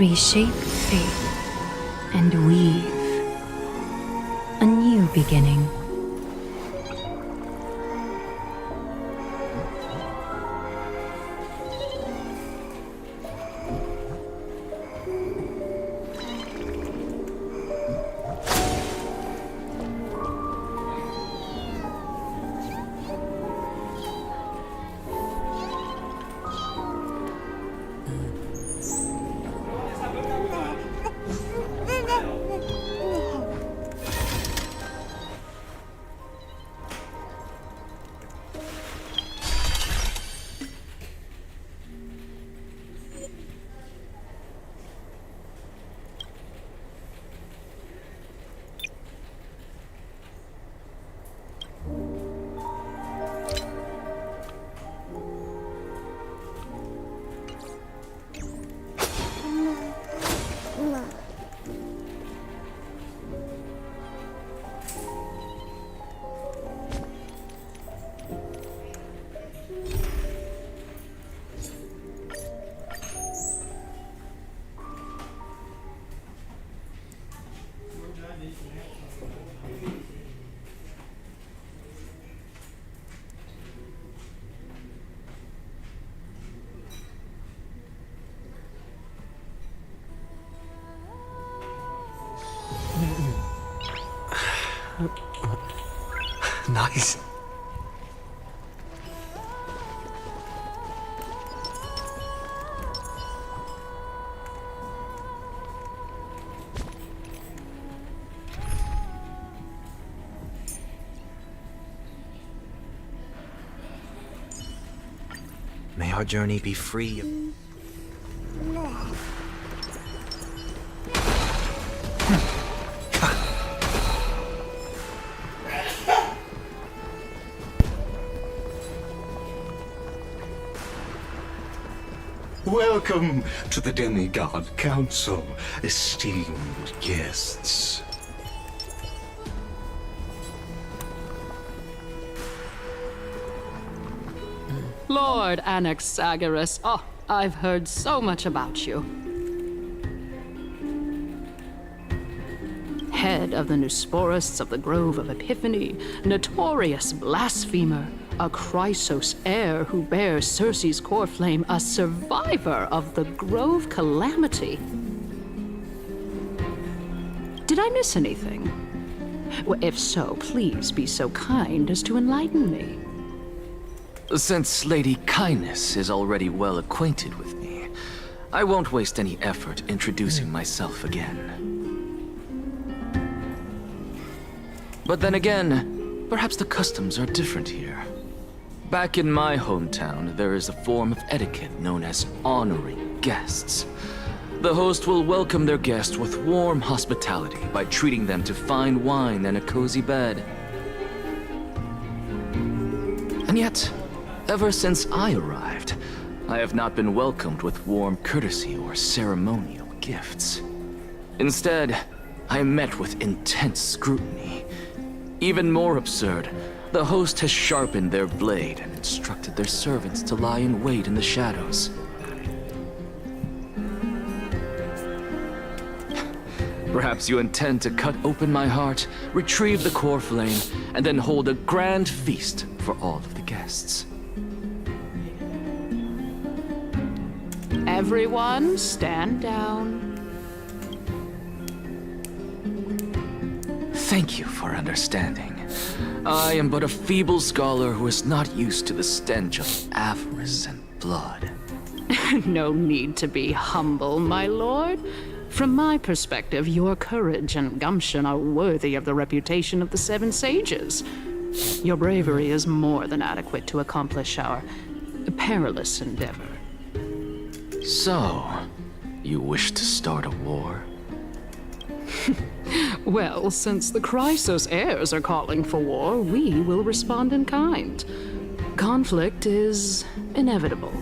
reshape fate, and weave a new beginning. Nice. May our journey be free of... Welcome to the Demigod Council, esteemed guests. Lord Anaxagoras, oh, I've heard so much about you. Head of the Neusporists of the Grove of Epiphany, notorious blasphemer, a Chrysos heir who bears Circe's core flame, a survivor of the Grove Calamity. Did I miss anything? Well, if so, please be so kind as to enlighten me. Since Lady Kindness is already well acquainted with me, I won't waste any effort introducing myself again. But then again, perhaps the customs are different here. Back in my hometown, there is a form of etiquette known as honoring guests. The host will welcome their guest with warm hospitality by treating them to fine wine and a cozy bed. And yet, ever since I arrived, I have not been welcomed with warm courtesy or ceremonial gifts. Instead, I am met with intense scrutiny. Even more absurd, the host has sharpened their blade and instructed their servants to lie in wait in the shadows. Perhaps you intend to cut open my heart, retrieve the core flame, and then hold a grand feast for all of the guests. Everyone, stand down. Thank you for understanding. I am but a feeble scholar who is not used to the stench of avarice and blood. No need to be humble, my lord. From my perspective, your courage and gumption are worthy of the reputation of the Seven Sages. Your bravery is more than adequate to accomplish our perilous endeavor. So, you wish to start a war? Well, since the Chrysos heirs are calling for war, we will respond in kind. Conflict is inevitable.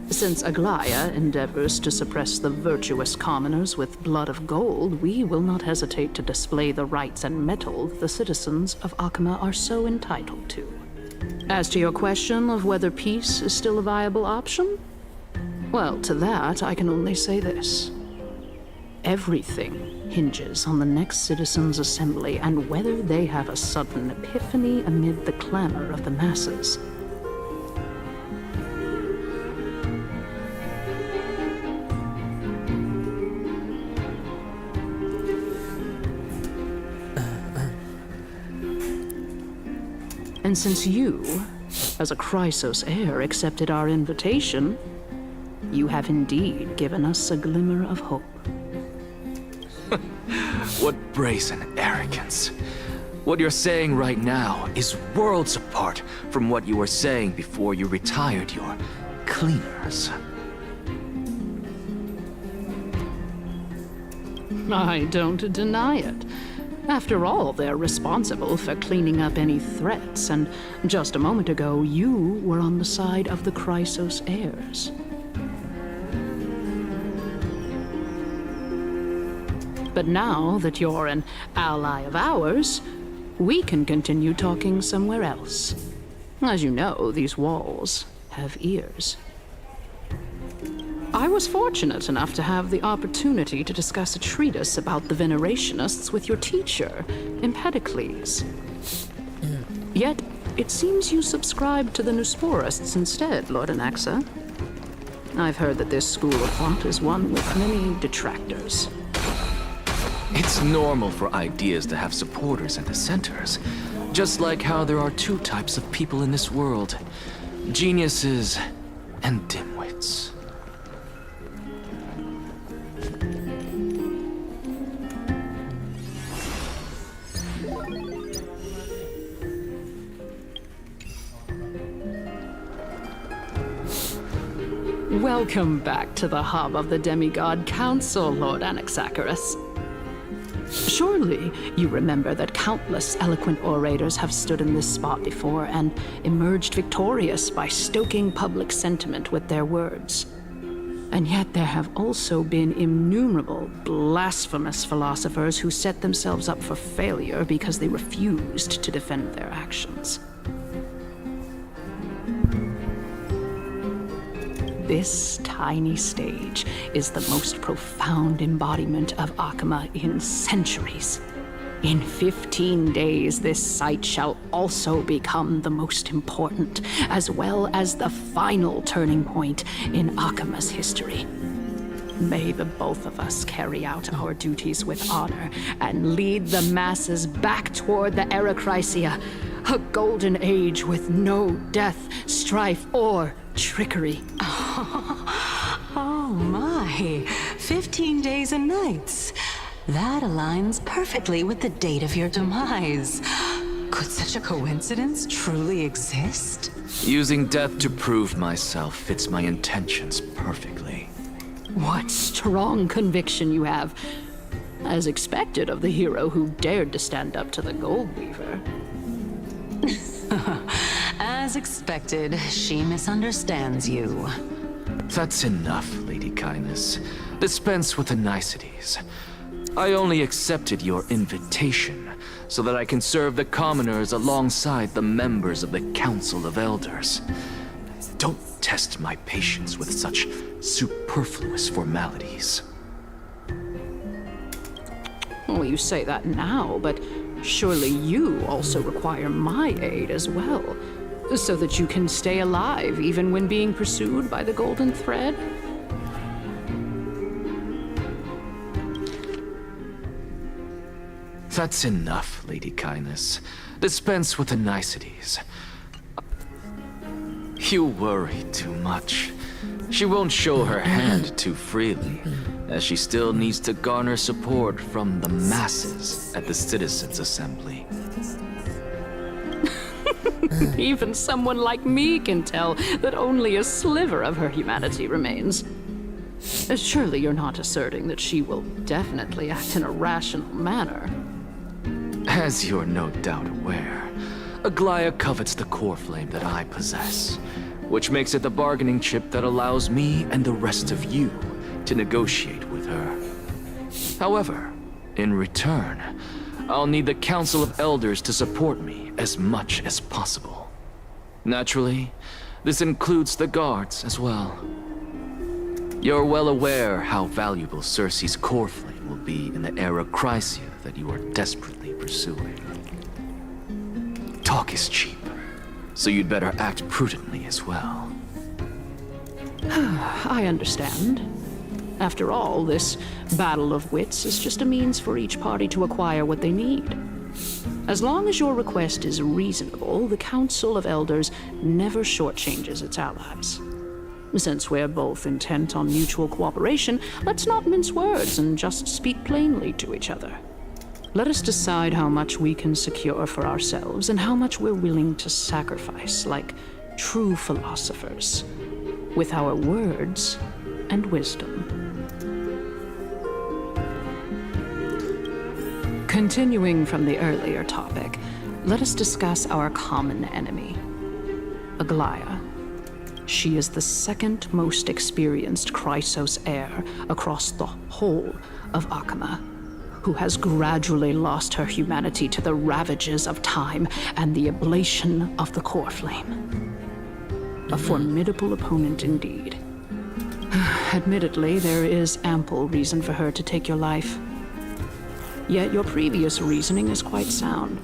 Since Aglaya endeavors to suppress the virtuous commoners with blood of gold, we will not hesitate to display the rights and mettle the citizens of Akama are so entitled to. As to your question of whether peace is still a viable option, well, to that I can only say this. Everything hinges on the next citizens' assembly and whether they have a sudden epiphany amid the clamor of the masses. And since you, as a Chrysos heir, accepted our invitation, you have indeed given us a glimmer of hope. What brazen arrogance. What you're saying right now is worlds apart from what you were saying before you retired your cleaners. I don't deny it. After all, they're responsible for cleaning up any threats, and just a moment ago, you were on the side of the Chrysos heirs. But now that you're an ally of ours, we can continue talking somewhere else. As you know, these walls have ears. I was fortunate enough to have the opportunity to discuss a treatise about the Venerationists with your teacher, Empedocles. Yet, it seems you subscribe to the Nusporists instead, Lord Anaxa. I've heard that this school of thought is one with many detractors. It's normal for ideas to have supporters and dissenters, just like how there are two types of people in this world: geniuses and dimwits. Welcome back to the hub of the Demigod Council, Lord Anaxagoras. Surely you remember that countless eloquent orators have stood in this spot before and emerged victorious by stoking public sentiment with their words. And yet there have also been innumerable blasphemous philosophers who set themselves up for failure because they refused to defend their actions. This tiny stage is the most profound embodiment of Akama in centuries. In 15 days, this site shall also become the most important, as well as the final turning point in Akama's history. May the both of us carry out our duties with honor and lead the masses back toward the Era Chrysia, a golden age with no death, strife, or trickery. Oh my, 15 days and nights. That aligns perfectly with the date of your demise. Could such a coincidence truly exist? Using death to prove myself fits my intentions perfectly. What strong conviction you have, as expected of the hero who dared to stand up to the Gold Weaver. As expected, she misunderstands you. That's enough, Lady Kindness. Dispense with the niceties. I only accepted your invitation so that I can serve the commoners alongside the members of the Council of Elders. Don't test my patience with such superfluous formalities. Well, you say that now, but surely you also require my aid as well, so that you can stay alive even when being pursued by the Golden Thread? That's enough, Lady Kindness. Dispense with the niceties. You worry too much. She won't show her hand too freely, as she still needs to garner support from the masses at the Citizens' Assembly. Even someone like me can tell that only a sliver of her humanity remains. Surely you're not asserting that she will definitely act in a rational manner. As you're no doubt aware, Aglaya covets the core flame that I possess, which makes it the bargaining chip that allows me and the rest of you to negotiate with her. However, in return, I'll need the Council of Elders to support me as much as possible. Naturally, this includes the guards as well. You're well aware how valuable Cersei's core flame will be in the era Chrysia that you are desperately pursuing. Talk is cheap, so you'd better act prudently as well. I understand. After all, this battle of wits is just a means for each party to acquire what they need. As long as your request is reasonable, the Council of Elders never shortchanges its allies. Since we're both intent on mutual cooperation, let's not mince words and just speak plainly to each other. Let us decide how much we can secure for ourselves and how much we're willing to sacrifice, like true philosophers, with our words and wisdom. Continuing from the earlier topic, let us discuss our common enemy, Aglaia. She is the second most experienced Chrysos heir across the whole of Akama, who has gradually lost her humanity to the ravages of time and the ablation of the core flame. A formidable opponent indeed. Admittedly, there is ample reason for her to take your life. Yet your previous reasoning is quite sound.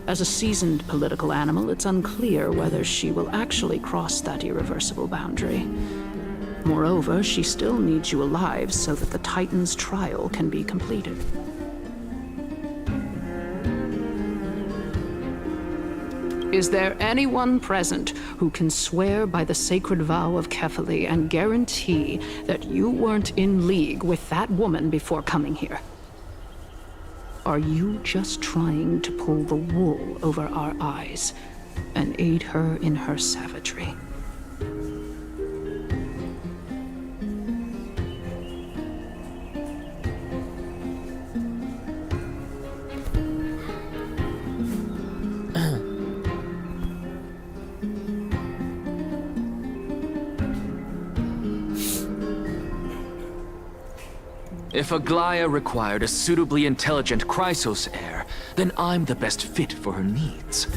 As a seasoned political animal, it's unclear whether she will actually cross that irreversible boundary. Moreover, she still needs you alive so that the Titan's trial can be completed. Is there anyone present who can swear by the sacred vow of Kefali and guarantee that you weren't in league with that woman before coming here? Are you just trying to pull the wool over our eyes and aid her in her savagery? If Aglaia required a suitably intelligent Chrysos heir, then I'm the best fit for her needs.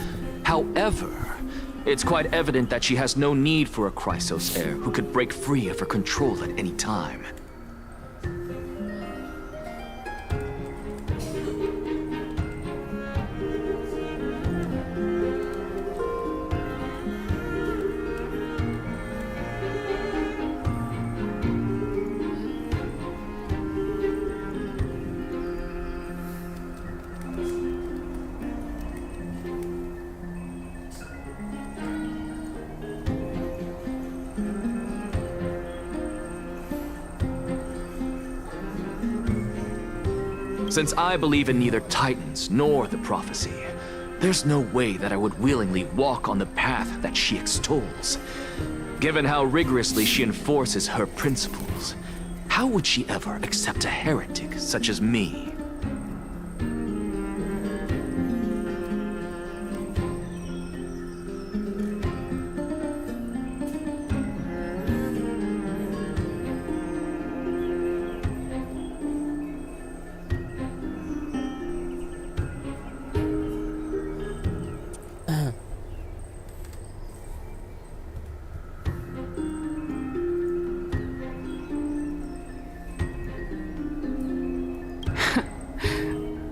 However, it's quite evident that she has no need for a Chrysos heir who could break free of her control at any time. Since I believe in neither Titans nor the prophecy, there's no way that I would willingly walk on the path that she extols. Given how rigorously she enforces her principles, how would she ever accept a heretic such as me?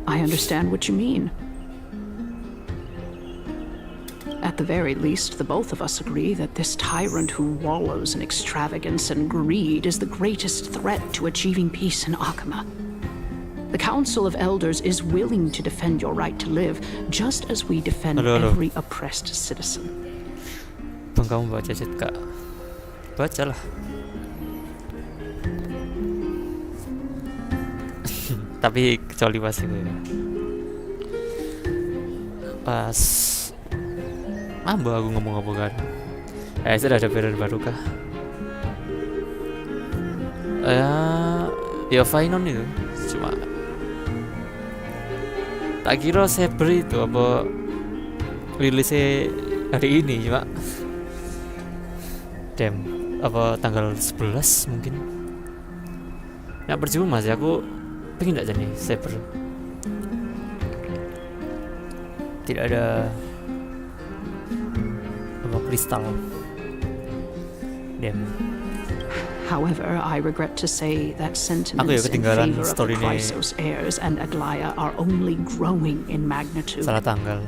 I understand what you mean. At the very least, the both of us agree that this tyrant who wallows in extravagance and greed is the greatest threat to achieving peace in Akama. The Council of Elders is willing to defend your right to live, just as we defend every oppressed citizen. Bang, kamu baca chat Kak. Bacalah. Tapi kecuali pas itu ya. Pas aku ngomong apa kan. Sudah ada periode baru kah? Ya Finon itu. Cuma tak kira Saber itu apa rilisnya hari ini, cuma apa tanggal 11 mungkin. Ya percuma sih, aku pengen gak jadi Saber. Tidak ada apa kristal. However, I regret to say that Aku ya sentiments in ketinggalan favor of the story ini. Chrysos heirs and Aglaya are only growing in magnitude. Salah tanggal.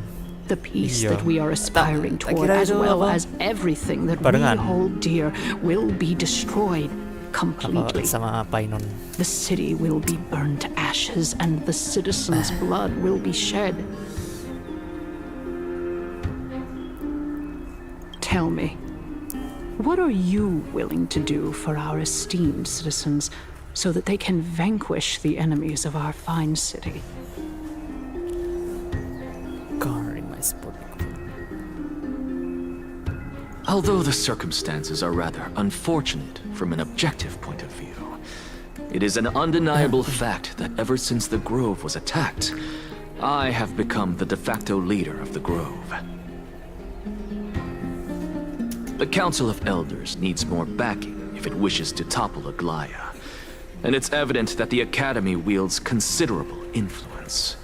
The peace Iya. that we are aspiring Tak toward, kira as itu well apa? as everything that we Barengan. hold dear, will be destroyed Apa completely. sama Painon? The city will be burned to ashes, and the citizens' blood will be shed. Tell me, what are you willing to do for our esteemed citizens so that they can vanquish the enemies of our fine city? Guarding my sport. Although the circumstances are rather unfortunate from an objective point of view, it is an undeniable fact that ever since the Grove was attacked, I have become the de facto leader of the Grove. The Council of Elders needs more backing if it wishes to topple Aglaya, and it's evident that the Academy wields considerable influence.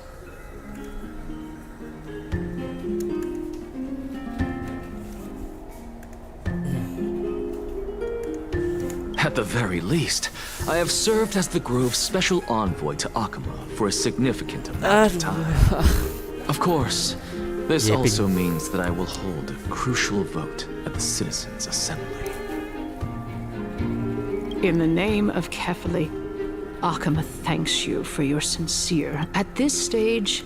At the very least, I have served as the Grove's special envoy to Akama for a significant amount of time. Of course, this Yippee. also means that I will hold a crucial vote at the Citizens' Assembly. In the name of Kefali, Akama thanks you for your sincere. At this stage,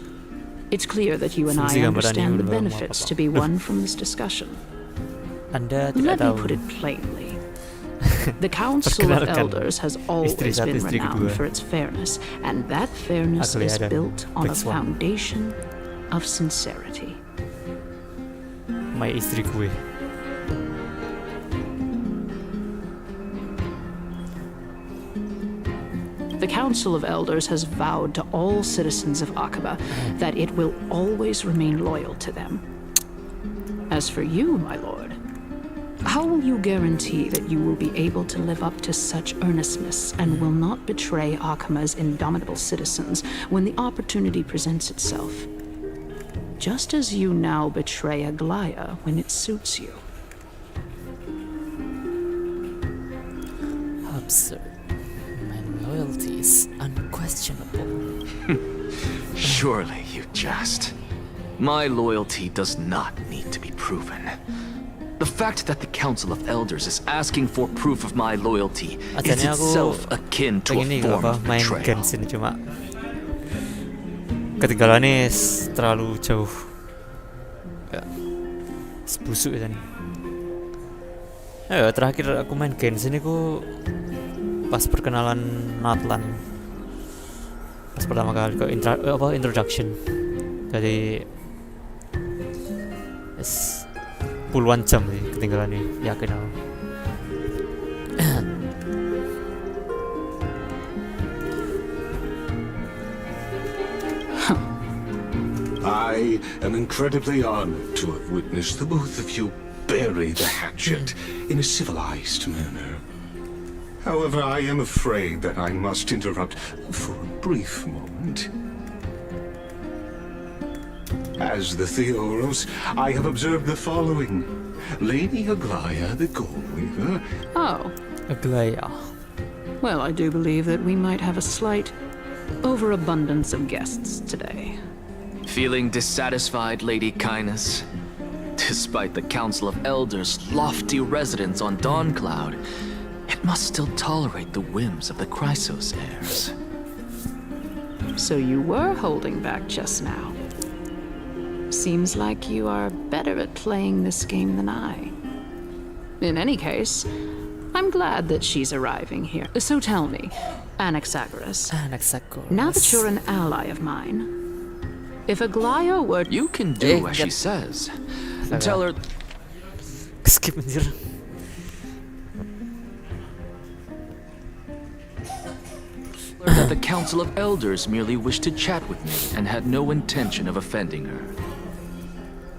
it's clear that you and I Fungsi gambaran understand ini the belum benefits apa-apa. to be won from this discussion. Anda tidak Let me tahu. put it plainly. The Council of Perkenalkan Elders has always istri satu, been istri renowned kedua. for its fairness, and that fairness Aglia is dan built on a Black Swan. foundation of sincerity. My istri gue. The Council of Elders has vowed to all citizens of Akaba that it will always remain loyal to them. As for you, my lord, how will you guarantee that you will be able to live up to such earnestness and will not betray Akama's indomitable citizens when the opportunity presents itself? Just as you now betray Aglaya when it suits you. Absurd. My loyalty is unquestionable. Surely you jest. My loyalty does not need to be proven. The fact that the Council of Elders is asking for proof of my loyalty is Asalnya aku itself akin to a pengen nih form apa of main betrayal. Genshin cuma ketinggalannya terlalu jauh. Ya. Sebusuk kan. Ya, terakhir aku main Genshin itu pas perkenalan Natlan. Pas pertama kali ke introduction. Jadi puluhan jam sih ketinggalan nih, yakin aku. I am incredibly honored to have witnessed the both of you bury the hatchet in a civilized manner. However, I am afraid that I must interrupt for a brief moment. As the Theoros, I have observed the following. Lady Aglaya, the Goldweaver, Oh, Aglaya. well, I do believe that we might have a slight overabundance of guests today. Feeling dissatisfied, Lady Kindness? Despite the Council of Elders' lofty residence on Dawncloud, it must still tolerate the whims of the Chrysos heirs. So you were holding back just now. Seems like you are better at playing this game than I. In any case, I'm glad that she's arriving here. So tell me, Anaxagoras, Anaxagoras. now that you're an ally of mine, if Aglaya were... You can do as she get- says. Tell her skip anjir. that the Council of Elders merely wished to chat with me and had no intention of offending her.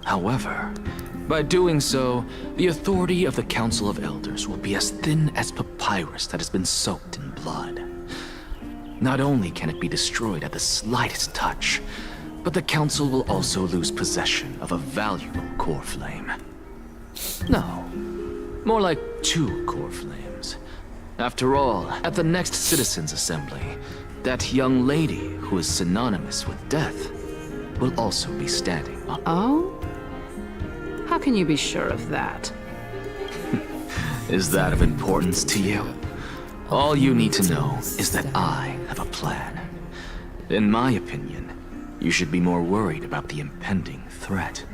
However, by doing so, the authority of the Council of Elders will be as thin as papyrus that has been soaked in blood. Not only can it be destroyed at the slightest touch, but the Council will also lose possession of a valuable core flame. No, more like two core flames. After all, at the next Citizens' Assembly, that young lady who is synonymous with death will also be standing on. Oh? How can you be sure of that? Is that of importance to you? All you need to know is that I have a plan. In my opinion, you should be more worried about the impending threat.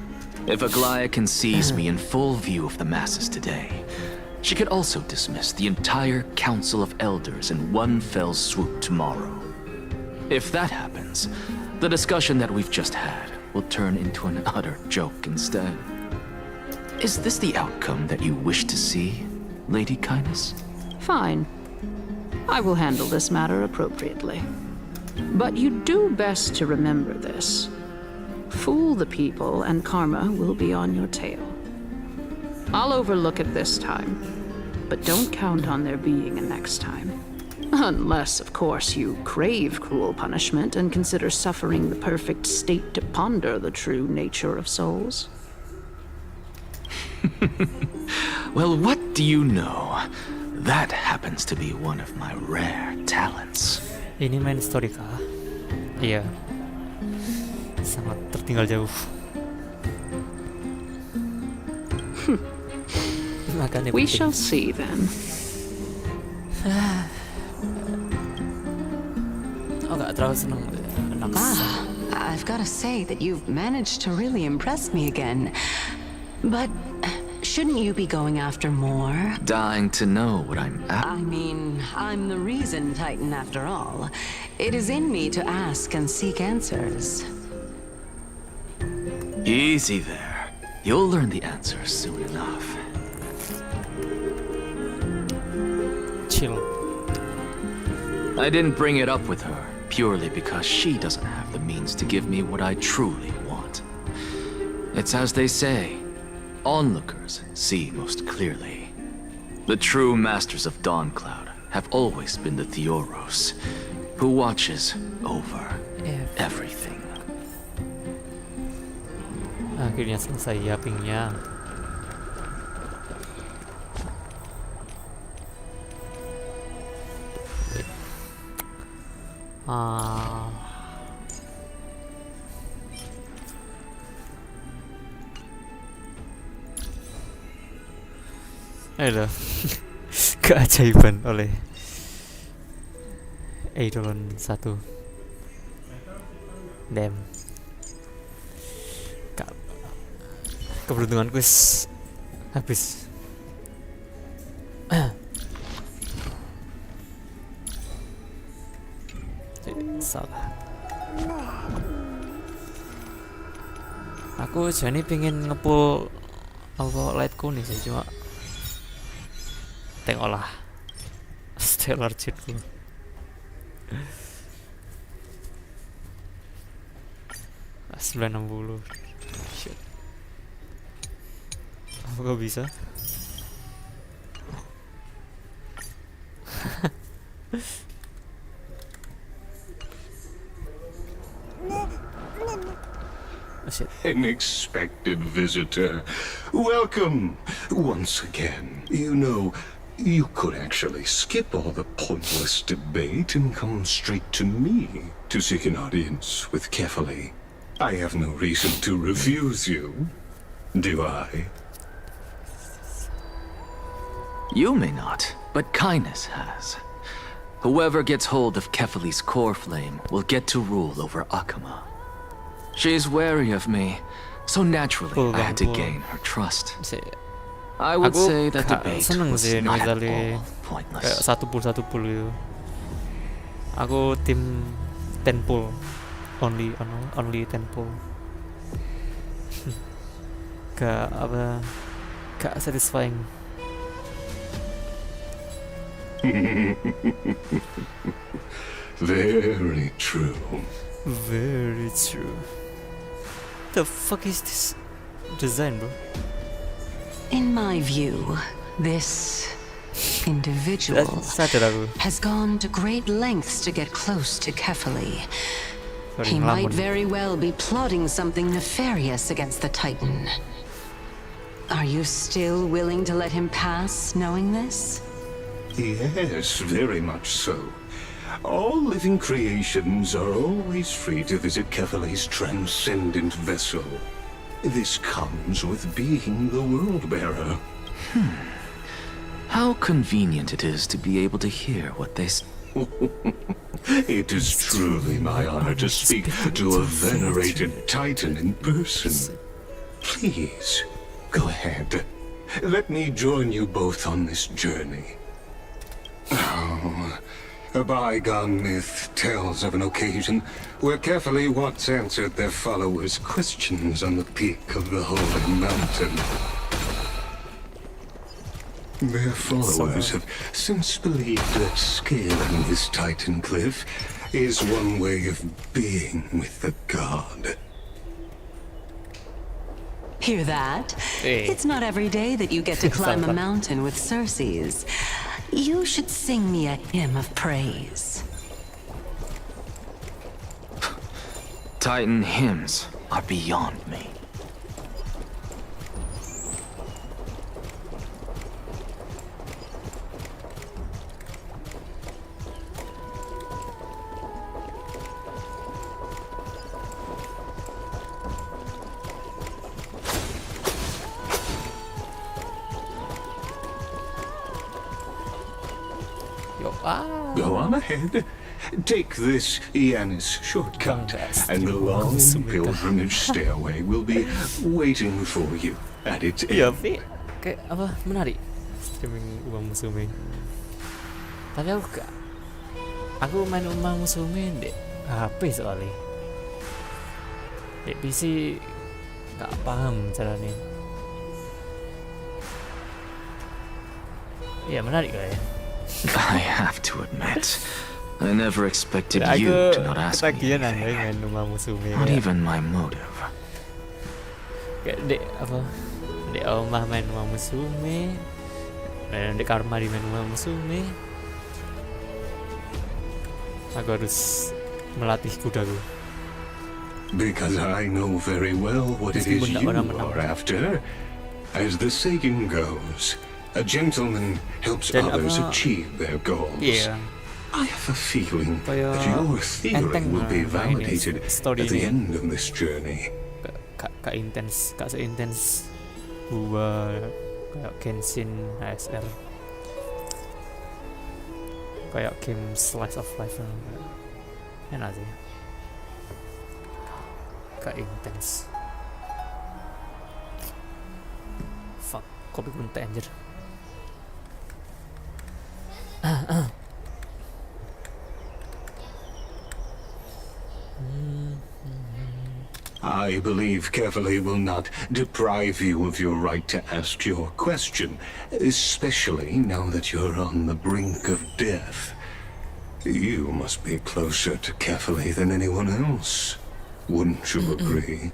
If Aglaya can seize me in full view of the masses today, she could also dismiss the entire Council of Elders in one fell swoop tomorrow. If that happens, the discussion that we've just had will turn into an utter joke instead. Is this the outcome that you wish to see, Lady Kindness? Fine. I will handle this matter appropriately. But you do best to remember this. Fool the people and karma will be on your tail. I'll overlook it this time, but don't count on there being a next time. Unless, of course, you crave cruel punishment and consider suffering the perfect state to ponder the true nature of souls. Well, what do you know? That happens to be one of my rare talents. Ini main story kah? Iya. Sangat tertinggal jauh. Makanya We penting. shall see then. Oh, nggak terlalu seneng. I've got to say that you've managed to really impress me again. But shouldn't you be going after more? Dying to know what I'm at. I mean, I'm the reason Titan after all. It is in me to ask and seek answers. Easy there. You'll learn the answers soon enough. Chill. I didn't bring it up with her purely because she doesn't have the means to give me what I truly want. It's as they say, onlookers see most clearly. The true masters of Dawncloud have always been the Theoros, who watches over everything. Akhirnya selesai yapingnya. Ayolah. Keajaiban oleh Eidolon 1. Damn. Keberuntunganku habis. Salah. Aku jadi pengen ngepull apa lightku nih sih, cuma tengoklah stellar cheatku. Ah, 960. Shit. Apa gak bisa? Oh, shit. Unexpected visitor. Welcome once again. You know, you could actually skip all the pointless debate and come straight to me to seek an audience with Kefali. I have no reason to refuse you, do I? You may not, but Kindness has. Whoever gets hold of Kefali's core flame will get to rule over Akama. She's wary of me, so naturally I had to gain her trust. I would say that debate seneng was sih not at misalnya all kayak pointless. satu pool gitu. Aku tim 10 pool, only 10 pool. Gak satisfying. Very true. Very true. The fuck is this design, bro? In my view, this individual Sadar aku. has gone to great lengths to get close to Kefali. Sorry, He might ngelamun. very well be plotting something nefarious against the Titan. Are you still willing to let him pass, knowing this? Yes, very much so. All living creations are always free to visit Kefale's transcendent vessel. This comes with being the world-bearer. How convenient it is to be able to hear what they say. It is truly my honor to speak to a venerated titan in person. Please, go ahead. Let me join you both on this journey. Oh, a bygone myth tells of an occasion where Kefale once answered their followers' questions on the peak of the holy mountain. Their followers have since believed that scaling this titan cliff is one way of being with the god. Hear that? Hey. It's not every day that you get to climb a mountain with Circes. You should sing me a hymn of praise. Titan hymns are beyond me. Go on ahead. Take this Yanis shortcut, and the long pilgrimage stairway will be waiting for you at its Iya, end. tapi kayak apa menarik streaming Uma Musume. Tapi aku main Uma Musume di HP soalnya. Di PC nggak paham caranya. Iya menarik kayak. I have to admit, I never expected Aku you to not ask me ketagihan anything. main Uma Musume. Not Kayak, even my motive. kayak di apa? Di omah main Uma Musume. Di kamar mandi main Uma Musume. Aku harus melatih kudaku. Because I know very well what it is you are after. As the saying goes, a gentleman helps Dan others apa- achieve their goals. Iya. I have a feeling Kayak that your theory enteng will be lah ini validated story at the ini. end of this journey. Kak intens, kak seintens gua kayak Genshin ASR, kayak game slice of life enak sih, kak intens. Fuck, kopi kunte anjir. I believe Kefale will not deprive you of your right to ask your question, especially now that you're on the brink of death. You must be closer to Kefale than anyone else. Wouldn't you agree?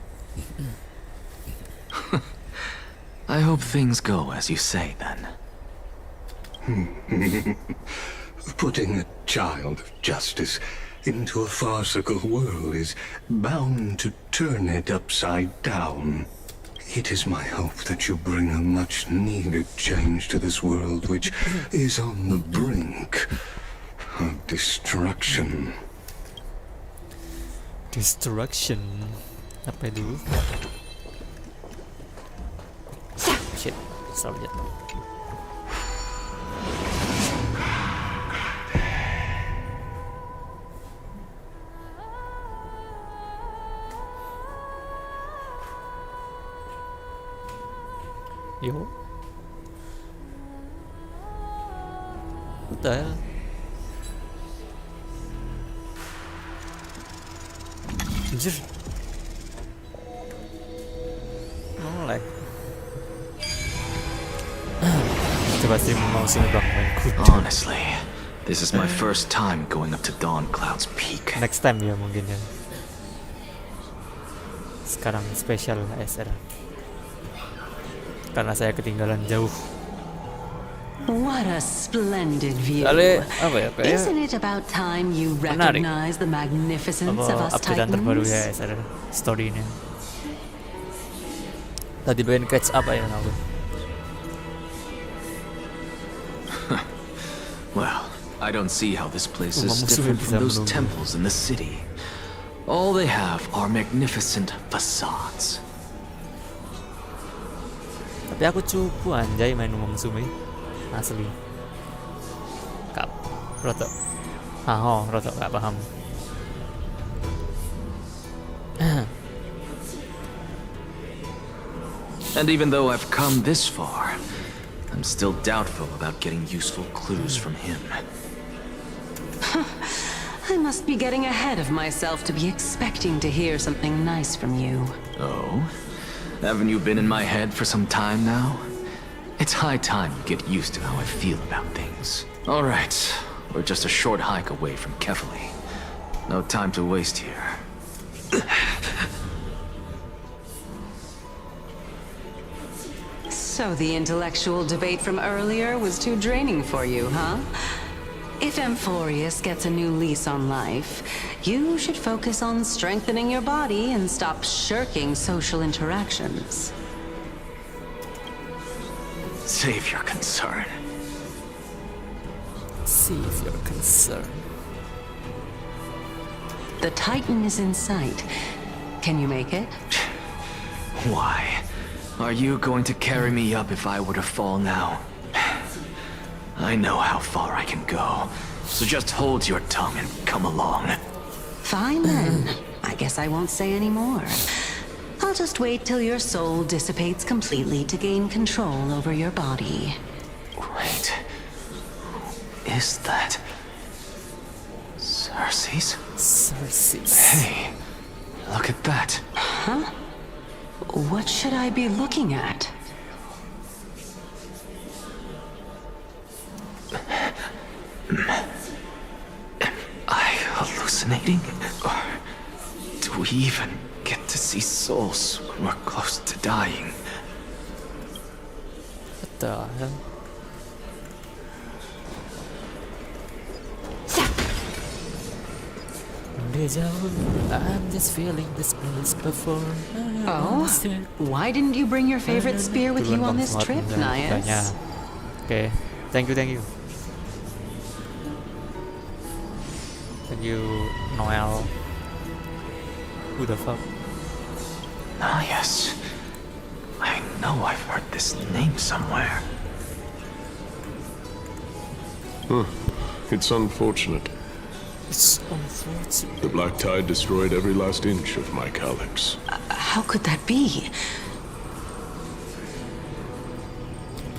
I hope things go as you say, then. Putting a child of justice into a farcical world is bound to turn it upside down. It is my hope that you bring a much-needed change to this world, which is on the brink of destruction. Destruction apa itu? Shit, salah lihat. Yo. What the hell? Anjir. Mulai. Coba sih mau sini bang main kuda. Honestly, this is my first time going up to Dawn Cloud's peak. Next time ya mungkin ya. Sekarang spesial ASR. Karena saya ketinggalan jauh. What a splendid view. Kali apa ya kayak Isn't it about time you menarik. recognize the magnificence of apa us updatean terbaru ya titans? ASR story ini. Tadi pengen catch up ya aku. Well, I don't see how this place is Musuh different bisa from those menunggu. temples in the city. All they have are magnificent facades. Tapi aku cupu anjay main Uma Musume. Asli. Kap. Roto. Roto gak paham. And even though I've come this far, I'm still doubtful about getting useful clues from him. I must be getting ahead of myself to be expecting to hear something nice from you. Oh? Haven't you been in my head for some time now? It's high time you get used to how I feel about things. All right, we're just a short hike away from Kefali. No time to waste here. So the intellectual debate from earlier was too draining for you, huh? If Amphorius gets a new lease on life, you should focus on strengthening your body and stop shirking social interactions. Save your concern. Save your concern. The Titan is in sight. Can you make it? Why? Are you going to carry me up if I were to fall now? I know how far I can go, so just hold your tongue and come along. Fine then. I guess I won't say any more. I'll just wait till your soul dissipates completely to gain control over your body. Wait. Who is that? Cersei's? Cersei's. Hey, look at that. What should I be looking at? Am I hallucinating? Or do we even get to see souls when we're close to dying? What the hell? Deja vu. I'm just feeling this place before. Oh? Why didn't you bring your favorite spear with you on this trip, Nias? Okay, thank you. Thank you, Noel. Who the fuck? Ah, yes. I know I've heard this name somewhere. It's unfortunate. It's unfortunate. The black tide destroyed every last inch of my calyx. How could that be?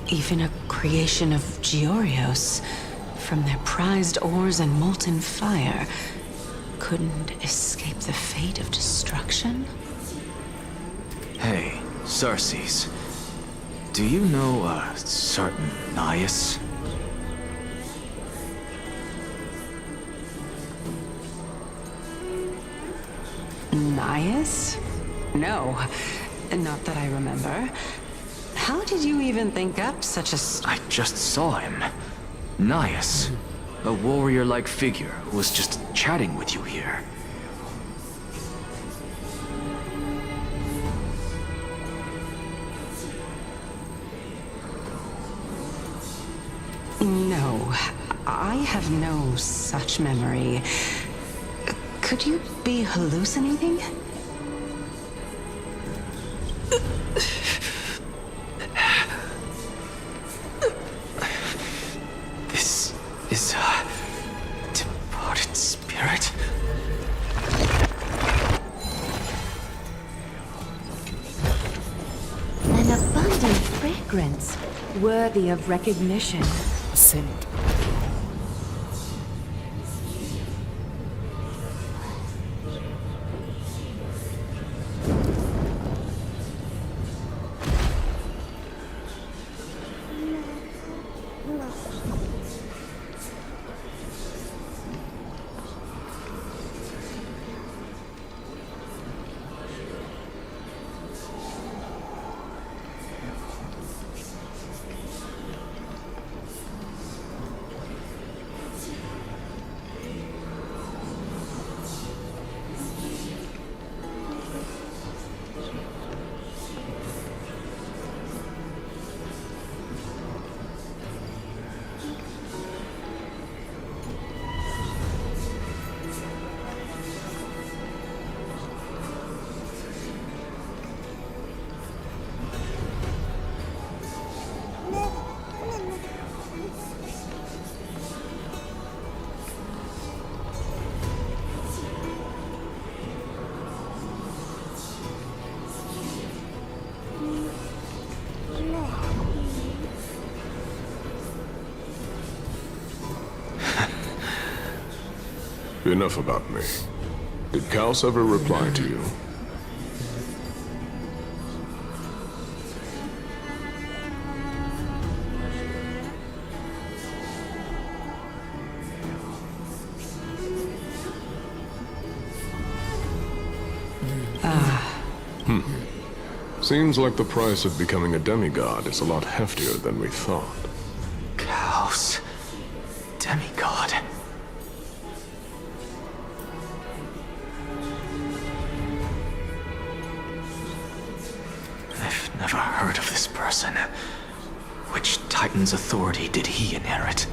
Even a creation of Georios, from their prized ores and molten fire, couldn't escape the fate of destruction? Hey, Cersei's. Do you know a certain Nias? Nias? No, not that I remember. How did you even think up such a... I just saw him. Nias. A warrior-like figure who was just chatting with you here. No, I have no such memory. Could you be hallucinating? This is a departed spirit? An abundant fragrance, worthy of recognition. Scent. Enough about me. Did Kaus ever reply to you? Seems like the price of becoming a demigod is a lot heftier than we thought. Kaus. Demigod. I've never heard of this person. Which Titan's authority did he inherit?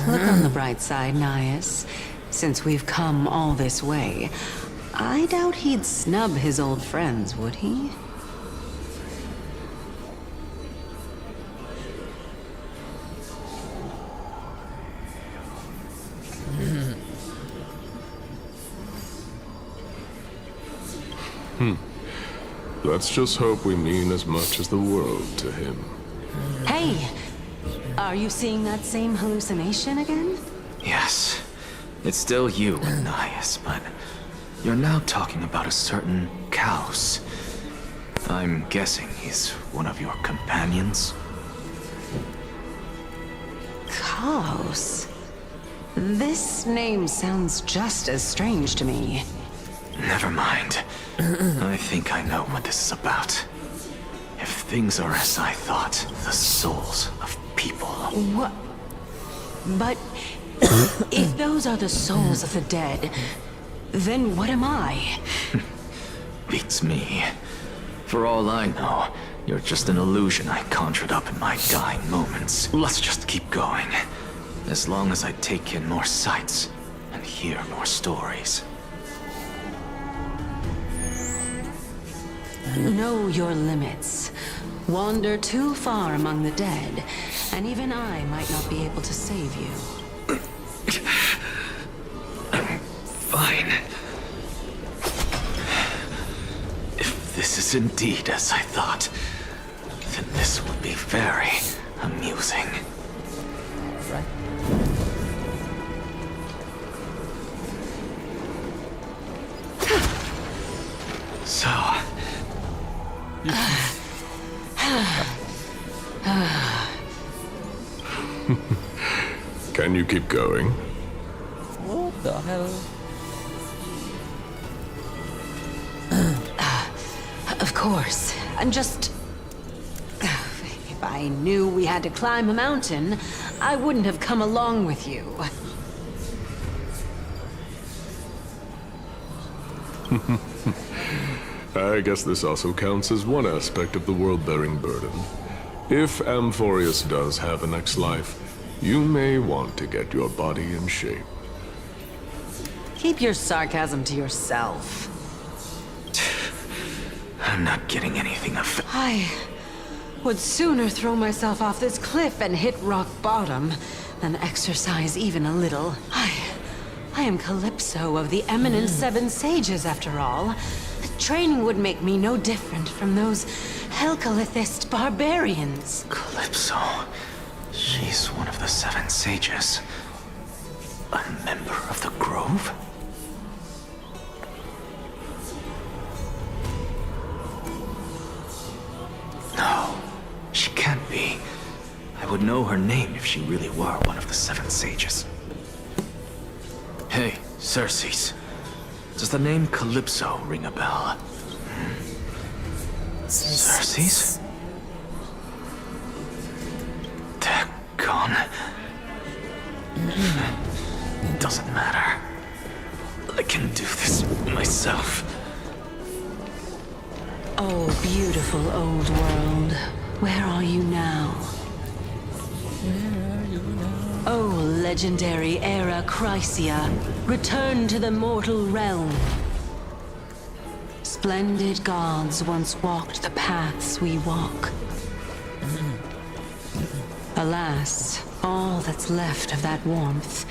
Look on the bright side, Nias. Since we've come all this way, I doubt he'd snub his old friends, would he? Let's just hope we mean as much as the world to him. Hey! Are you seeing that same hallucination again? Yes. It's still you, Nias, but you're now talking about a certain Kaus. I'm guessing he's one of your companions? Kaos? This name sounds just as strange to me. Never mind. I think I know what this is about. If things are as I thought, the souls of people. What? But if those are the souls of the dead, then what am I? Beats me. For all I know, you're just an illusion I conjured up in my dying moments. Let's just keep going. As long as I take in more sights and hear more stories. Know your limits. Wander too far among the dead, and even I might not be able to save you. Fine. If this is indeed as I thought, then this will be very amusing. Right. So, Can you keep going? What the hell? Of course. I'm just... If I knew we had to climb a mountain, I wouldn't have come along with you. I guess this also counts as one aspect of the world-bearing burden. If Amphorius does have a next life, you may want to get your body in shape. Keep your sarcasm to yourself. I'm not getting anything of... I would sooner throw myself off this cliff and hit rock bottom than exercise even a little. I am Calypso of the eminent Seven Sages, after all. Training would make me no different from those Helcalithist barbarians. Calypso. She's one of the Seven Sages. A member of the Grove? No, she can't be. I would know her name if she really were one of the Seven Sages. Hey, Circes. Does the name Calypso ring a bell? Cersei's? They're gone. Doesn't matter. I can do this myself. Oh, beautiful old world. Where are you now? Oh, legendary era Chrysia, return to the mortal realm. Splendid gods once walked the paths we walk. Alas, all that's left of that warmth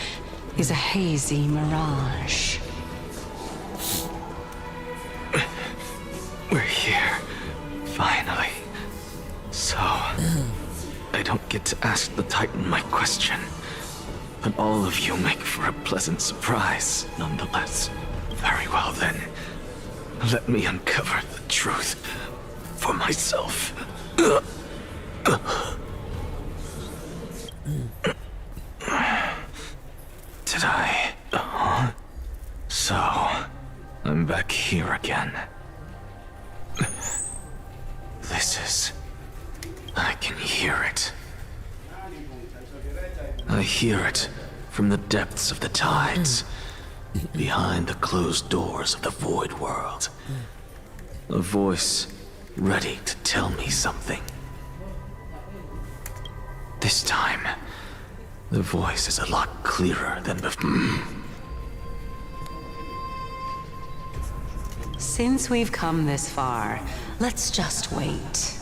is a hazy mirage. We're here. Finally. So, I don't get to ask the Titan my question. But all of you make for a pleasant surprise, nonetheless. Very well then. Let me uncover the truth for myself. Did I? So, I'm back here again. This is... I can hear it. I hear it from the depths of the tides, behind the closed doors of the void world. A voice ready to tell me something. This time, the voice is a lot clearer than before. Since we've come this far, let's just wait.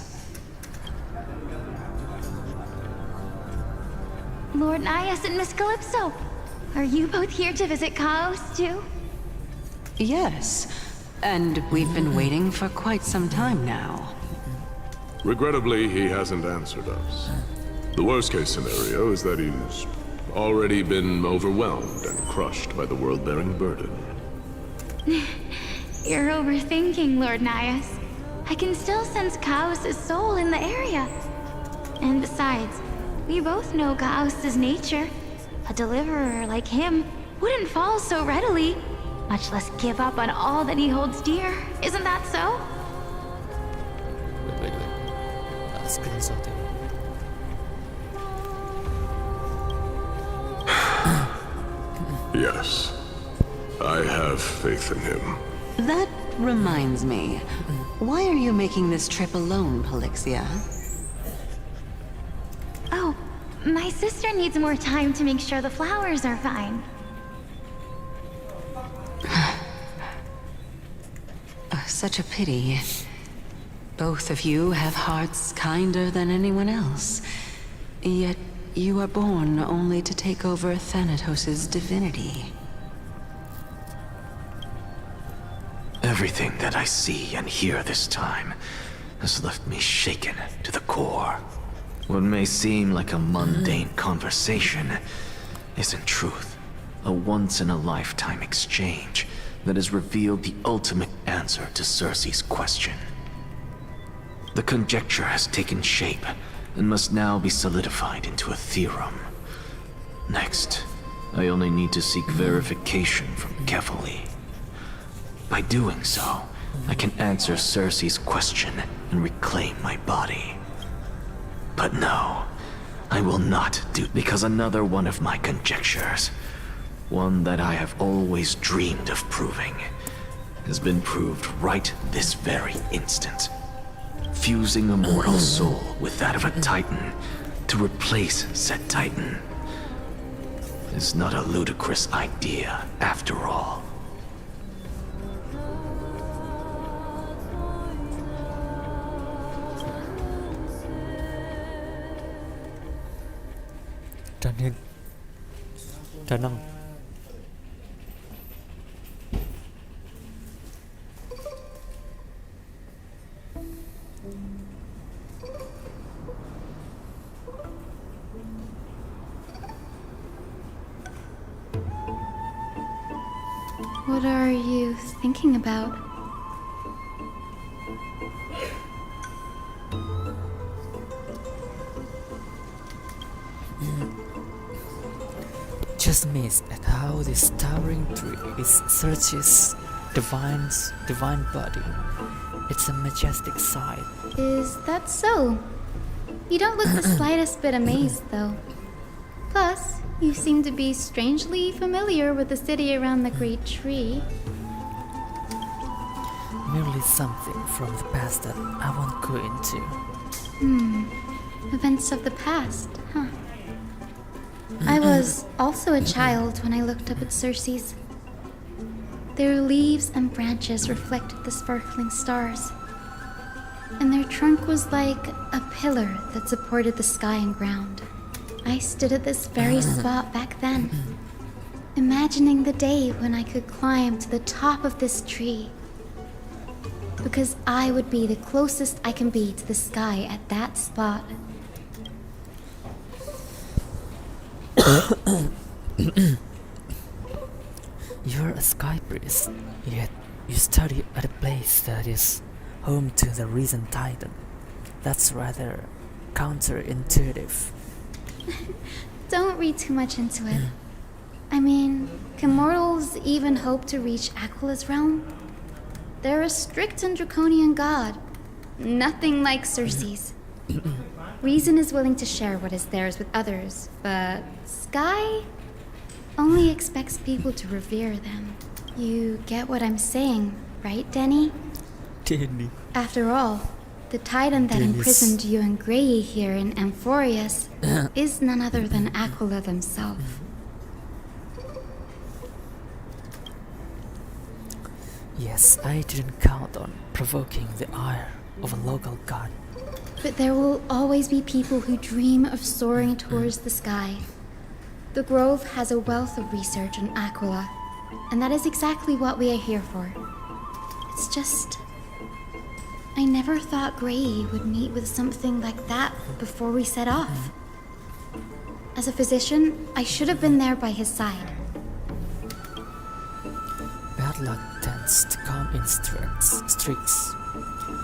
Lord Nias and Miss Calypso, are you both here to visit Chaos too? Yes, and we've been waiting for quite some time now. Regrettably, he hasn't answered us. The worst-case scenario is that he's already been overwhelmed and crushed by the world-bearing burden. You're overthinking, Lord Nias. I can still sense Chaos' soul in the area. And besides, we both know Chaos' nature. A deliverer like him wouldn't fall so readily, much less give up on all that he holds dear. Isn't that so? Wait. Screenshot it. Yes. I have faith in him. That reminds me. Why are you making this trip alone, Polixia? Oh, my sister needs more time to make sure the flowers are fine. Such a pity. Both of you have hearts kinder than anyone else. Yet you are born only to take over Thanatos' divinity. Everything that I see and hear this time has left me shaken to the core. What may seem like a mundane conversation is in truth a once-in-a-lifetime exchange that has revealed the ultimate answer to Cersei's question. The conjecture has taken shape and must now be solidified into a theorem. Next, I only need to seek verification from Kefali. By doing so, I can answer Cersei's question and reclaim my body. But no, I will not do because another one of my conjectures, one that I have always dreamed of proving, has been proved right this very instant. Fusing a mortal soul with that of a Titan to replace said Titan is not a ludicrous idea after all. Danang. What are you thinking about? Just amazed at how this towering tree is Cersei's divine body. It's a majestic sight. Is that so? You don't look the slightest bit amazed, though. Plus, you seem to be strangely familiar with the city around the Great Tree. Merely something from the past that I won't go into. Events of the past, huh? I was also a child when I looked up at Circe's. Their leaves and branches reflected the sparkling stars, and their trunk was like a pillar that supported the sky and ground. I stood at this very spot back then, imagining the day when I could climb to the top of this tree, because I would be the closest I can be to the sky at that spot. You're a sky priest, yet you study at a place that is home to the Risen Titan. That's rather counterintuitive. Don't read too much into it. I mean, can mortals even hope to reach Aquila's realm? They're a strict and draconian god. Nothing like Circe's. Reason is willing to share what is theirs with others, but Sky only expects people to revere them. You get what I'm saying, right, Denny? Denny. After all, the titan that Dennis. imprisoned you and Grey here in Amphorius is none other than Aquila themselves. Yes, I didn't count on provoking the ire of a local god. But there will always be people who dream of soaring towards the sky. The Grove has a wealth of research on Aquila, and that is exactly what we are here for. It's just, I never thought Grey would meet with something like that before we set off. As a physician, I should have been there by his side. Bad luck tends to come in streaks,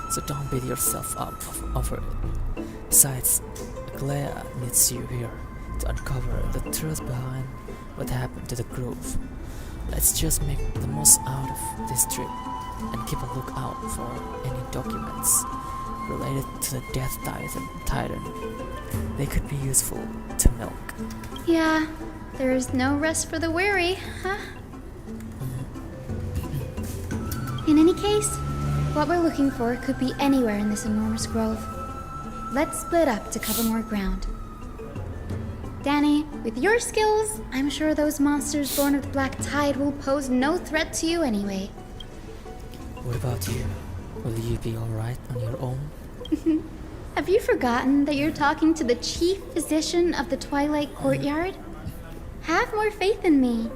so don't beat yourself up over it. Besides, Aglaya needs you here to uncover the truth behind what happened to the Grove. Let's just make the most out of this trip and keep a lookout for any documents related to the Death Titan. They could be useful to milk. Yeah, there is no rest for the weary, huh? In any case, what we're looking for could be anywhere in this enormous grove. Let's split up to cover more ground. Danny, with your skills, I'm sure those monsters born of the Black Tide will pose no threat to you anyway. What about you? Will you be alright on your own? Have you forgotten that you're talking to the chief physician of the Twilight Courtyard? Have more faith in me.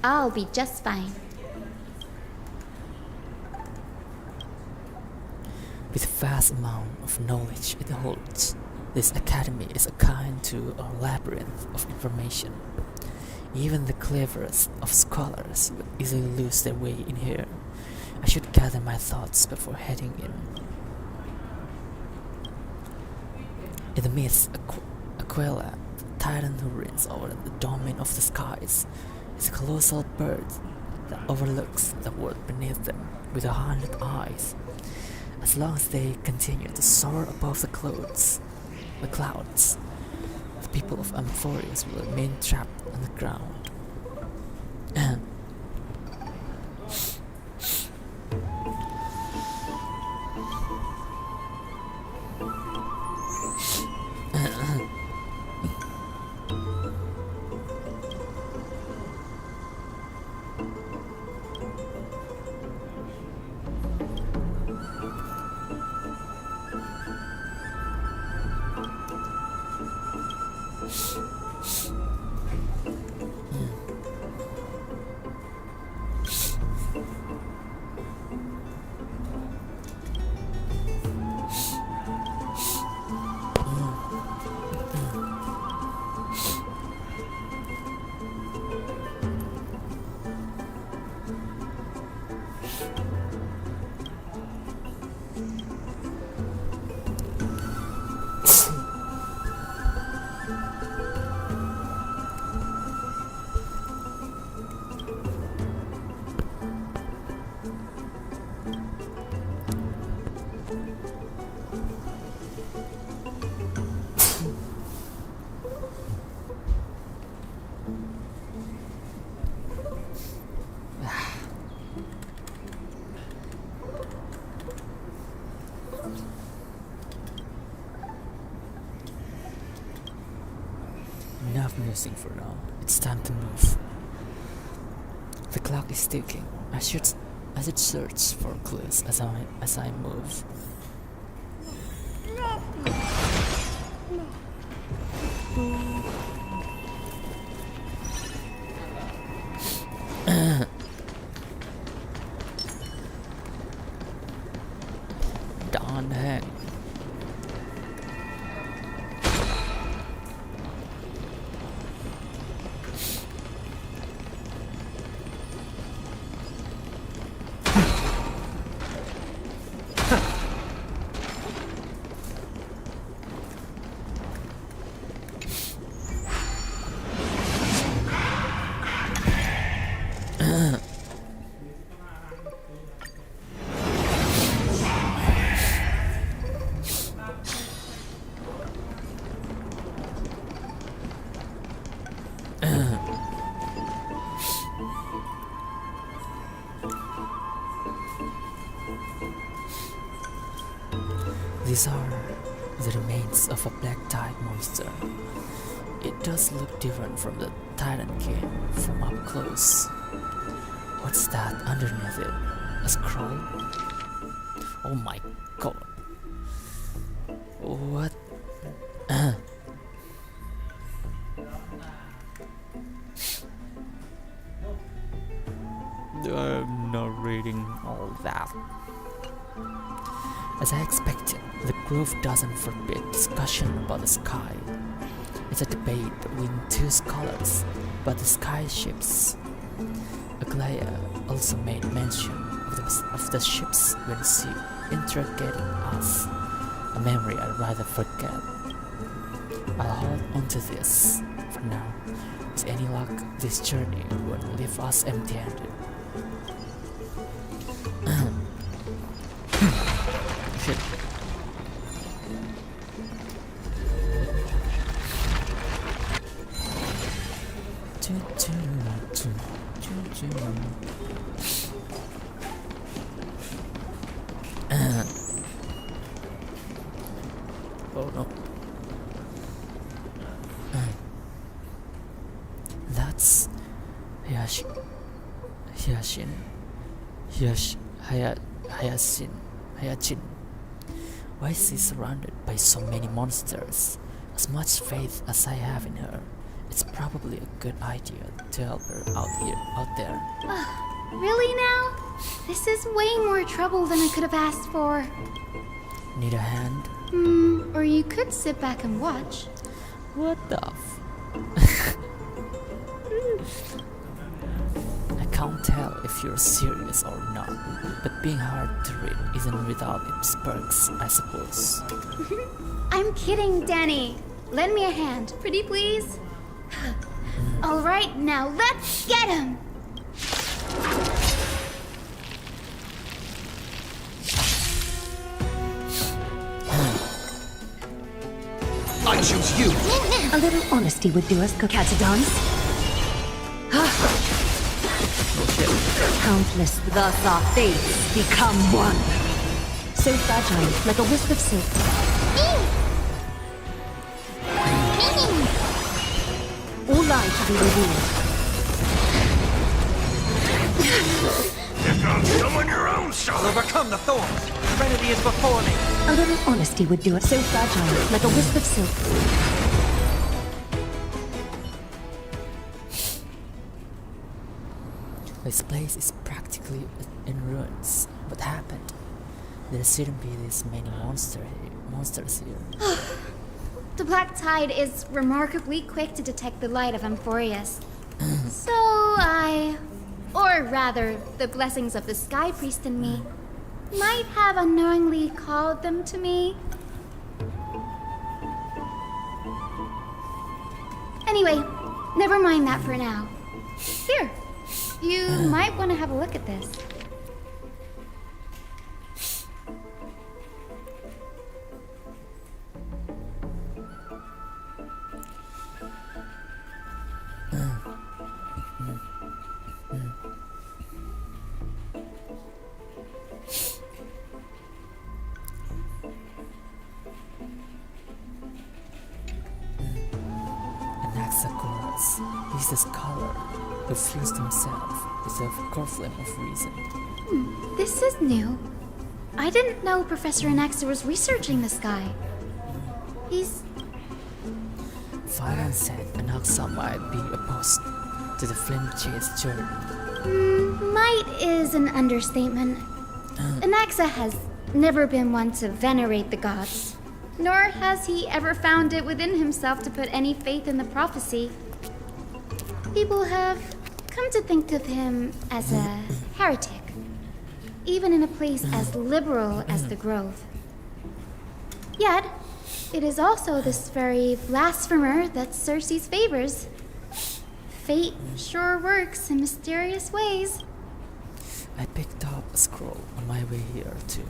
I'll be just fine. With the vast amount of knowledge it holds, this academy is akin to a labyrinth of information. Even the cleverest of scholars would easily lose their way in here. I should gather my thoughts before heading in. In the midst, Aquila, the titan who reigns over the domain of the skies, is a colossal bird that overlooks the world beneath them with 100 eyes. As long as they continue to soar above the clouds, the people of Amphorius will remain trapped on the ground. musing for now. It's time to move. The clock is ticking. I should search for clues as I move. Darn heck. These are the remains of a black tide monster. It does look different from the Titan King from up close. What's that underneath it? A scroll? Oh my god. What? I'm not reading all that. As I expected, the grove doesn't forbid discussion about the sky. It's a debate between two scholars about the sky ships. Aglaia also made mention of the ships when she interrogating us, a memory I'd rather forget. I'll hold onto this for now. With any luck, this journey won't leave us empty-handed. Shit. Oh no. That's Hyacin. Why is she surrounded by so many monsters? As much faith as I have in her, it's probably a good idea to help her out there. Really now? This is way more trouble than I could have asked for. Need a hand? Or you could sit back and watch. What the I can't tell if you're serious or not, but being hard to read isn't without its perks, I suppose. I'm kidding, Danny. Lend me a hand, pretty please. All right, now let's get him. I choose you! A little honesty would do us, Cocatodons. Countless, thus our fates become one. So fragile, like a wisp of silk. All lies shall be revealed. Here comes someone your own, shall overcome the thorns! Serenity is before me! A little honesty would do us. So fragile, like a wisp of silk. This place is practically in ruins. What happened? There shouldn't be this many monsters here. The Black Tide is remarkably quick to detect the light of Amphorius. So or rather, the blessings of the Sky Priest in me, might have unknowingly called them to me. Anyway, never mind that for now. Here, you might want to have a look at this. An hexagon Titans. He's the scholar who fused himself with the core flame of reason. This is new. I didn't know Professor Anaxa was researching this guy. He's... Finance said Anaxa might be opposed to the flame chase journey. might is an understatement. Anaxa has never been one to venerate the gods, nor has he ever found it within himself to put any faith in the prophecy. People have come to think of him as a heretic, even in a place as liberal as the Grove. Yet, it is also this very blasphemer that Cersei's favors. Fate sure works in mysterious ways. I picked up a scroll on my way here too.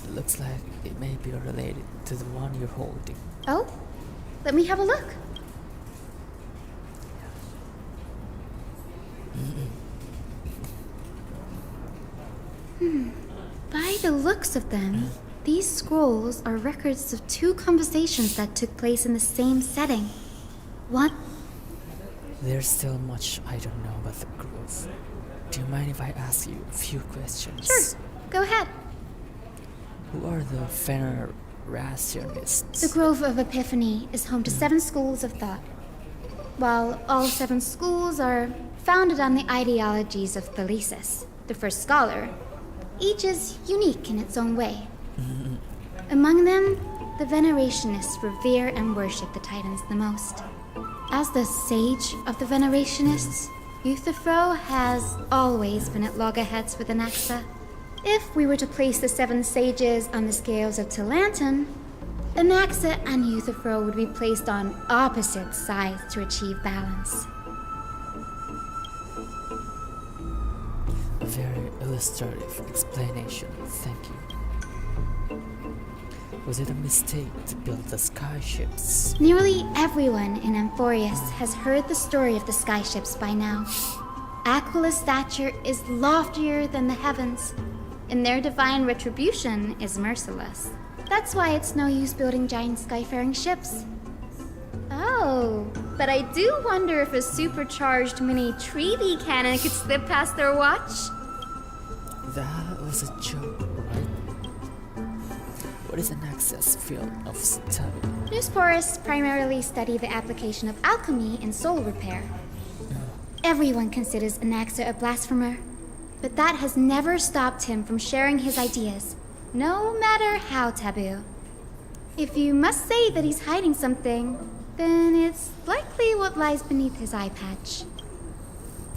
It looks like it may be related to the one you're holding. Oh? Let me have a look. By the looks of them, these scrolls are records of two conversations that took place in the same setting. One... There's still much I don't know about the Grove. Do you mind if I ask you a few questions? Sure, go ahead. Who are the Venerationists? The Grove of Epiphany is home to 7 schools of thought. While all 7 schools are founded on the ideologies of Thalesis, the first scholar, each is unique in its own way. Among them, the Venerationists revere and worship the Titans the most. As the sage of the Venerationists, Euthyphro has always been at loggerheads with Anaxa. If we were to place the 7 sages on the scales of Talanton, Anaxa and Euthyphro would be placed on opposite sides to achieve balance. A very illustrative explanation, thank you. Was it a mistake to build the skyships? Nearly everyone in Amphorius has heard the story of the skyships by now. Aquila's stature is loftier than the heavens, and their divine retribution is merciless. That's why it's no use building giant skyfaring ships. Oh, but I do wonder if a supercharged mini Treaty cannon could slip past their watch. That was a joke, right? What is Anaxa's field of study? Newsporists primarily study the application of alchemy in soul repair. Everyone considers Anaxa a blasphemer, but that has never stopped him from sharing his ideas, no matter how taboo. If you must say that he's hiding something, then it's likely what lies beneath his eye patch.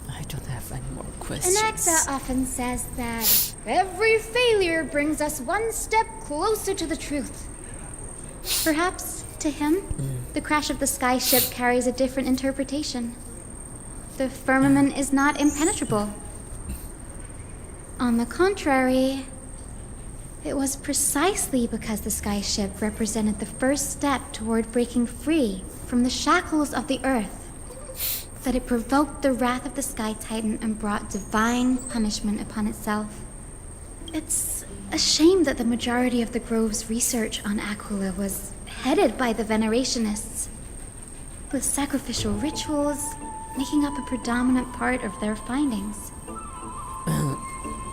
I don't have any more questions. Anaxa often says that every failure brings us one step closer to the truth. Perhaps, to him, the crash of the skyship carries a different interpretation. The firmament is not impenetrable. On the contrary, it was precisely because the skyship represented the first step toward breaking free from the shackles of the earth that it provoked the wrath of the Sky Titan and brought divine punishment upon itself. It's a shame that the majority of the Grove's research on Aquila was headed by the Venerationists, with sacrificial rituals making up a predominant part of their findings.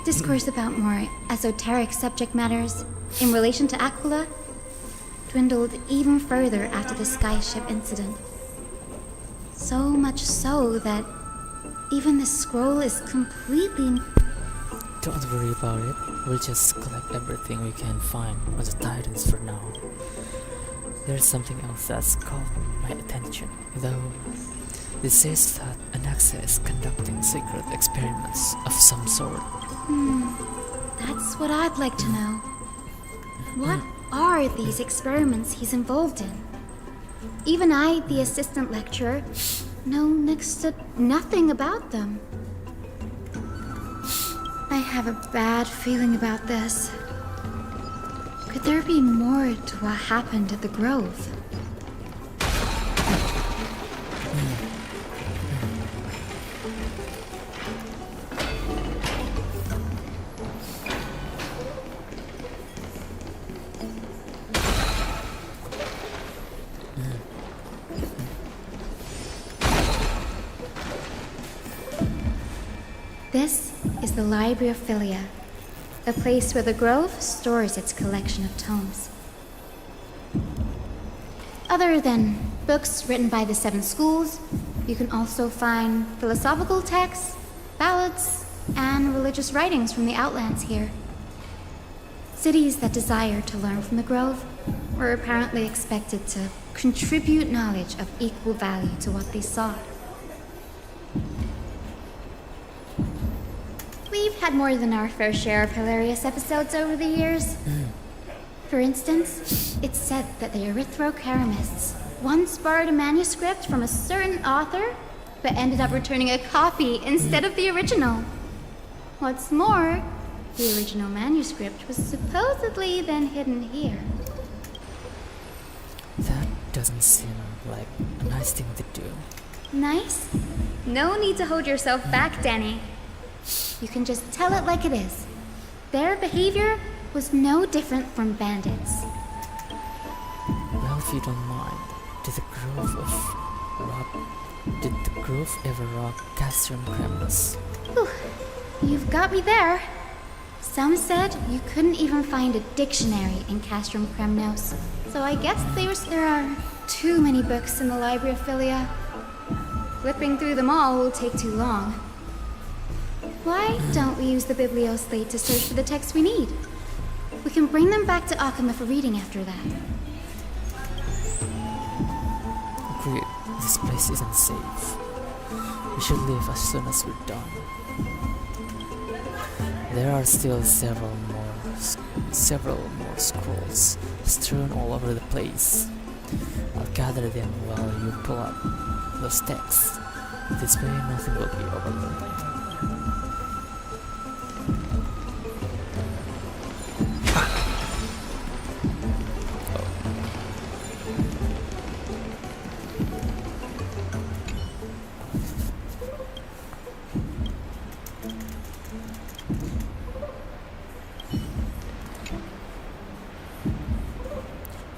Discourse about more esoteric subject matters in relation to Aquila dwindled even further after the skyship incident. So much so that even the scroll is completely... Don't worry about it. We'll just collect everything we can find on the Titans for now. There's something else that's caught my attention, though. This says that Anaxa is conducting secret experiments of some sort. That's what I'd like to know. What are these experiments he's involved in? Even I, the assistant lecturer, know next to nothing about them. I have a bad feeling about this. Could there be more to what happened at the Grove? This is the Library of Philia, a place where the Grove stores its collection of tomes. Other than books written by the 7 schools, you can also find philosophical texts, ballads, and religious writings from the Outlands here. Cities that desire to learn from the Grove were apparently expected to contribute knowledge of equal value to what they sought. We've had more than our fair share of hilarious episodes over the years. For instance, it's said that the Erythrocheramists once borrowed a manuscript from a certain author, but ended up returning a copy instead of the original. What's more, the original manuscript was supposedly then hidden here. That doesn't seem like a nice thing to do. Nice? No need to hold yourself back, Danny. You can just tell it like it is. Their behavior was no different from bandits. Well, if you don't mind, did the Grove ever rock Castrum Cremus? Whew. You've got me there. Some said you couldn't even find a dictionary in Castrum Cremnos, so I guess there are too many books in the Library of Philia. Flipping through them all will take too long. Why don't we use the Biblioslate to search for the texts we need? We can bring them back to Akama for reading after that. Agreed. This place isn't safe. We should leave as soon as we're done. There are still several more scrolls strewn all over the place. I'll gather them while you pull up those texts. This way nothing will be overlooked.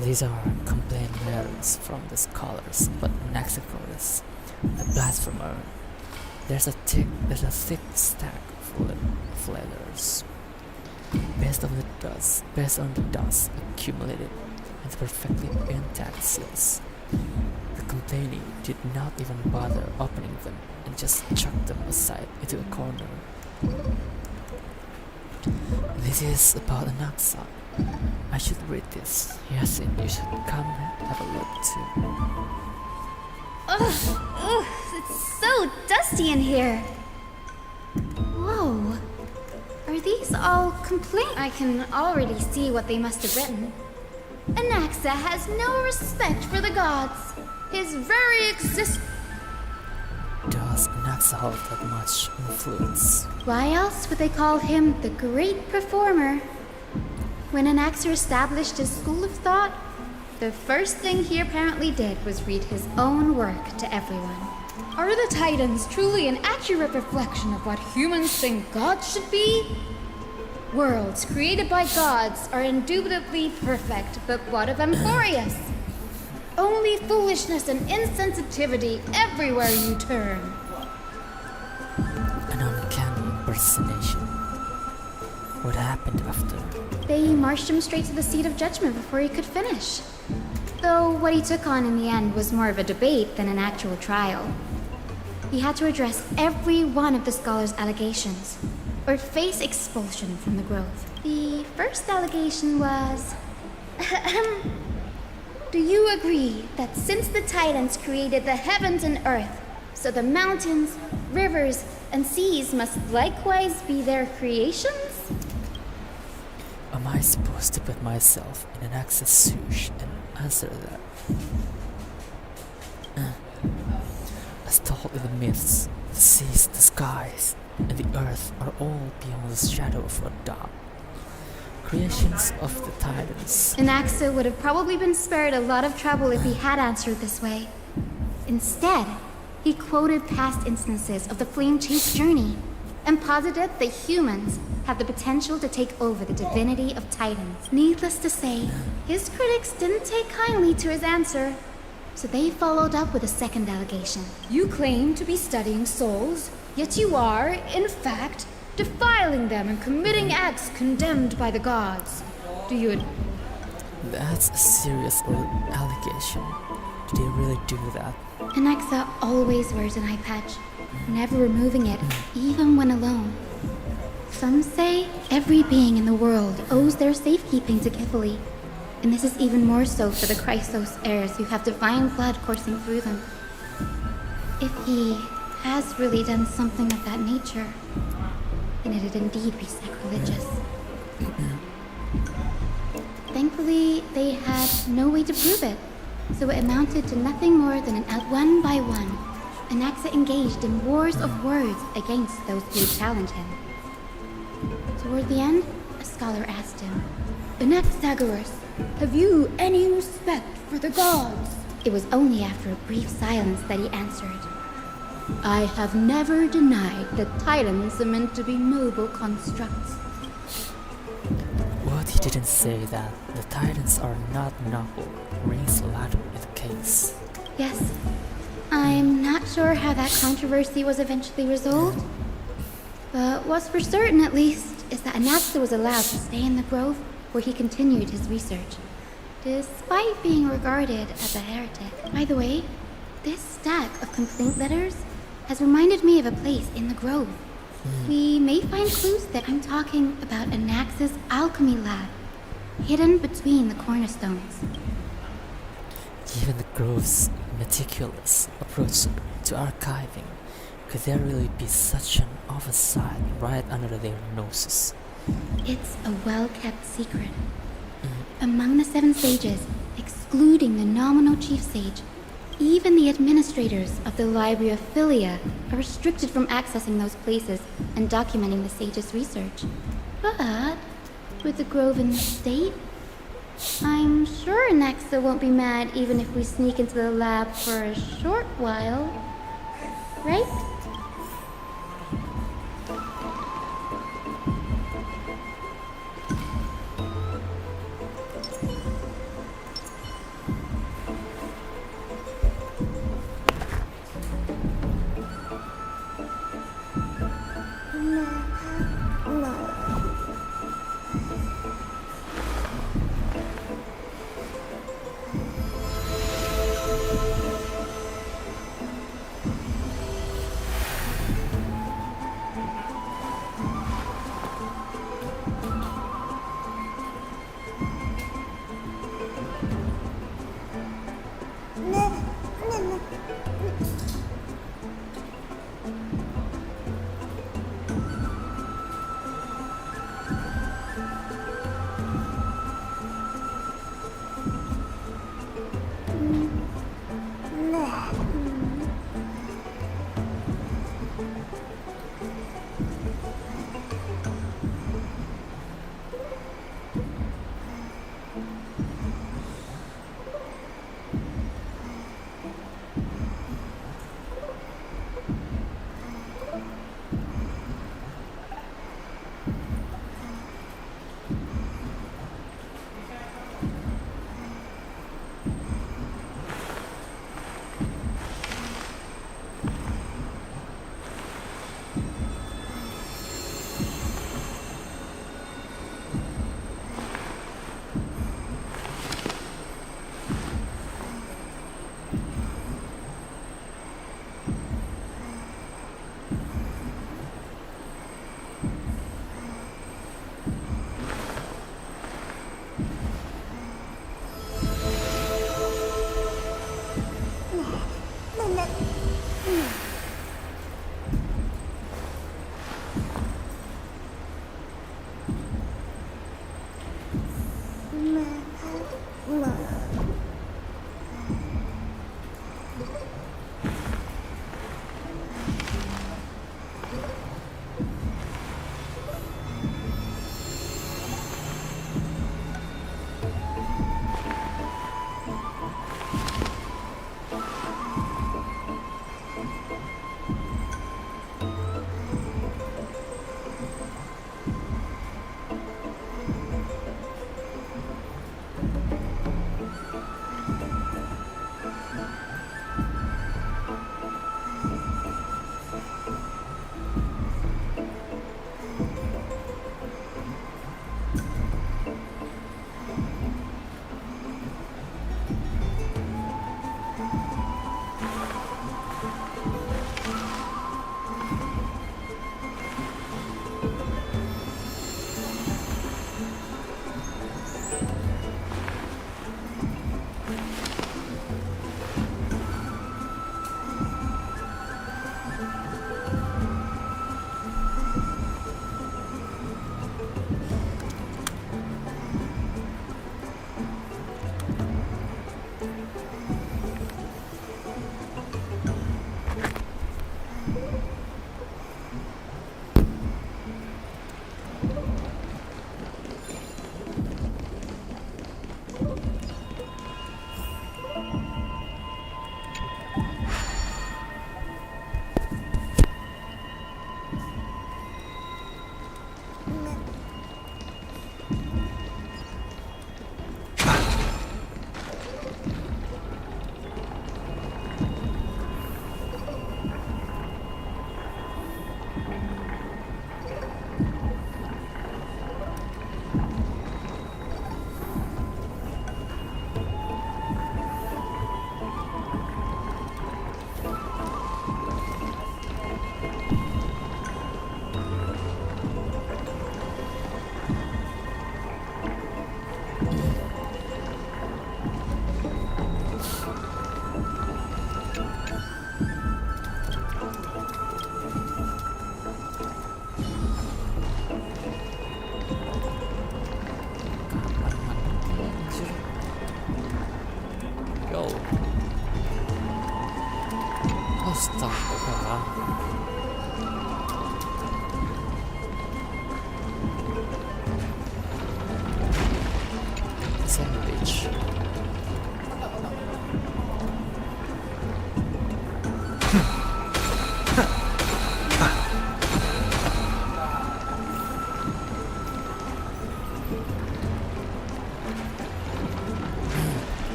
These are complaint letters from the scholars, but Naxicurus, the blasphemer. There's a thick stack full of letters. Based on the dust accumulated in the perfectly intact seals. The complainee did not even bother opening them and just chucked them aside into a corner. This is about an oxen. I should read this. Yes, and you should come have a look too. Ugh, it's so dusty in here. Whoa. Are these all complaints? I can already see what they must have written. Anaxa has no respect for the gods. His very existence. Does Anaxa hold that much influence? Why else would they call him the great performer? When Anaxer established his school of thought, the first thing he apparently did was read his own work to everyone. Are the Titans truly an accurate reflection of what humans think gods should be? Worlds created by gods are indubitably perfect, but what of Amphorius? Only foolishness and insensitivity everywhere you turn. An uncanny impersonation. What happened after? They marched him straight to the seat of judgment before he could finish. Though what he took on in the end was more of a debate than an actual trial. He had to address every one of the scholars' allegations, or face expulsion from the Grove. The first allegation was... Do you agree that since the Titans created the heavens and earth, so the mountains, rivers, and seas must likewise be their creations? Am I supposed to put myself in an access swoosh and answer that? As told in the myths, the seas, the skies, and the earth are all beyond the shadow of a doubt. Creations of the Titans. Anaxa would have probably been spared a lot of trouble if he had answered this way. Instead, he quoted past instances of the Flame Chase journey and posited that humans have the potential to take over the divinity of Titans. Needless to say, his critics didn't take kindly to his answer, So they followed up with a second allegation. You claim to be studying souls, yet you are, in fact, defiling them and committing acts condemned by the gods. Do you... That's a serious allegation. Did they really do that? Anaxa always wears an eye patch, never removing it, even when alone. Some say every being in the world owes their safekeeping to Kifili, and this is even more so for the Chrysos heirs who have divine blood coursing through them. If he has really done something of that nature, then it'd indeed be sacrilegious. Thankfully, they had no way to prove it, so it amounted to nothing more than one by one, Anaxa engaged in wars of words against those who would challenge him. Toward the end, a scholar asked him, Anaxagoras, have you any respect for the gods? It was only after a brief silence that he answered, I have never denied that titans are meant to be noble constructs. What he didn't say that the Titans are not noble rings a lot in the case. Yes. I'm not sure how that controversy was eventually resolved. But what's for certain, at least, is that Anaxa was allowed to stay in the grove where he continued his research, despite being regarded as a heretic. By the way, this stack of complaint letters has reminded me of a place in the grove. We may find clues that I'm talking about Anaxa's alchemy lab, hidden between the cornerstones. Given the grove's meticulous approach to archiving, could there really be such an oversight right under their noses? It's a well-kept secret. Among the 7 sages, excluding the nominal chief sage, even the administrators of the Library of Philia are restricted from accessing those places and documenting the sage's research. But with the grove in the state, I'm sure Anaxa won't be mad even if we sneak into the lab for a short while, right? material. Astaga. Sandwich.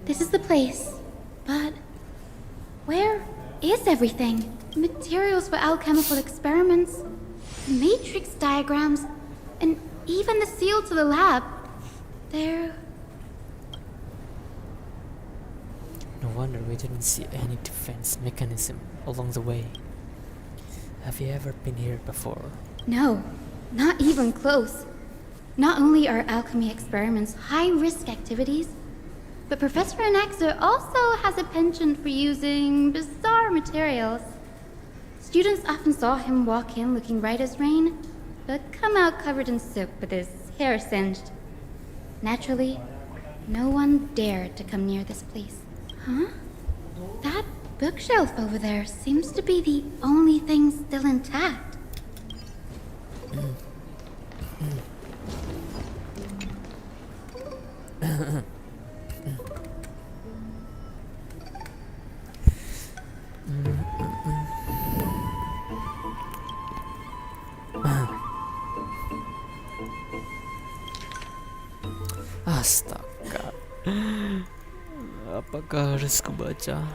This is the place. But where is everything? Materials for alchemical experiments, matrix diagrams, and even the seal to the lab. They're... No wonder we didn't see any defense mechanism along the way. Have you ever been here before? No, not even close. Not only are alchemy experiments high-risk activities, but Professor Anaxa also has a penchant for using bizarre materials. Students often saw him walk in looking bright as rain, but come out covered in soot with his hair singed. Naturally, no one dared to come near this place. Huh? That bookshelf over there seems to be the only thing still intact. Astaga. Apakah harus kubaca?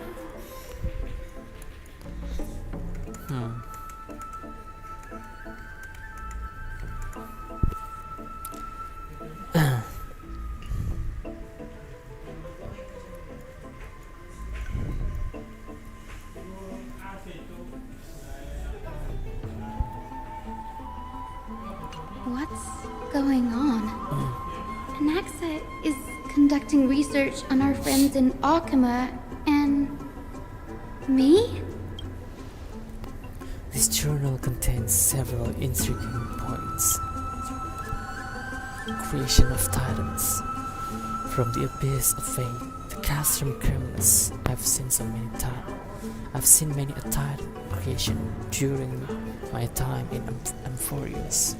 What's going on? Anaxa is conducting research on our friends in Alchema and... me? This journal contains several intriguing points. Creation of titans. From the abyss of fate, the castrum criminals. I've seen many a titan creation during my time in Amphorius.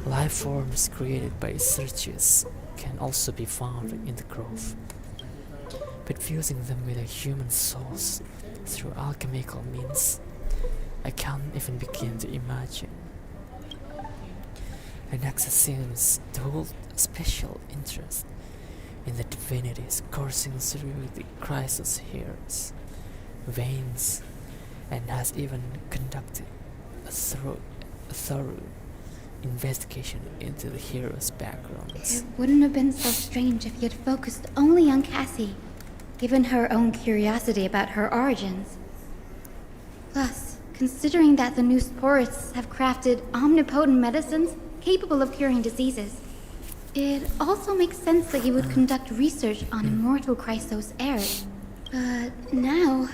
Life forms created by searches can also be found in the grove, but fusing them with a human souls through alchemical means, I can't even begin to imagine. Anaxa seems to hold a special interest in the divinities coursing through the Chrysos hairs, veins, and has even conducted a thorough investigation into the heroes' backgrounds. It wouldn't have been so strange if he had focused only on Cassie, given her own curiosity about her origins. Plus, considering that the new sporists have crafted omnipotent medicines capable of curing diseases, it also makes sense that he would conduct research on immortal Chrysos heirs. But now,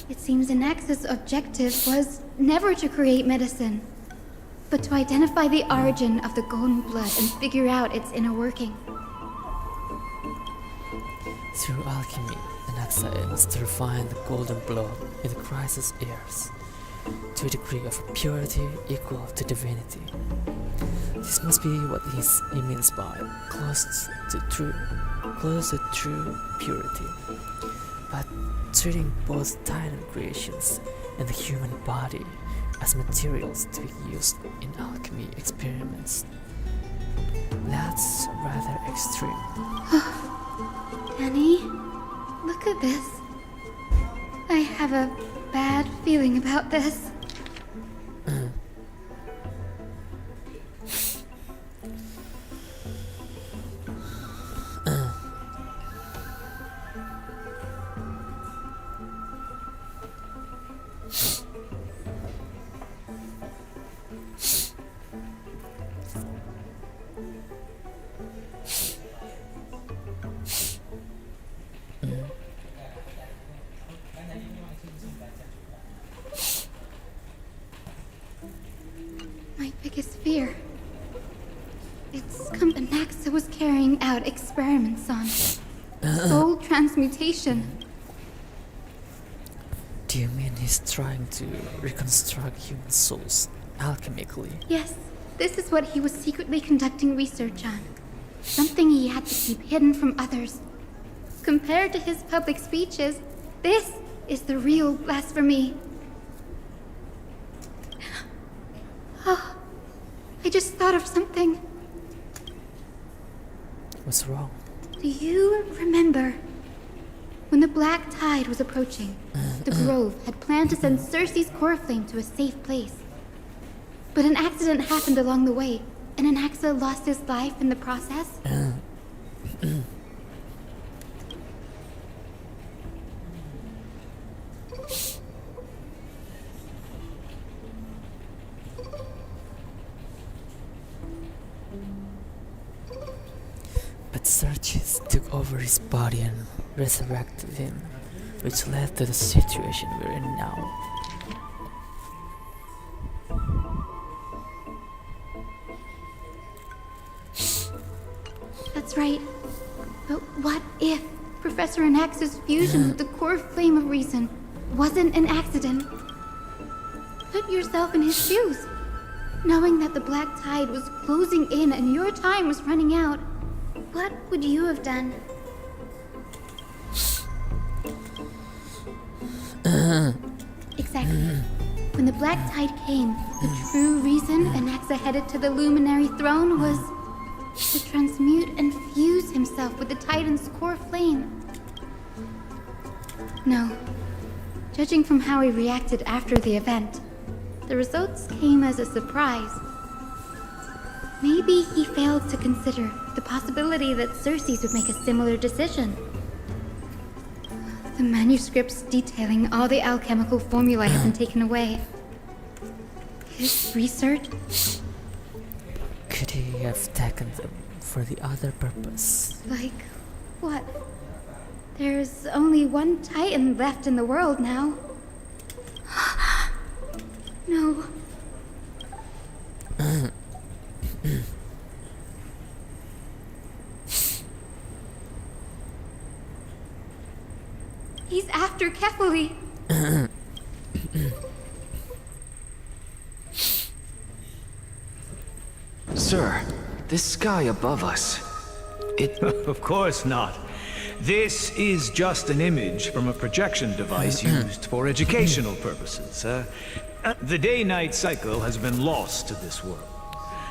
it seems Anaxa's objective was never to create medicine, but to identify the origin of the golden blood and figure out its inner working. Through alchemy, Anaxa aims to refine the golden blood in the Chrysos heirs to a degree of purity equal to divinity. This must be what he means by close to true purity, but treating both titan creations and the human body as materials to be used in alchemy experiments. That's rather extreme. Annie, look at this. I have a bad feeling about this. biggest fear. It's something Naxa was carrying out experiments on. Soul transmutation. Do you mean he's trying to reconstruct human souls alchemically? Yes, this is what he was secretly conducting research on. Something he had to keep hidden from others. Compared to his public speeches, this is the real blasphemy. Oh, I just thought of something. What's wrong? Do you remember when the Black Tide was approaching? The Grove had planned to send Cersei's core flame to a safe place. But an accident happened along the way, and Anaxa lost his life in the process. But Sergis took over his body and resurrected him, which led to the situation we're in now. That's right. But what if Professor Anax's fusion with the core flame of reason wasn't an accident? Put yourself in his shoes. Knowing that the Black Tide was closing in and your time was running out, what would you have done? Exactly. When the Black Tide came, the true reason Anaxa headed to the Luminary Throne was to transmute and fuse himself with the Titan's core flame. No. Judging from how he reacted after the event, the results came as a surprise. Maybe he failed to consider the possibility that Cersei's would make a similar decision. The manuscripts detailing all the alchemical formulae have been taken away. His research? Could he have taken them for the other purpose? Like, what? There's only one Titan left in the world now. No. He's after Kefali. Sir, this sky above us, it... Of course not. This is just an image from a projection device used for educational purposes. The day-night cycle has been lost to this world.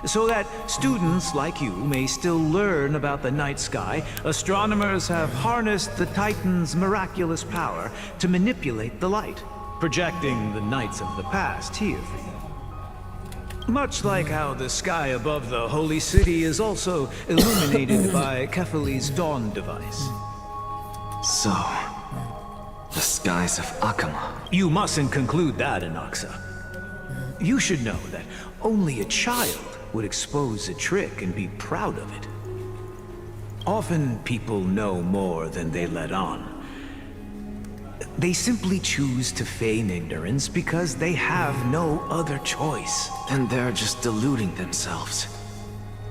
So that students like you may still learn about the night sky, astronomers have harnessed the Titan's miraculous power to manipulate the light, projecting the nights of the past here for you. Much like how the sky above the Holy City is also illuminated by Kefali's dawn device. So, the skies of Akama. You mustn't conclude that, Anaxa. You should know that only a child would expose a trick and be proud of it. Often people know more than they let on. They simply choose to feign ignorance because they have no other choice. And they're just deluding themselves.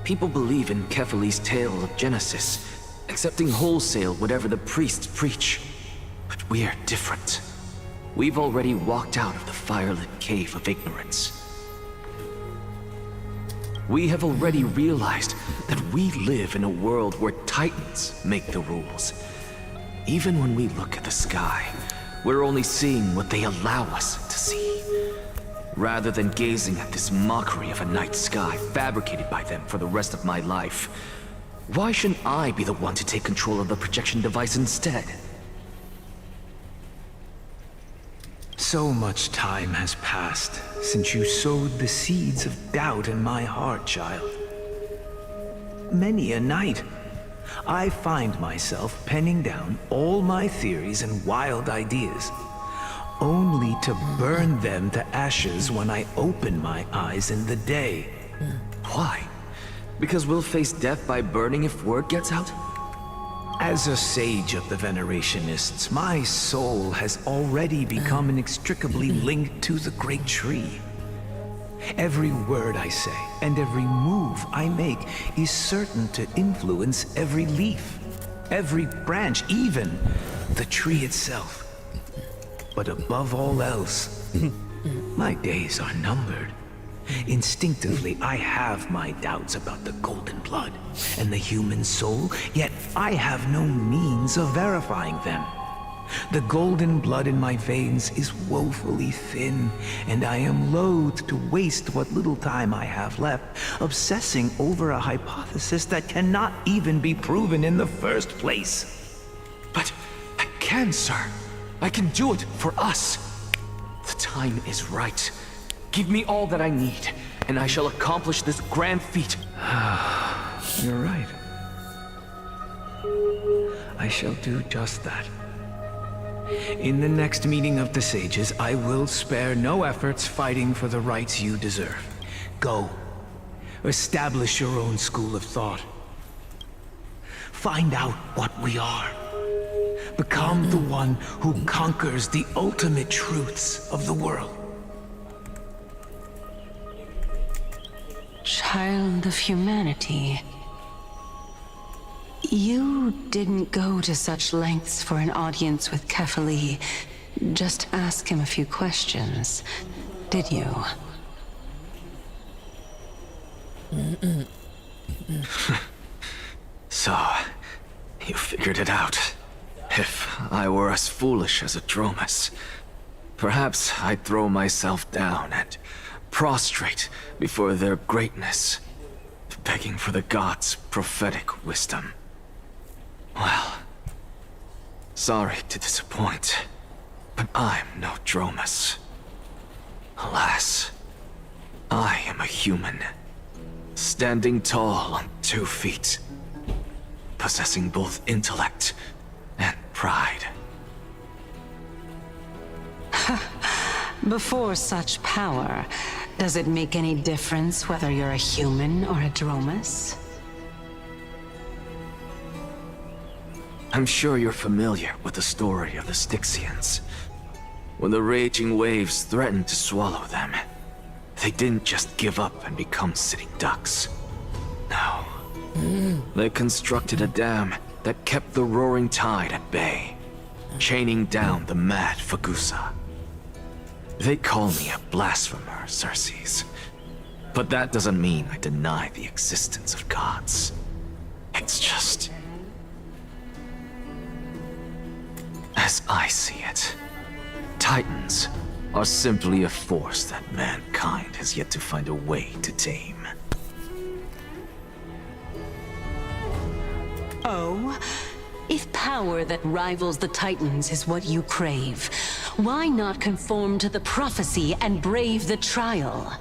People believe in Kefali's tale of Genesis, accepting wholesale whatever the priests preach. But we're different. We've already walked out of the firelit cave of ignorance. We have already realized that we live in a world where Titans make the rules. Even when we look at the sky, we're only seeing what they allow us to see. Rather than gazing at this mockery of a night sky fabricated by them for the rest of my life, why shouldn't I be the one to take control of the projection device instead? So much time has passed since you sowed the seeds of doubt in my heart, child. Many a night, I find myself penning down all my theories and wild ideas, only to burn them to ashes when I open my eyes in the day. Why? Because we'll face death by burning if word gets out? As a sage of the Venerationists, my soul has already become inextricably linked to the Great Tree. Every word I say and every move I make is certain to influence every leaf, every branch, even the tree itself. But above all else, my days are numbered. Instinctively, I have my doubts about the golden blood and the human soul, yet I have no means of verifying them. The golden blood in my veins is woefully thin, and I am loath to waste what little time I have left obsessing over a hypothesis that cannot even be proven in the first place. But I can, sir. I can do it for us. The time is right. Give me all that I need, and I shall accomplish this grand feat. You're right. I shall do just that. In the next meeting of the sages, I will spare no efforts fighting for the rights you deserve. Go. Establish your own school of thought. Find out what we are. Become the one who conquers the ultimate truths of the world. Child of humanity. You didn't go to such lengths for an audience with Kefali. Just ask him a few questions, did you? So, you figured it out. If I were as foolish as a Dromus, perhaps I'd throw myself down and prostrate before their greatness, begging for the gods' prophetic wisdom. Well, sorry to disappoint, but I'm no Dromus. Alas, I am a human, standing tall on 2 feet, possessing both intellect and pride. Before such power, does it make any difference whether you're a human or a Dromus? I'm sure you're familiar with the story of the Styxians. When the raging waves threatened to swallow them, they didn't just give up and become sitting ducks. No. They constructed a dam that kept the roaring tide at bay, chaining down the mad Fagusa. They call me a blasphemer, Xerxes. But that doesn't mean I deny the existence of gods. It's just... as I see it, Titans are simply a force that mankind has yet to find a way to tame. Oh? If power that rivals the Titans is what you crave, why not conform to the prophecy and brave the trial?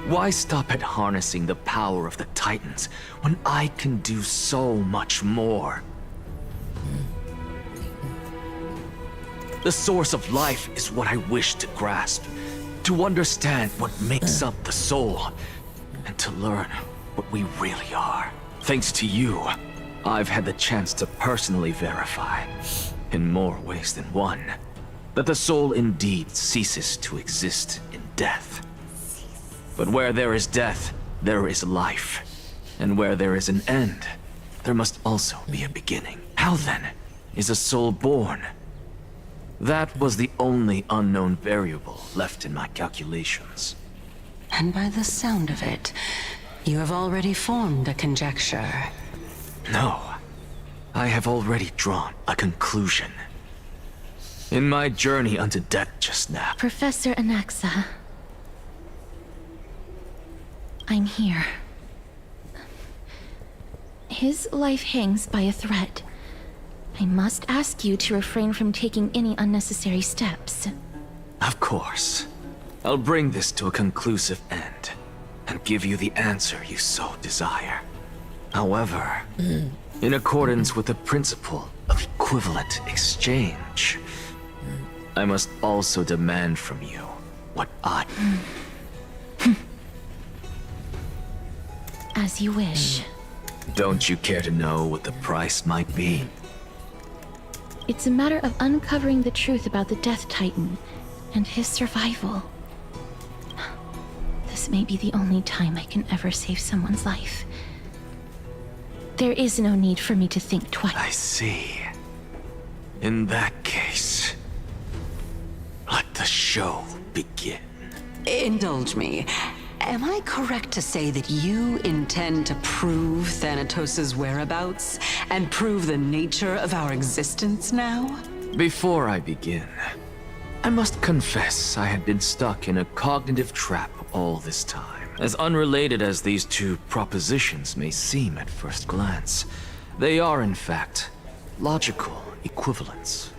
Why stop at harnessing the power of the Titans when I can do so much more? The source of life is what I wish to grasp, to understand what makes up the soul, and to learn what we really are. Thanks to you, I've had the chance to personally verify, in more ways than one, that the soul indeed ceases to exist in death. But where there is death, there is life. And where there is an end, there must also be a beginning. How then is a soul born? That was the only unknown variable left in my calculations. And by the sound of it, you have already formed a conjecture. No, I have already drawn a conclusion. In my journey unto death just now, Professor Anaxa, I'm here. His life hangs by a thread. I must ask you to refrain from taking any unnecessary steps. of course, I'll bring this to a conclusive end and give you the answer you so desire. However, in accordance with the principle of equivalent exchange, I must also demand from you what I... As you wish. Don't you care to know what the price might be? It's a matter of uncovering the truth about the Death Titan and his survival. This may be the only time I can ever save someone's life. There is no need for me to think twice. I see. In that case, let the show begin. Indulge me. Am I correct to say that you intend to prove Thanatos' whereabouts and prove the nature of our existence now? Before I begin, I must confess I had been stuck in a cognitive trap all this time. As unrelated as these two propositions may seem at first glance, they are in fact logical equivalents.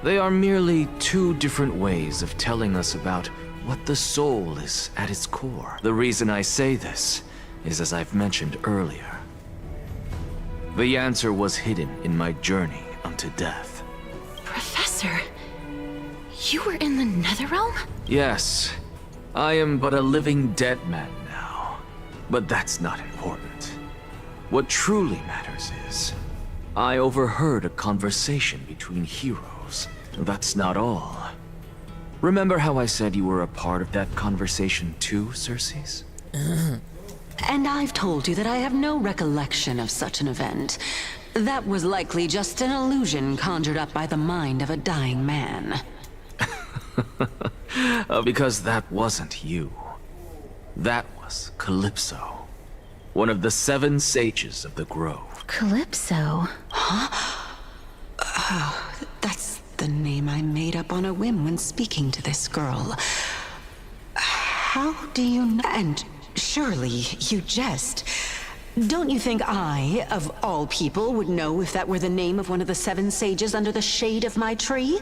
They are merely two different ways of telling us about what the soul is at its core. The reason I say this is as I've mentioned earlier. The answer was hidden in my journey unto death. Professor, you were in the Netherrealm? Yes, I am but a living dead man now, but that's not important. What truly matters is, I overheard a conversation between heroes. That's not all. Remember how I said you were a part of that conversation too, Circes? And I've told you that I have no recollection of such an event. That was likely just an illusion conjured up by the mind of a dying man. Because that wasn't you. That was Calypso, one of the 7 sages of the Grove. Calypso? That's the name I made up on a whim when speaking to this girl. How do you know? And surely you jest. Don't you think I, of all people, would know if that were the name of one of the 7 sages under the shade of my tree?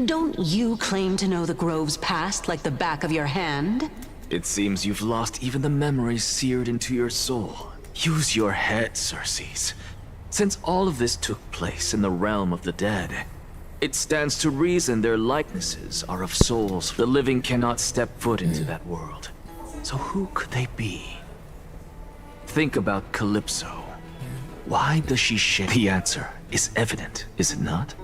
Don't you claim to know the Grove's past like the back of your hand? It seems you've lost even the memories seared into your soul. Use your head, Circes. Since all of this took place in the realm of the dead, it stands to reason their likenesses are of souls. The living cannot step foot into that world. So who could they be? Think about Calypso. Why does she share? The answer is evident, is it not?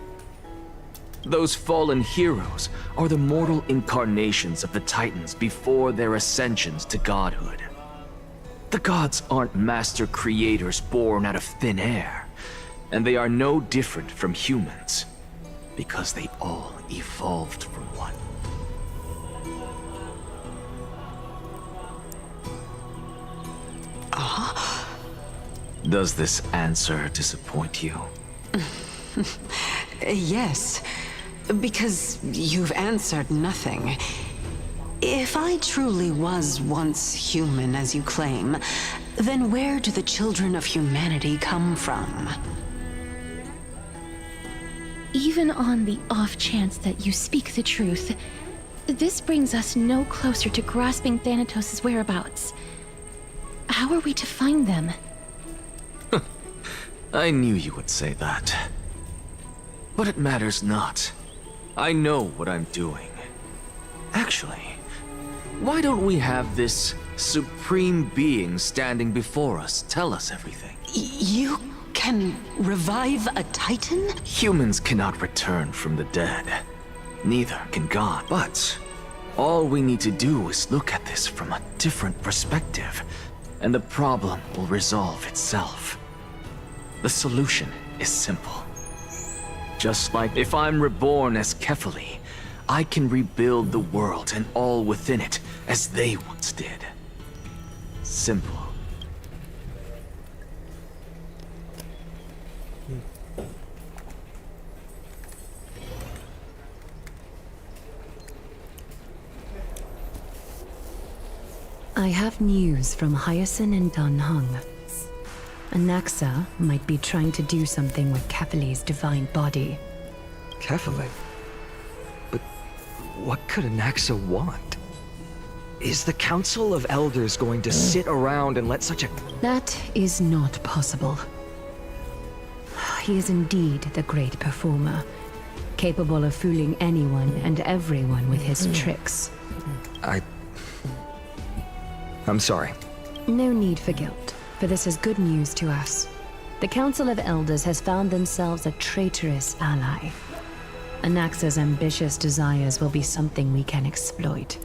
Those fallen heroes are the mortal incarnations of the Titans before their ascensions to godhood. The gods aren't master creators born out of thin air, and they are no different from humans, because they all evolved from one. Does this answer disappoint you? Yes, because you've answered nothing. If I truly was once human, as you claim, then where do the children of humanity come from? Even on the off chance that you speak the truth, this brings us no closer to grasping Thanatos' whereabouts. How are we to find them? I knew you would say that. But it matters not. I know what I'm doing. Actually, why don't we have this supreme being standing before us tell us everything? You can revive a Titan? Humans cannot return from the dead. Neither can God. But all we need to do is look at this from a different perspective, and the problem will resolve itself. The solution is simple. Just like if I'm reborn as Kefali, I can rebuild the world and all within it as they once did. Simple. I have news from Hyacinth and Danhung. Anaxa might be trying to do something with Kefali's divine body. Kefali? But what could Anaxa want? Is the Council of Elders going to sit around and let such a... That is not possible. He is indeed the great performer, capable of fooling anyone and everyone with his tricks. I'm sorry. No need for guilt, for this is good news to us. The Council of Elders has found themselves a traitorous ally. Anaxa's ambitious desires will be something we can exploit.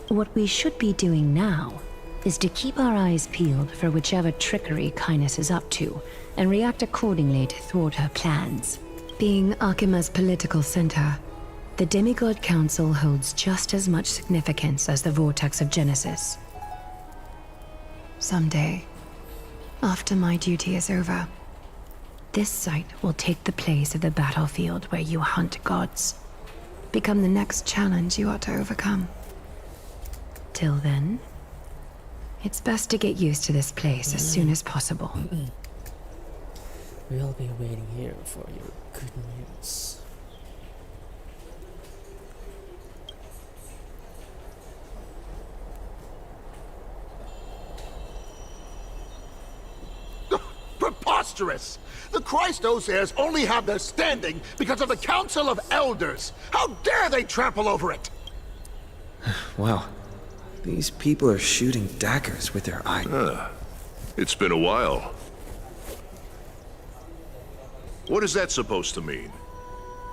What we should be doing now is to keep our eyes peeled for whichever trickery Kainis is up to, and react accordingly to thwart her plans. Being Akima's political center, the Demigod Council holds just as much significance as the Vortex of Genesis. Someday, after my duty is over, this site will take the place of the battlefield where you hunt gods. Become the next challenge you ought to overcome. Till then, it's best to get used to this place as soon as possible. We'll be waiting here for your good news. Preposterous! The Christos heirs only have their standing because of the Council of Elders! How dare they trample over it! Wow. These people are shooting daggers with their eyes. It's been a while. What is that supposed to mean?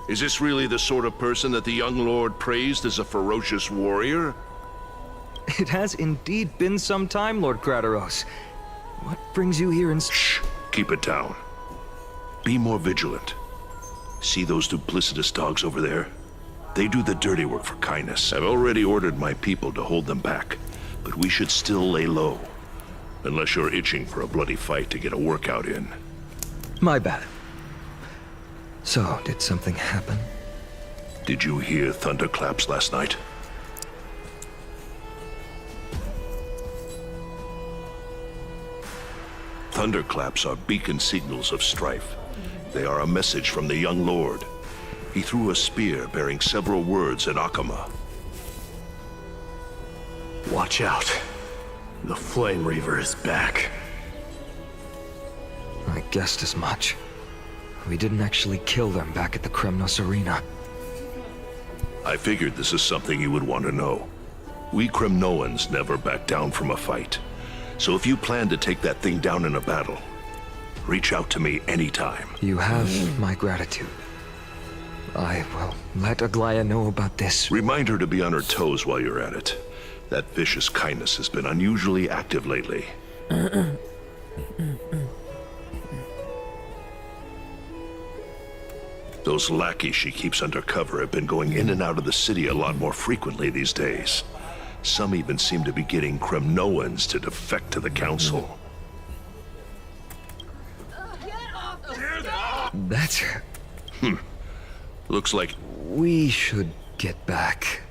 Is this really the sort of person that the young lord praised as a ferocious warrior? It has indeed been some time, Lord Krateros. What brings you here in... Shh! Keep it down. Be more vigilant. See those duplicitous dogs over there? They do the dirty work for Kainis. I've already ordered my people to hold them back, but we should still lay low. Unless you're itching for a bloody fight to get a workout in. My bad. So, did something happen? Did you hear thunderclaps last night? Thunderclaps are beacon signals of strife. They are a message from the young lord. He threw a spear bearing several words at Akama. Watch out. The Flame Reaver is back. I guessed as much. We didn't actually kill them back at the Kremnos Arena. I figured this is something you would want to know. We Kremnoans never back down from a fight. So if you plan to take that thing down in a battle, reach out to me anytime. You have my gratitude. I will let Aglaya know about this. Remind her to be on her toes while you're at it. That vicious Kainis has been unusually active lately. Those lackeys she keeps under cover have been going in and out of the city a lot more frequently these days. Some even seem to be getting Kremnoans to defect to the council. That's... Looks like... We should get back.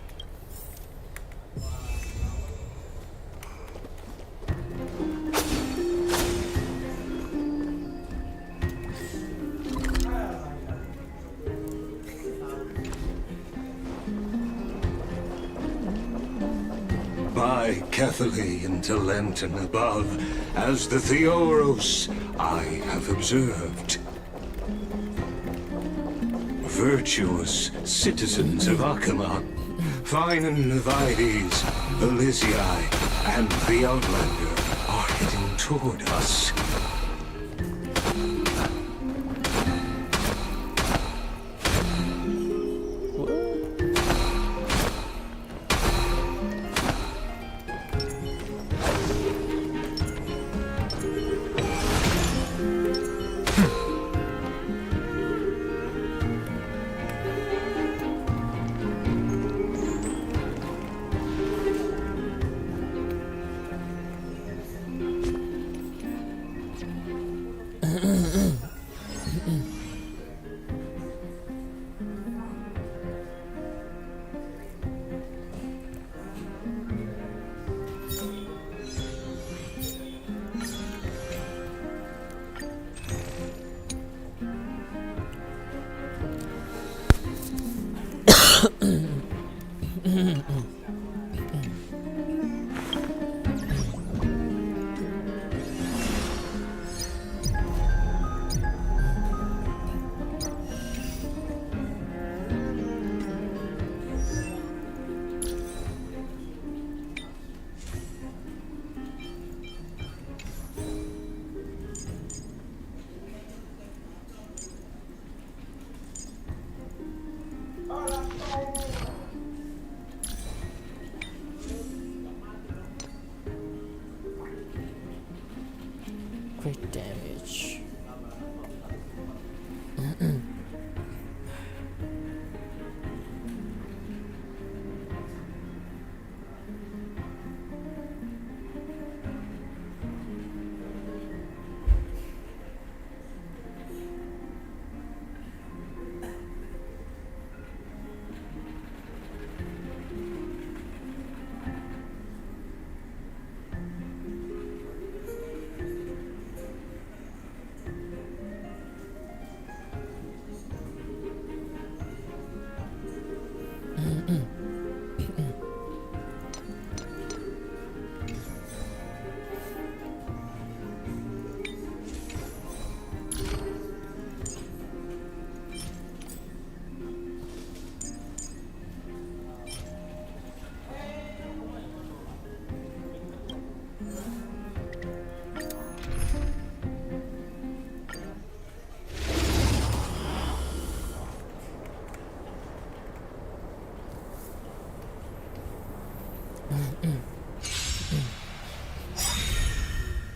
By Catholic to Lenten above, as the Theoros I have observed. Virtuous citizens of Akama, fine Navides, Elysiae, and the Outlander are heading toward us.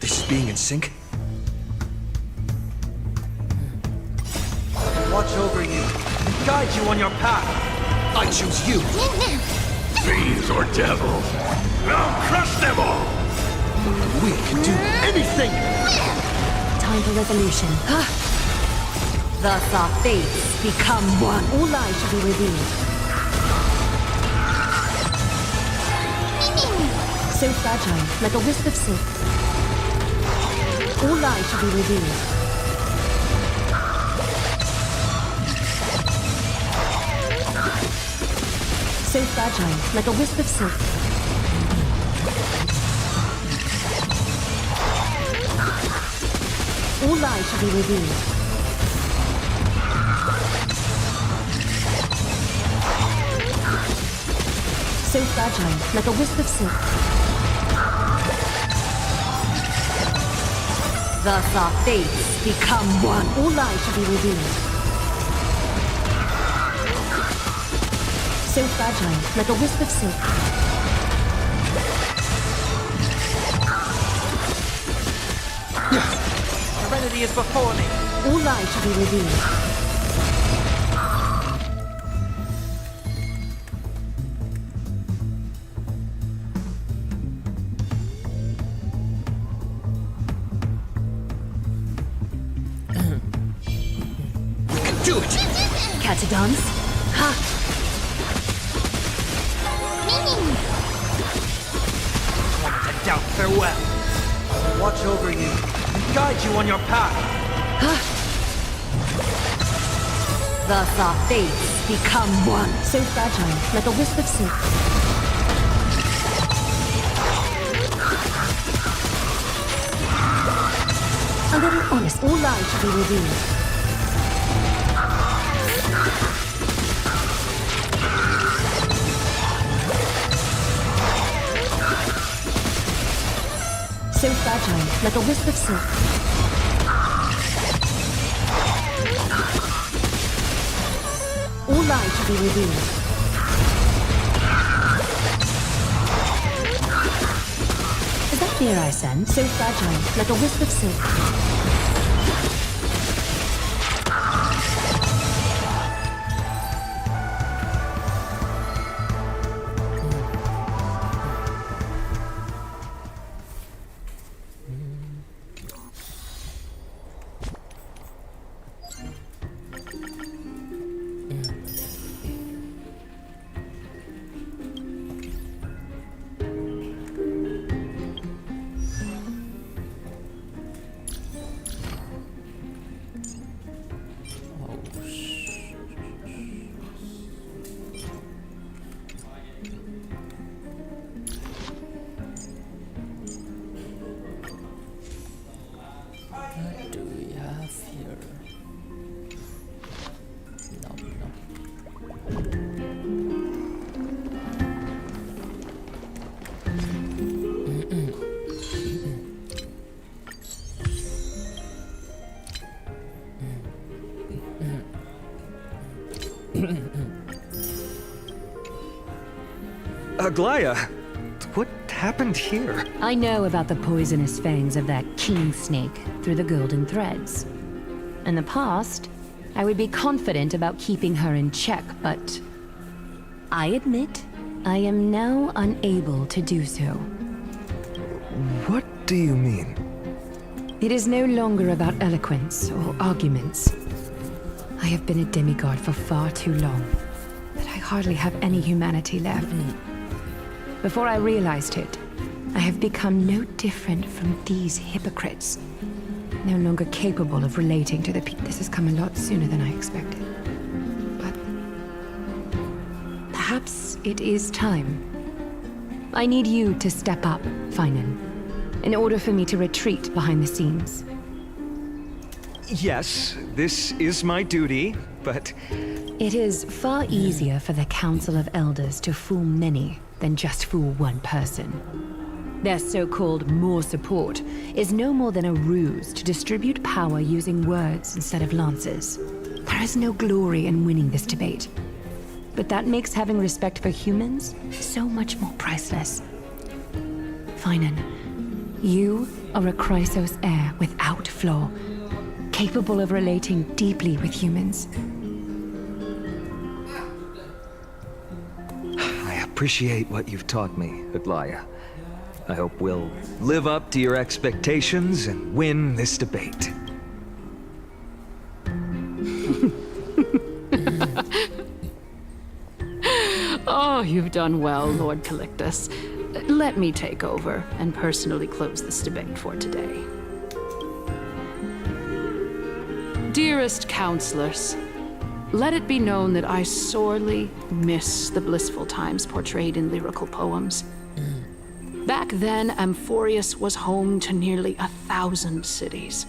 This is being in sync? Watch over you and guide you on your path. I choose you. Fiends or devils, I'll crush them all! We can do Anything! Time for resolution. Thus our fates become one. All lies shall be revealed. So fragile, like a wisp of silk. All lies shall be revealed. So fragile, like a wisp of silk. All lies shall be revealed. So fragile, like a wisp of silk. Thus our fates become one. All lies shall be revealed. So fragile, like a wisp of silk. Serenity is before me. All lies shall be revealed. We can do it! Catadons? Ha! Moment to doubt, farewell. Watch over you and guide you on your path. Thus our fates become one. So fragile, like a wisp of silk. A little honest, all lies shall be revealed. So fragile, like a wisp of silk. All lies shall be revealed. Is that fear I sense? So fragile, like a wisp of silk. What do we have here? Aglaya, what happened here? I know about the poisonous fangs of that king snake through the golden threads. In the past, I would be confident about keeping her in check, but I admit I am now unable to do so. What do you mean? It is no longer about eloquence or arguments. I have been a demigod for far too long that I hardly have any humanity left. Before I realized it, I have become no different from these hypocrites. No longer capable of relating to the people. This has come a lot sooner than I expected. But perhaps it is time. I need you to step up, Finan, in order for me to retreat behind the scenes. Yes, this is my duty, but... It is far easier for the Council of Elders to fool many than just fool one person. Their so-called more support is no more than a ruse to distribute power using words instead of lances. There is no glory in winning this debate. But that makes having respect for humans so much more priceless. Finan, you are a Chrysos heir without flaw, capable of relating deeply with humans. I appreciate what you've taught me, Aglaya. I hope we'll live up to your expectations and win this debate. Oh, you've done well, Lord Calictus. Let me take over and personally close this debate for today. Dearest counselors, let it be known that I sorely miss the blissful times portrayed in lyrical poems. Back then, Amphorius was home to nearly 1,000 cities,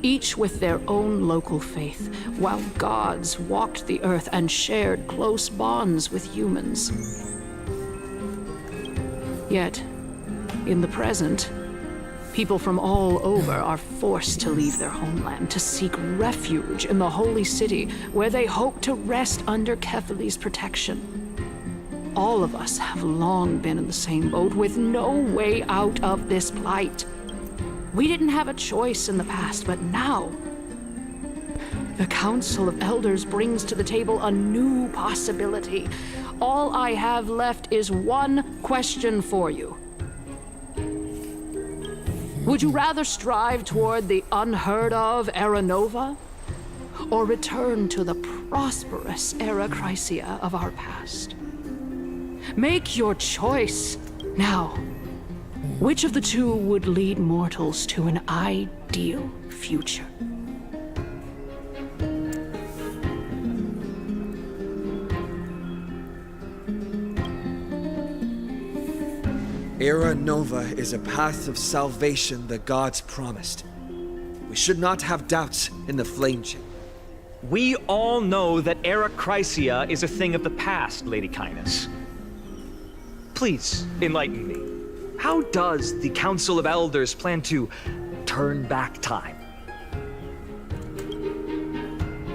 each with their own local faith, while gods walked the earth and shared close bonds with humans. Yet, in the present, people from all over are forced to leave their homeland to seek refuge in the holy city, where they hope to rest under Kethali's protection. All of us have long been in the same boat, with no way out of this plight. We didn't have a choice in the past, but now the Council of Elders brings to the table a new possibility. All I have left is one question for you. Would you rather strive toward the unheard of Era Nova, or return to the prosperous Era Chrysia of our past? Make your choice now. Which of the two would lead mortals to an ideal future? Era Nova is a path of salvation the gods promised. We should not have doubts in the flame chamber. We all know that Era Chrysia is a thing of the past, Lady Kindness. Please, enlighten me. How does the Council of Elders plan to turn back time?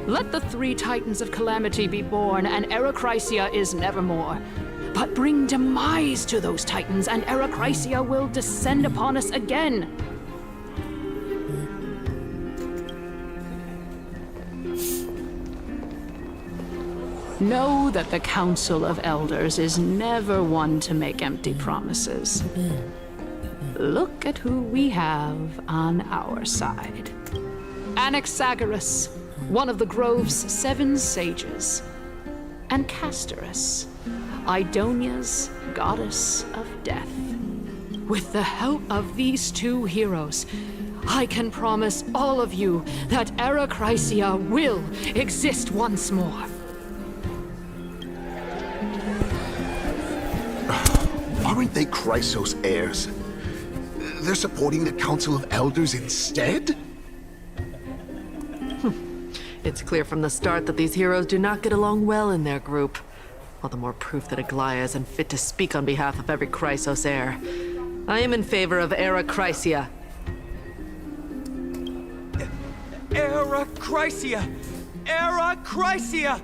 Let the 3 Titans of Calamity be born, and Era Chrysia is nevermore. But bring demise to those Titans, and Era Chrysia will descend upon us again. Know that the Council of Elders is never one to make empty promises. Look at who we have on our side. Anaxagoras, one of the Grove's 7 sages, and Castorus, Idonia's goddess of death. With the help of these 2 heroes, I can promise all of you that Era Chrysia will exist once more. Aren't they Chrysos heirs? They're supporting the Council of Elders instead? It's clear from the start that these heroes do not get along well in their group. All the more proof that Aglaya is unfit to speak on behalf of every Chrysos heir. I am in favor of Era Chrysia. Era Chrysia! Era Chrysia!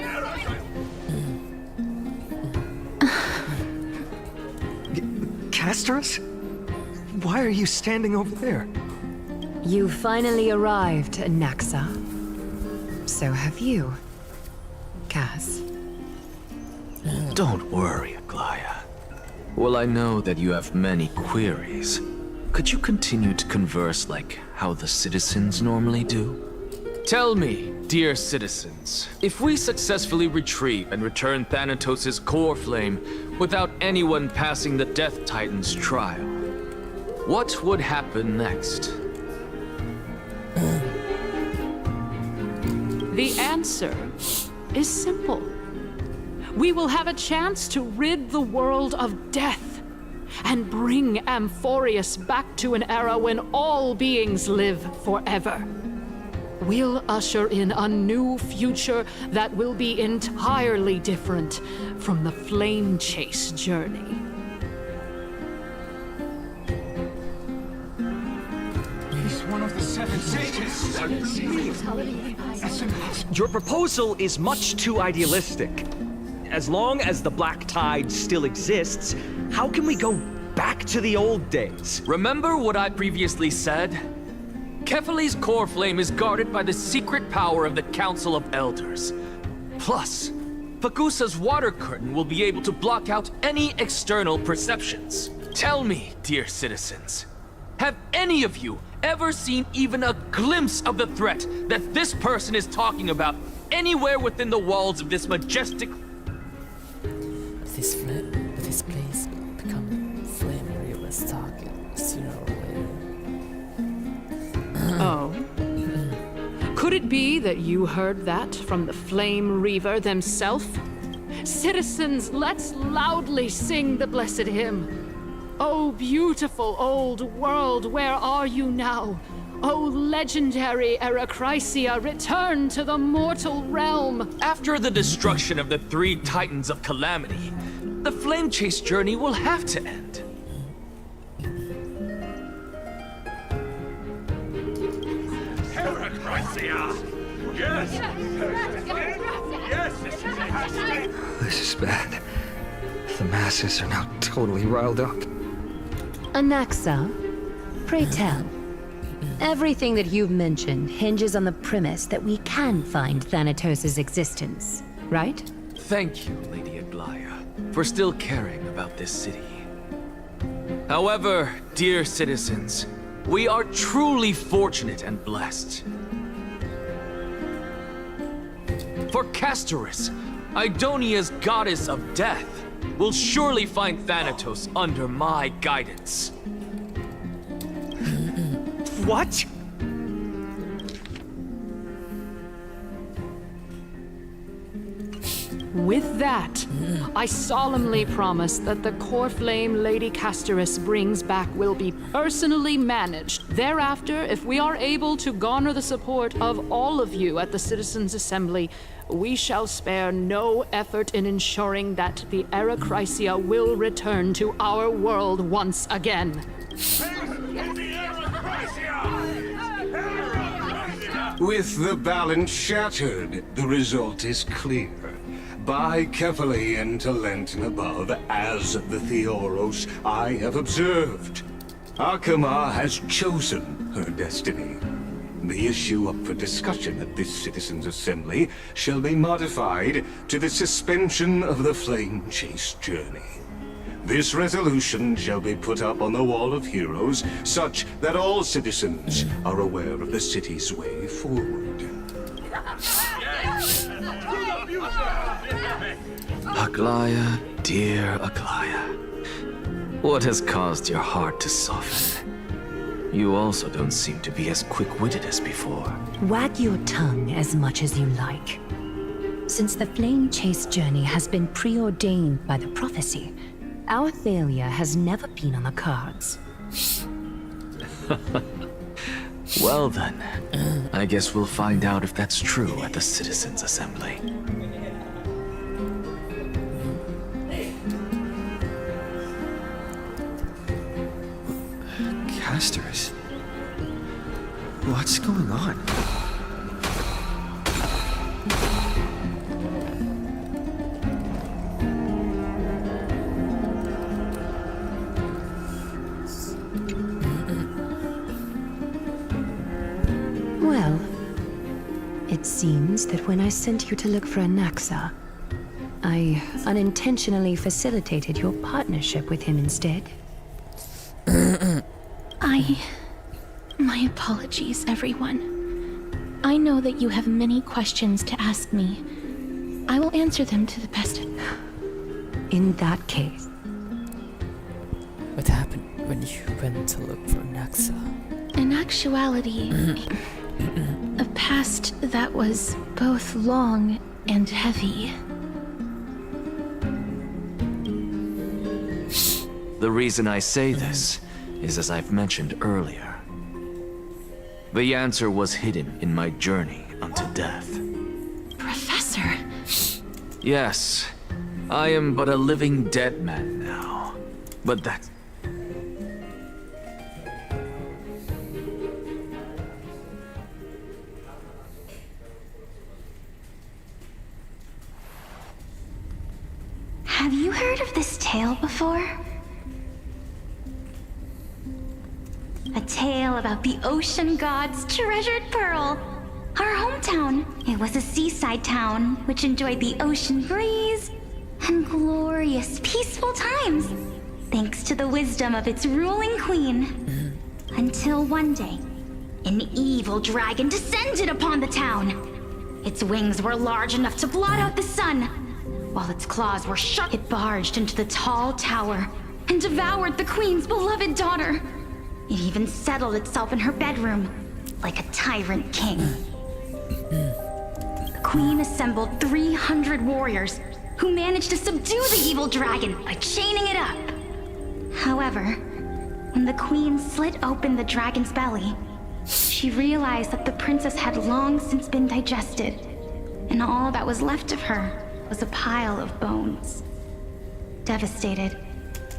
Era Castorus? Why are you standing over there? You finally arrived, Naxa. So have you, Cass. Don't worry, Aglaya. Well, I know that you have many queries. Could you continue to converse like how the citizens normally do? Tell me, dear citizens, if we successfully retrieve and return Thanatos' core flame without anyone passing the Death Titan's trial, what would happen next? The answer is simple. We will have a chance to rid the world of death and bring Amphorius back to an era when all beings live forever. We'll usher in a new future that will be entirely different from the flame chase journey. He's one of the seven sages. Your proposal is much too idealistic. As long as the Black Tide still exists, how can we go back to the old days? Remember what I previously said? Kefali's core flame is guarded by the secret power of the Council of Elders. Plus, Pagusa's water curtain will be able to block out any external perceptions. Tell me, dear citizens, have any of you ever seen even a glimpse of the threat that this person is talking about anywhere within the walls of this majestic... This place will become flame river's target sooner or later. Oh. Could it be that you heard that from the Flame Reaver themselves? Citizens, let's loudly sing the blessed hymn. Oh, beautiful old world, where are you now? Oh, legendary Erechrysia, return to the mortal realm! After the destruction of the 3 Titans of Calamity, the flame chase journey will have to end. This is bad. The masses are now totally riled up. Anaxa, pray tell. Everything that you've mentioned hinges on the premise that we can find Thanatos' existence, right? Thank you, Lady Aglaya, for still caring about this city. However, dear citizens, we are truly fortunate and blessed. For Castorus, Idonia's goddess of death, will surely find Thanatos under my guidance. What? With that, I solemnly promise that the core flame Lady Castorus brings back will be personally managed. Thereafter, if we are able to garner the support of all of you at the Citizens' Assembly, we shall spare no effort in ensuring that the Erechrysia will return to our world once again. With the balance shattered, the result is clear. By Kefali and Talentin above, as the Theoros I have observed, Akama has chosen her destiny. The issue up for discussion at this Citizens' Assembly shall be modified to the suspension of the flame chase journey. This resolution shall be put up on the Wall of Heroes, such that all citizens are aware of the city's way forward. Aglaya, dear Aglaya, what has caused your heart to soften? You also don't seem to be as quick-witted as before. Wag your tongue as much as you like. Since the flame chase journey has been preordained by the prophecy, our failure has never been on the cards. Well then, I guess we'll find out if that's true at the Citizens' Assembly. Castorus? What's going on? Well, it seems that when I sent you to look for Anaxa, I unintentionally facilitated your partnership with him instead. My apologies, everyone. I know that you have many questions to ask me. I will answer them to the best. In that case. What happened when you went to look for Anaxa? In actuality, a past that was both long and heavy. The reason I say this is as I've mentioned earlier. The answer was hidden in my journey unto death. Professor! Yes, I am but a living dead man now. But that... Have you heard of this tale before? A tale about the ocean god's treasured pearl. Our hometown. It was a seaside town which enjoyed the ocean breeze and glorious, peaceful times, thanks to the wisdom of its ruling queen. Until one day, an evil dragon descended upon the town. Its wings were large enough to blot out the sun, while its claws were sharp. It barged into the tall tower and devoured the queen's beloved daughter. It even settled itself in her bedroom, like a tyrant king. The queen assembled 300 warriors who managed to subdue the evil dragon by chaining it up. However, when the queen slit open the dragon's belly, she realized that the princess had long since been digested, and all that was left of her was a pile of bones. Devastated,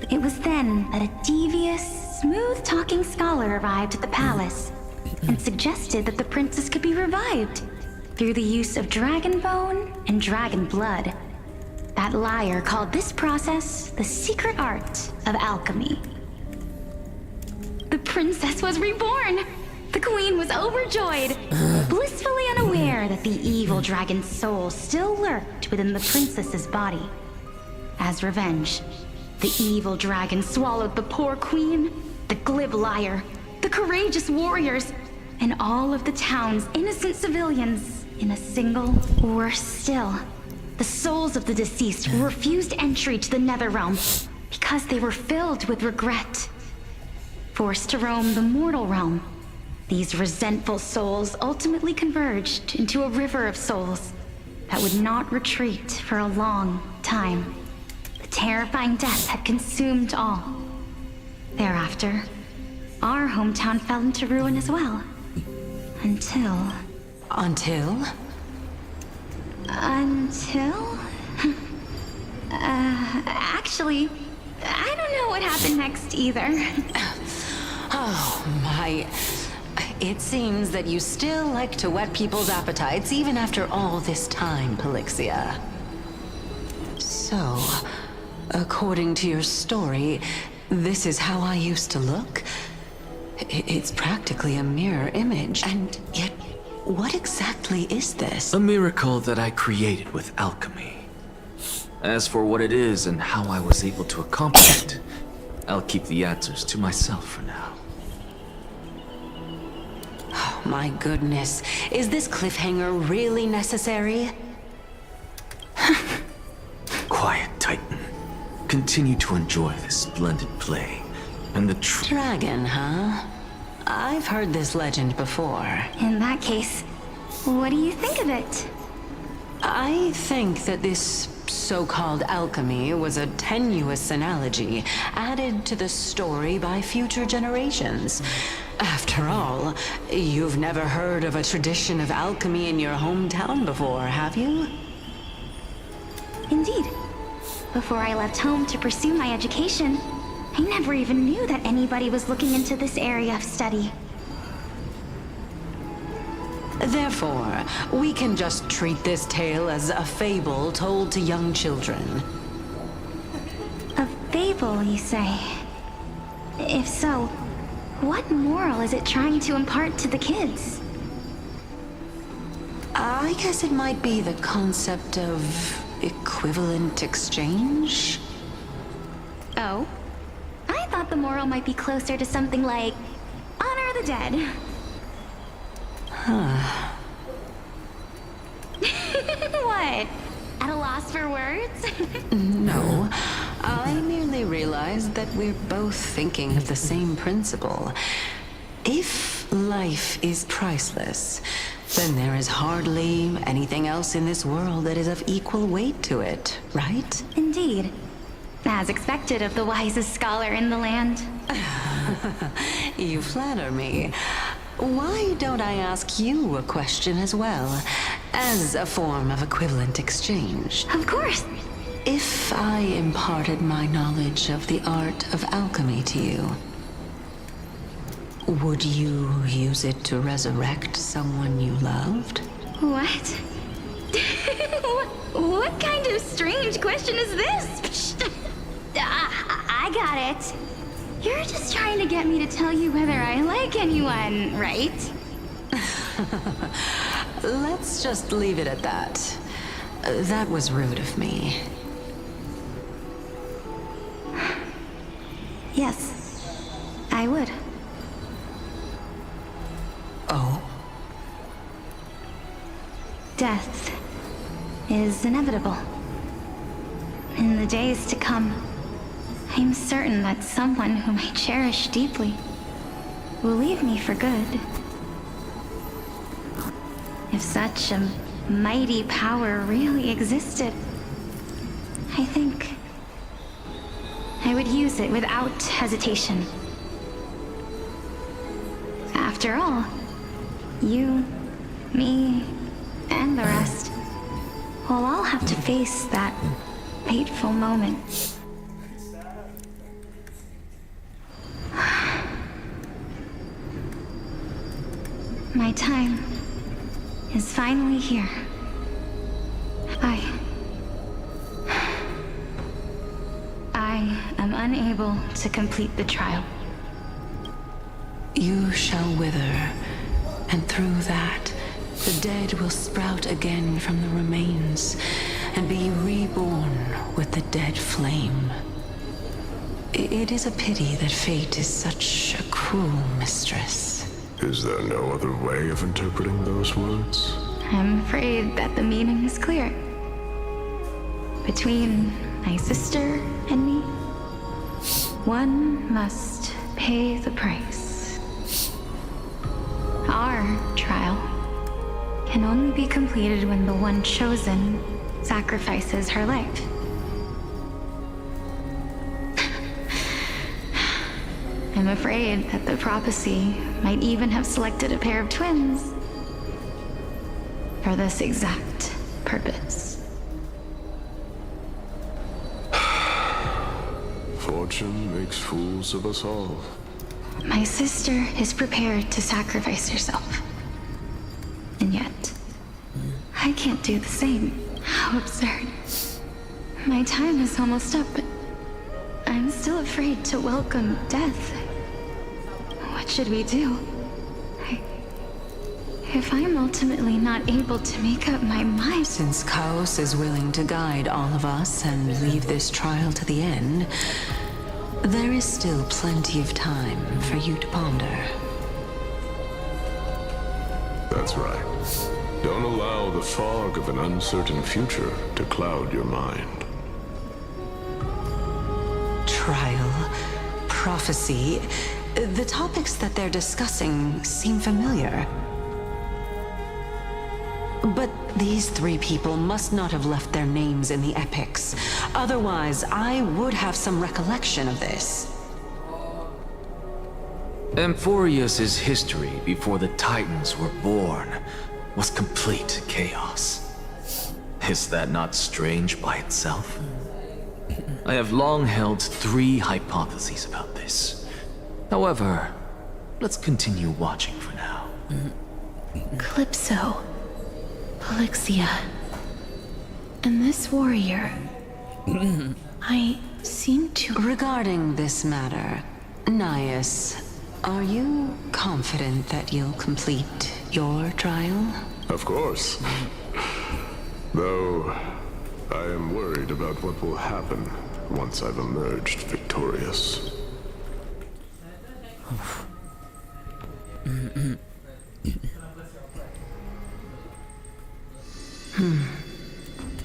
it was then that a devious, smooth-talking scholar arrived at the palace and suggested that the princess could be revived through the use of dragon bone and dragon blood. That liar called this process the secret art of alchemy. The princess was reborn! The queen was overjoyed, blissfully unaware that the evil dragon's soul still lurked within the princess's body. As revenge, the evil dragon swallowed the poor queen, the glib liar, the courageous warriors, and all of the town's innocent civilians in a single, worse still. The souls of the deceased were refused entry to the Netherrealm because they were filled with regret. Forced to roam the mortal realm, these resentful souls ultimately converged into a river of souls that would not retreat for a long time. The terrifying death had consumed all. Thereafter, our hometown fell into ruin as well. Until... Until? Actually, I don't know what happened next either. Oh, my... It seems that you still like to whet people's appetites even after all this time, Pelixia. So, according to your story, this is how I used to look? It's practically a mirror image, and yet, what exactly is this? A miracle that I created with alchemy. As for what it is and how I was able to accomplish it, I'll keep the answers to myself for now. Oh, my goodness. Is this cliffhanger really necessary? Quiet, Titan. Continue to enjoy this splendid play, and the Dragon, huh? I've heard this legend before. In that case, what do you think of it? I think that this so-called alchemy was a tenuous analogy added to the story by future generations. After all, you've never heard of a tradition of alchemy in your hometown before, have you? Indeed. Before I left home to pursue my education, I never even knew that anybody was looking into this area of study. Therefore, we can just treat this tale as a fable told to young children. A fable, you say? If so, what moral is it trying to impart to the kids? I guess it might be the concept of equivalent exchange? Oh? I thought the moral might be closer to something like honor the dead. Huh. What? At a loss for words? No. I merely realized that we're both thinking of the same principle. If life is priceless, then there is hardly anything else in this world that is of equal weight to it, right? Indeed. As expected of the wisest scholar in the land. You flatter me. Why don't I ask you a question as well, as a form of equivalent exchange? Of course. If I imparted my knowledge of the art of alchemy to you, would you use it to resurrect someone you loved? What? What kind of strange question is this? I got it. You're just trying to get me to tell you whether I like anyone, right? Let's just leave it at that. That was rude of me. Yes, I would. Oh? Death is inevitable. In the days to come, I'm certain that someone whom I cherish deeply will leave me for good. If such a mighty power really existed, I think I would use it without hesitation. After all, you, me, and the rest will all have to face that fateful moment. My time is finally here. I am unable to complete the trial. You shall wither, and through that, the dead will sprout again from the remains, and be reborn with the dead flame. It is a pity that fate is such a cruel mistress. Is there no other way of interpreting those words? I'm afraid that the meaning is clear. Between my sister and me, one must pay the price. Our trial can only be completed when the one chosen sacrifices her life. I'm afraid that the prophecy might even have selected a pair of twins for this exact purpose. Fortune makes fools of us all. My sister is prepared to sacrifice herself. And yet, I can't do the same. How absurd. My time is almost up, but I'm still afraid to welcome death. What should we do? If I'm ultimately not able to make up my mind... Since Chaos is willing to guide all of us and leave this trial to the end, there is still plenty of time for you to ponder. That's right. Don't allow the fog of an uncertain future to cloud your mind. Trial, prophecy, the topics that they're discussing seem familiar. But these three people must not have left their names in the epics. Otherwise, I would have some recollection of this. Amphorius's history before the Titans were born was complete chaos. Is that not strange by itself? I have long held three hypotheses about this. However, let's continue watching for now. Calypso, Polixia, and this warrior. I seem to... Regarding this matter, Nias, are you confident that you'll complete your trial? Of course. Though, I am worried about what will happen once I've emerged victorious.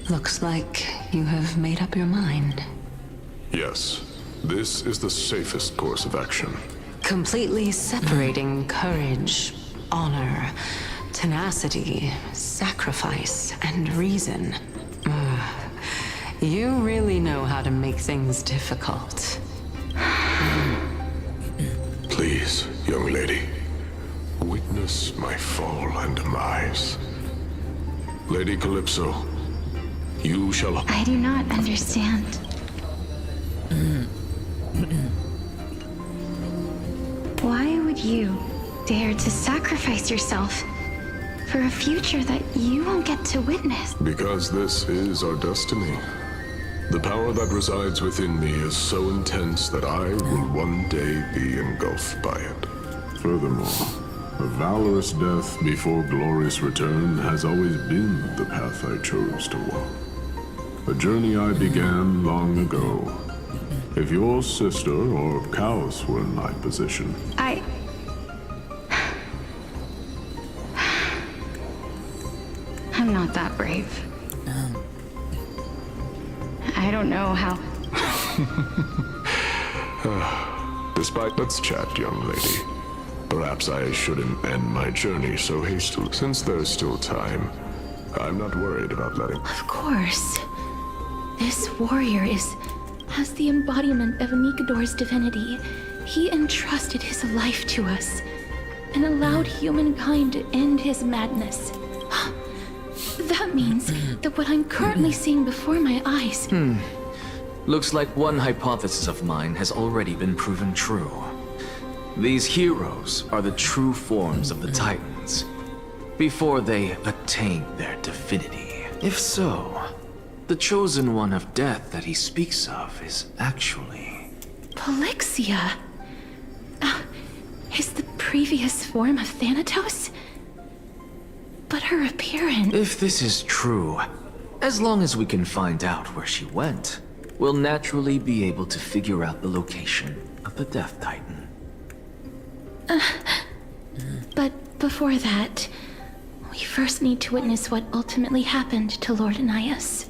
Looks like you have made up your mind. Yes, this is the safest course of action. Completely separating courage, honor, tenacity, sacrifice, and reason. You really know how to make things difficult. Please, young lady, witness my fall and demise. Lady Calypso, you shall... I do not understand. Why would you dare to sacrifice yourself for a future that you won't get to witness? Because this is our destiny. The power that resides within me is so intense that I will one day be engulfed by it. Furthermore, a valorous death before glorious return has always been the path I chose to walk. A journey I began long ago. If your sister or Kaos were in my position... I'm not that brave. I don't know how... Despite... Let's chat, young lady. Perhaps I shouldn't end my journey so hastily. Since there's still time, I'm not worried about letting... Of course. This warrior has the embodiment of Nikador's divinity. He entrusted his life to us and allowed humankind to end his madness. That means that what I'm currently seeing before my eyes... Looks like one hypothesis of mine has already been proven true. These heroes are the true forms of the Titans, before they attain their divinity. If so, the chosen one of death that he speaks of is actually... Polixia? Is the previous form of Thanatos? But her appearance... If this is true, as long as we can find out where she went, we'll naturally be able to figure out the location of the Death Titan. But before that, we first need to witness what ultimately happened to Lord Anias.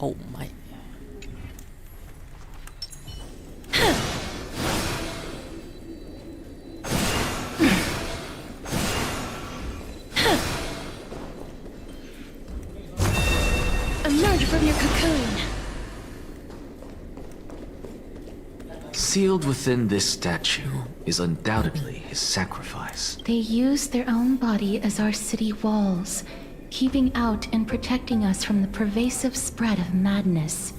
Oh my. Emerge from your cocoon! Sealed within this statue is undoubtedly his sacrifice. They use their own body as our city walls, keeping out and protecting us from the pervasive spread of madness.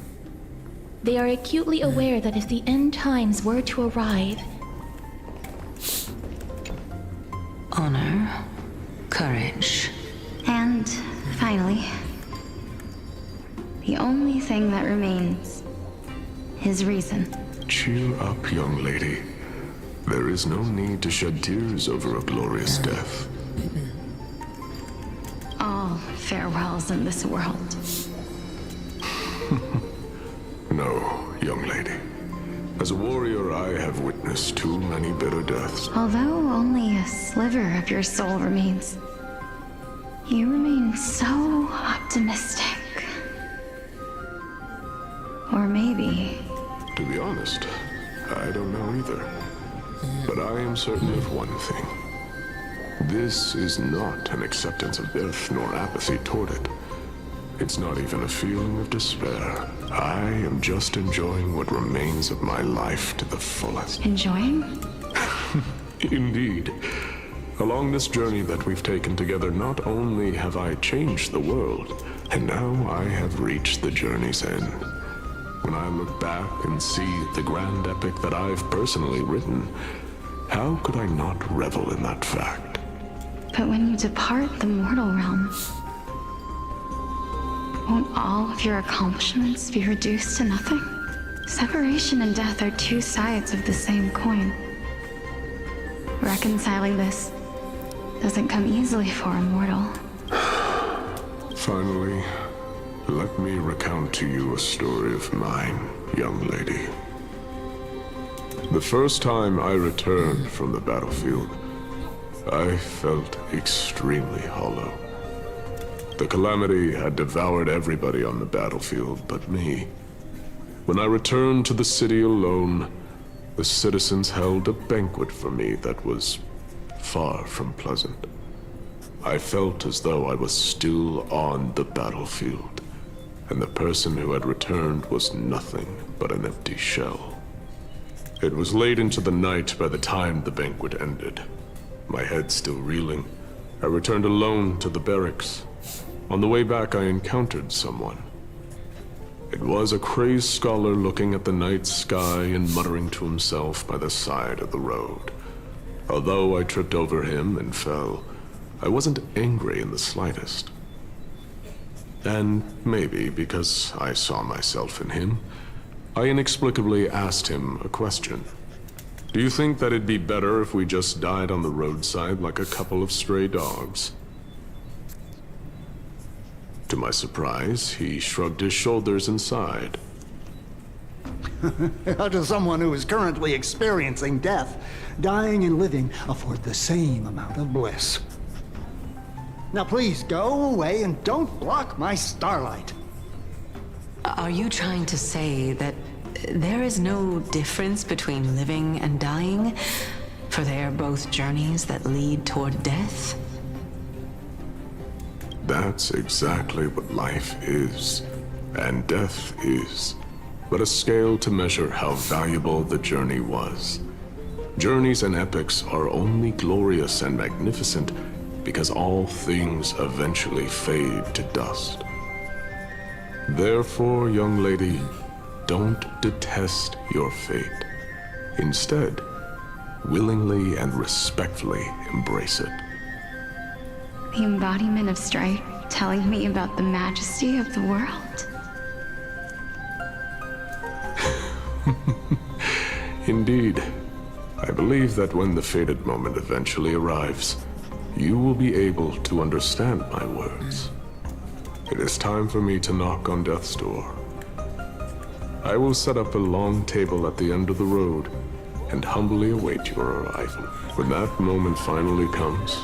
They are acutely aware that if the end times were to arrive... Honor, courage. And finally, the only thing that remains is reason. Cheer up, young lady. There is no need to shed tears over a glorious death. All farewells in this world. No, young lady. As a warrior, I have witnessed too many bitter deaths. Although only a sliver of your soul remains, you remain so optimistic. Or maybe... To be honest, I don't know either. But I am certain of one thing. This is not an acceptance of death nor apathy toward it. It's not even a feeling of despair. I am just enjoying what remains of my life to the fullest. Enjoying? Indeed. Along this journey that we've taken together, not only have I changed the world, and now I have reached the journey's end. When I look back and see the grand epic that I've personally written, How could I not revel in that fact? But when you depart the mortal realm, won't all of your accomplishments be reduced to nothing? Separation and death are two sides of the same coin. Reconciling this doesn't come easily for a mortal. Finally, let me recount to you a story of mine, young lady. The first time I returned from the battlefield, I felt extremely hollow. The calamity had devoured everybody on the battlefield but me. When I returned to the city alone, the citizens held a banquet for me that was far from pleasant. I felt as though I was still on the battlefield, and the person who had returned was nothing but an empty shell. It was late into the night by the time the banquet ended. My head still reeling, I returned alone to the barracks. On the way back, I encountered someone. It was a crazed scholar looking at the night sky and muttering to himself by the side of the road. Although I tripped over him and fell, I wasn't angry in the slightest. And maybe because I saw myself in him, I inexplicably asked him a question. Do you think that it'd be better if we just died on the roadside like a couple of stray dogs? To my surprise, he shrugged his shoulders and sighed. How does someone who is currently experiencing death, dying and living, afford the same amount of bliss? Now please go away and don't block my starlight. Are you trying to say that there is no difference between living and dying? For they are both journeys that lead toward death? That's exactly what life is, and death is, but a scale to measure how valuable the journey was. Journeys and epics are only glorious and magnificent because all things eventually fade to dust. Therefore, young lady, don't detest your fate. Instead, willingly and respectfully embrace it. The embodiment of strife telling me about the majesty of the world. Indeed. I believe that when the fated moment eventually arrives, you will be able to understand my words. It is time for me to knock on death's door. I will set up a long table at the end of the road and humbly await your arrival. When that moment finally comes,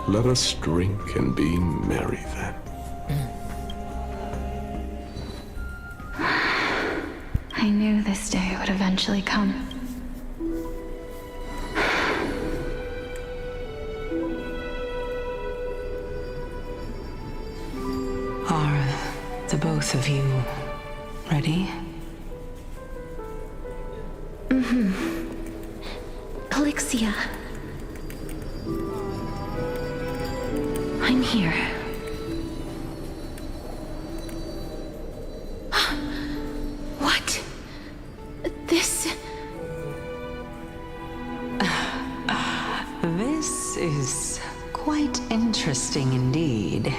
let us drink and be merry then. I knew this day would eventually come. Are the both of you ready? Elixia. I'm here. What? This... This is quite interesting indeed.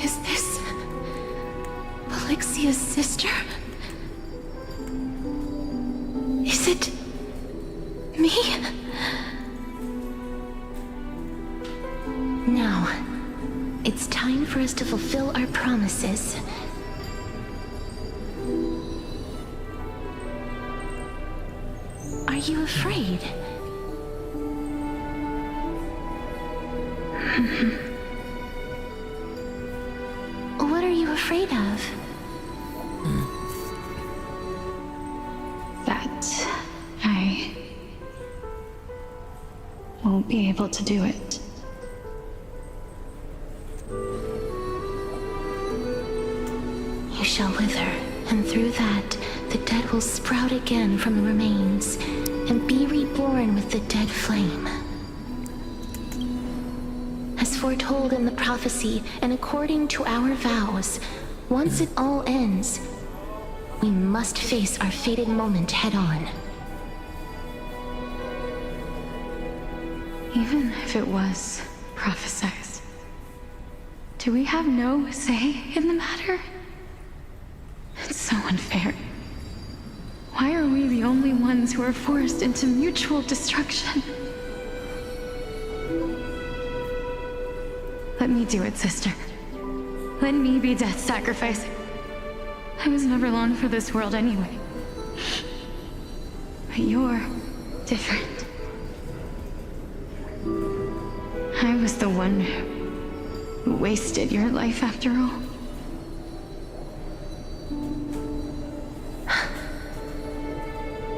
Is this... Elixia's sister? Is it... me? Now, it's time for us to fulfill our promises. Are you afraid? What are you afraid of? That I won't be able to do it. You shall wither, and through that, the dead will sprout again from the remains, and be reborn with the dead flame. As foretold in the prophecy, and according to our vows, once it all ends, We must face our fated moment head on. Even if it was prophesied, do we have no say in the matter? It's so unfair. Why are we the only ones who are forced into mutual destruction? Let me do it, sister. Let me be death's sacrifice. I was never long for this world anyway. But you're different. I was the one who wasted your life after all.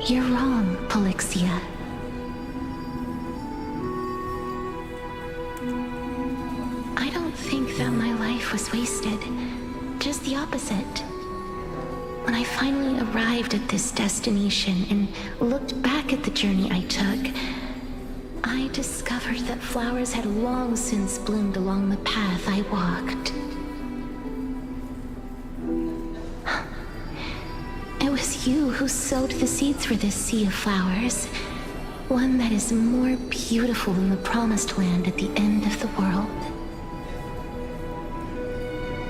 You're wrong, Polixia. I don't think that my life was wasted. Just the opposite. When I finally arrived at this destination and looked back at the journey I took, I discovered that flowers had long since bloomed along the path I walked. It was you who sowed the seeds for this sea of flowers, one that is more beautiful than the promised land at the end of the world.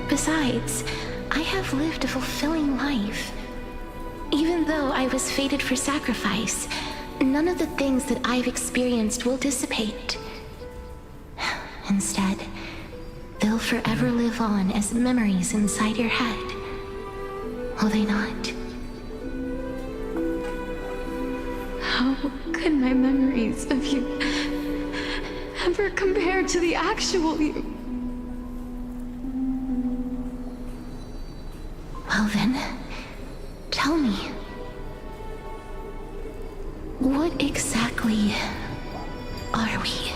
Besides, I have lived a fulfilling life. Even though I was fated for sacrifice, none of the things that I've experienced will dissipate. Instead, they'll forever live on as memories inside your head. Will they not? How could my memories of you ever compare to the actual you? Well then, tell me. What exactly are we?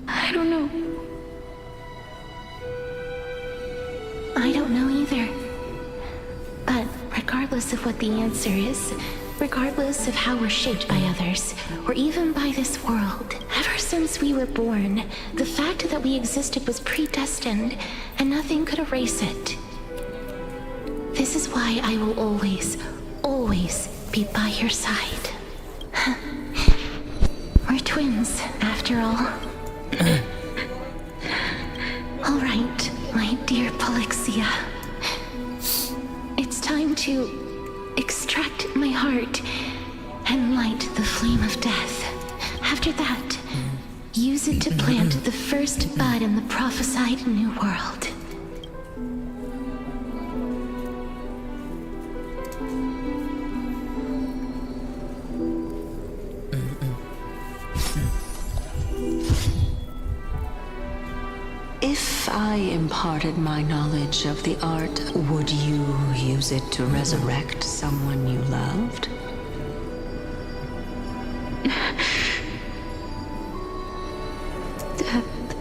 I don't know. I don't know either. But regardless of what the answer is, regardless of how we're shaped by others, or even by this world, ever since we were born, the fact that we existed was predestined, and nothing could erase it. This is why I will always, always be by your side. We're twins, after all. All right, my dear Polixia. It's time to extract my heart and light the flame of death. After that, use it to plant the first bud in the prophesied new world. If I imparted my knowledge of the art, would you use it to resurrect someone you loved? Death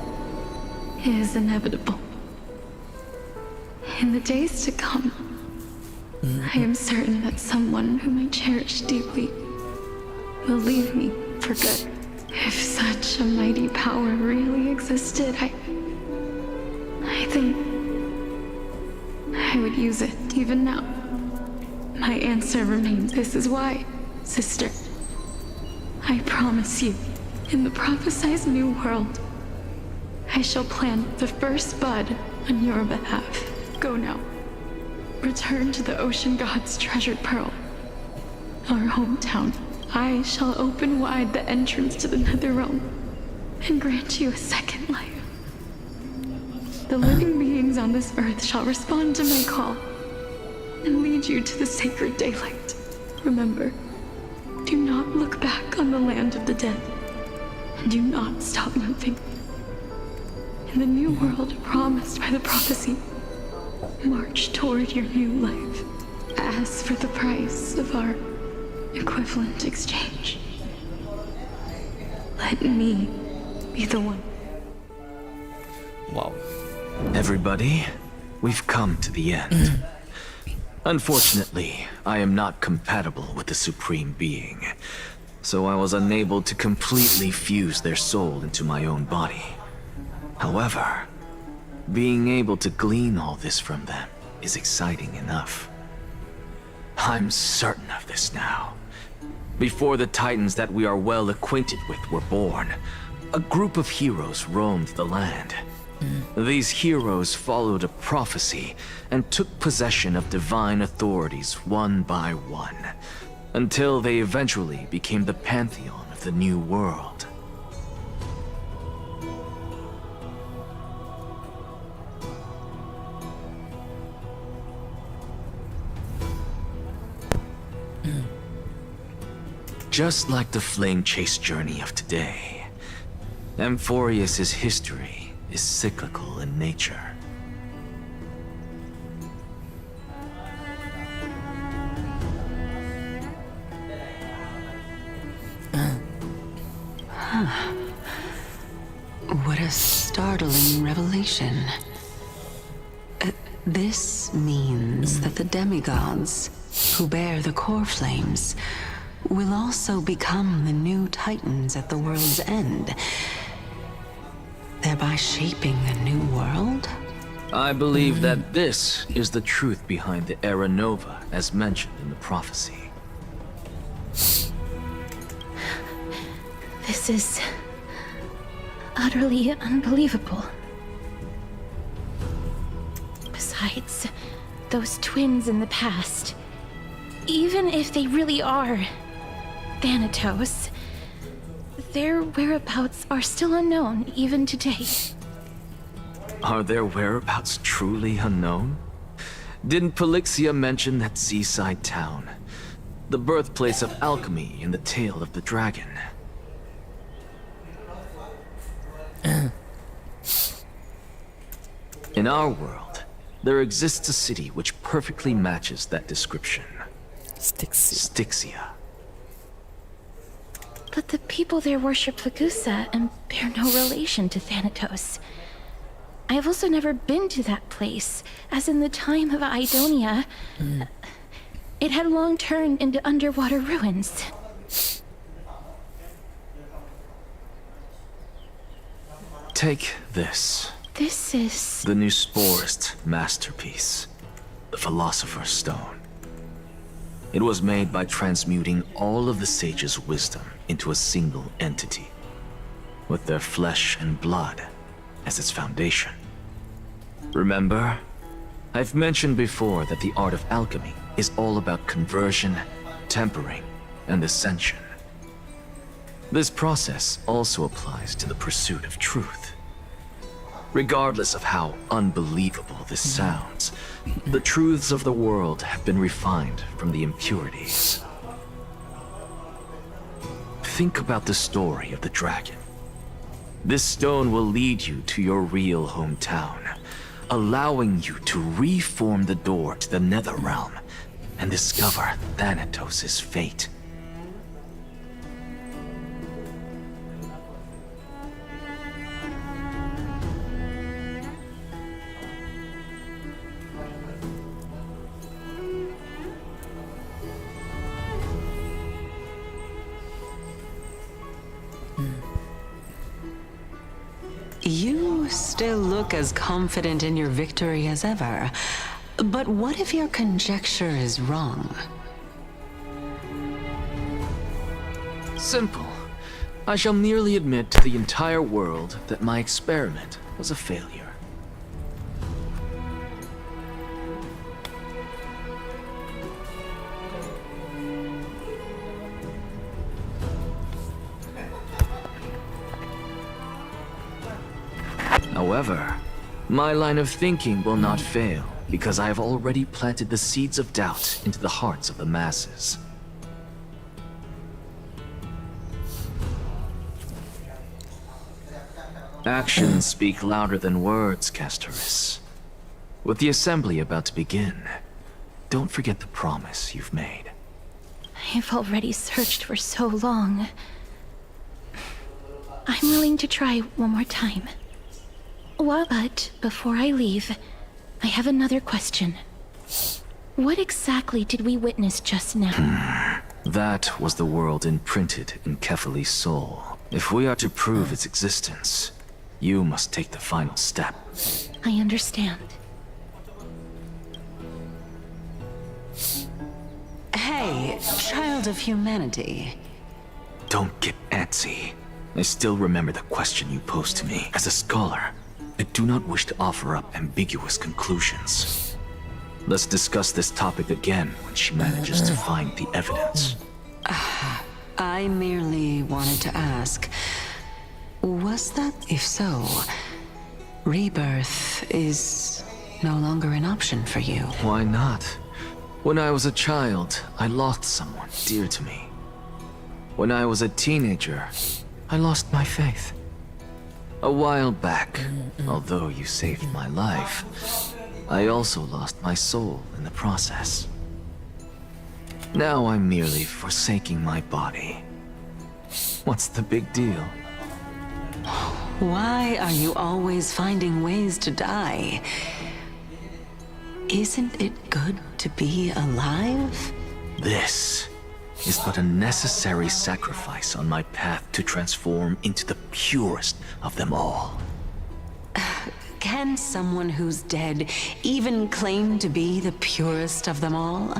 is inevitable. In the days to come, I am certain that someone whom I cherish deeply will leave me for good. If such a mighty power really existed, I think I would use it even now. My answer remains, this is why, sister. I promise you, in the prophesied new world, I shall plant the first bud on your behalf. Go now. Return to the ocean god's treasured pearl, our hometown. I shall open wide the entrance to the nether realm and grant you a second life. The living beings on this earth shall respond to my call and lead you to the sacred daylight. Remember, do not look back on the land of the dead, and do not stop moving. In the new world promised by the prophecy, march toward your new life. Ask for the price of our equivalent exchange. Let me be the one. Wow. Everybody, we've come to the end. Unfortunately, I am not compatible with the Supreme Being, so I was unable to completely fuse their soul into my own body. However, being able to glean all this from them is exciting enough. I'm certain of this now. Before the Titans that we are well acquainted with were born, a group of heroes roamed the land. These heroes followed a prophecy and took possession of divine authorities one by one, until they eventually became the pantheon of the New World. Just like the flame chase journey of today, Amphorius's history is cyclical in nature. What a startling revelation. This means that the demigods, who bear the core flames, will also become the new Titans at the world's end, thereby shaping a new world? I believe that this is the truth behind the Era Nova, as mentioned in the prophecy. This is utterly unbelievable. Besides, those twins in the past, even if they really are Thanatos, their whereabouts are still unknown even today. Are their whereabouts truly unknown? Didn't Polixia mention that seaside town, the birthplace of alchemy in the tale of the dragon? In our world, there exists a city which perfectly matches that description. Styxia. But the people there worship Lagusa and bear no relation to Thanatos. I have also never been to that place, as in the time of Idonia, it had long turned into underwater ruins. Take this. This is... the new Sporist masterpiece, the Philosopher's Stone. It was made by transmuting all of the sages' wisdom into a single entity, with their flesh and blood as its foundation. Remember, I've mentioned before that the art of alchemy is all about conversion, tempering, and ascension. This process also applies to the pursuit of truth. Regardless of how unbelievable this sounds, the truths of the world have been refined from the impurities. Think about the story of the dragon. This stone will lead you to your real hometown, allowing you to reform the door to the Nether Realm and discover Thanatos' fate. You still look as confident in your victory as ever. But what if your conjecture is wrong? Simple. I shall merely admit to the entire world that my experiment was a failure. However, my line of thinking will not fail, because I have already planted the seeds of doubt into the hearts of the masses. Actions speak louder than words, Castoris. With the assembly about to begin, don't forget the promise you've made. I've already searched for so long. I'm willing to try one more time. Well, but before I leave, I have another question. What exactly did we witness just now? That was the world imprinted in Kefali's soul. If we are to prove its existence, you must take the final step. I understand. Hey, child of humanity. Don't get antsy. I still remember the question you posed to me. As a scholar, I do not wish to offer up ambiguous conclusions. Let's discuss this topic again when she manages to find the evidence. I merely wanted to ask, was that, if so, rebirth is no longer an option for you? Why not? When I was a child, I lost someone dear to me. When I was a teenager, I lost my faith. A while back, although you saved my life, I also lost my soul in the process. Now I'm merely forsaking my body. What's the big deal? Why are you always finding ways to die? Isn't it good to be alive? This is but a necessary sacrifice on my path to transform into the purest of them all. Can someone who's dead even claim to be the purest of them all?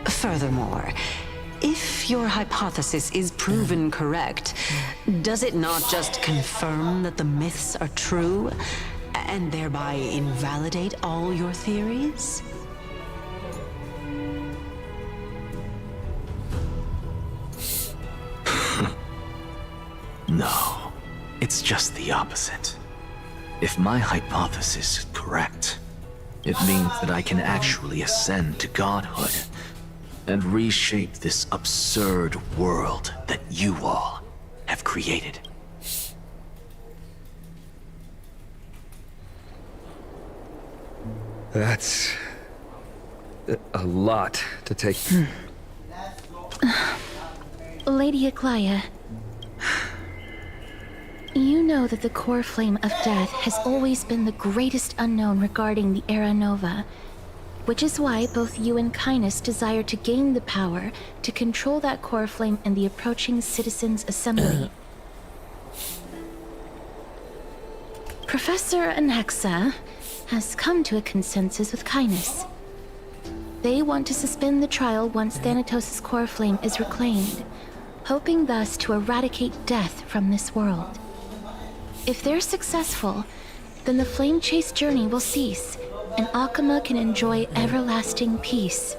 Furthermore, if your hypothesis is proven correct, does it not just confirm that the myths are true, and thereby invalidate all your theories? No, it's just the opposite. If my hypothesis is correct, it means that I can actually ascend to godhood and reshape this absurd world that you all have created. That's a lot to take. Lady Aglaya, you know that the core flame of death has always been the greatest unknown regarding the Era Nova, which is why both you and Kindness desire to gain the power to control that core flame in the approaching Citizens' Assembly. Professor Anaxa has come to a consensus with Kindness. They want to suspend the trial once Thanatos' core flame is reclaimed, hoping thus to eradicate death from this world. If they're successful, then the flame chase journey will cease, and Akama can enjoy everlasting peace.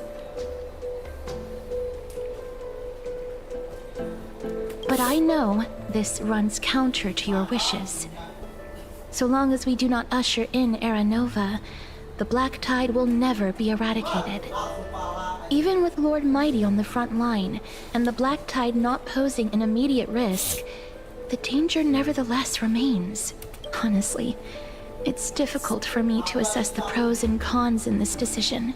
But I know this runs counter to your wishes. So long as we do not usher in Era Nova, the Black Tide will never be eradicated. Even with Lord Mighty on the front line, and the Black Tide not posing an immediate risk, the danger nevertheless remains. Honestly, it's difficult for me to assess the pros and cons in this decision.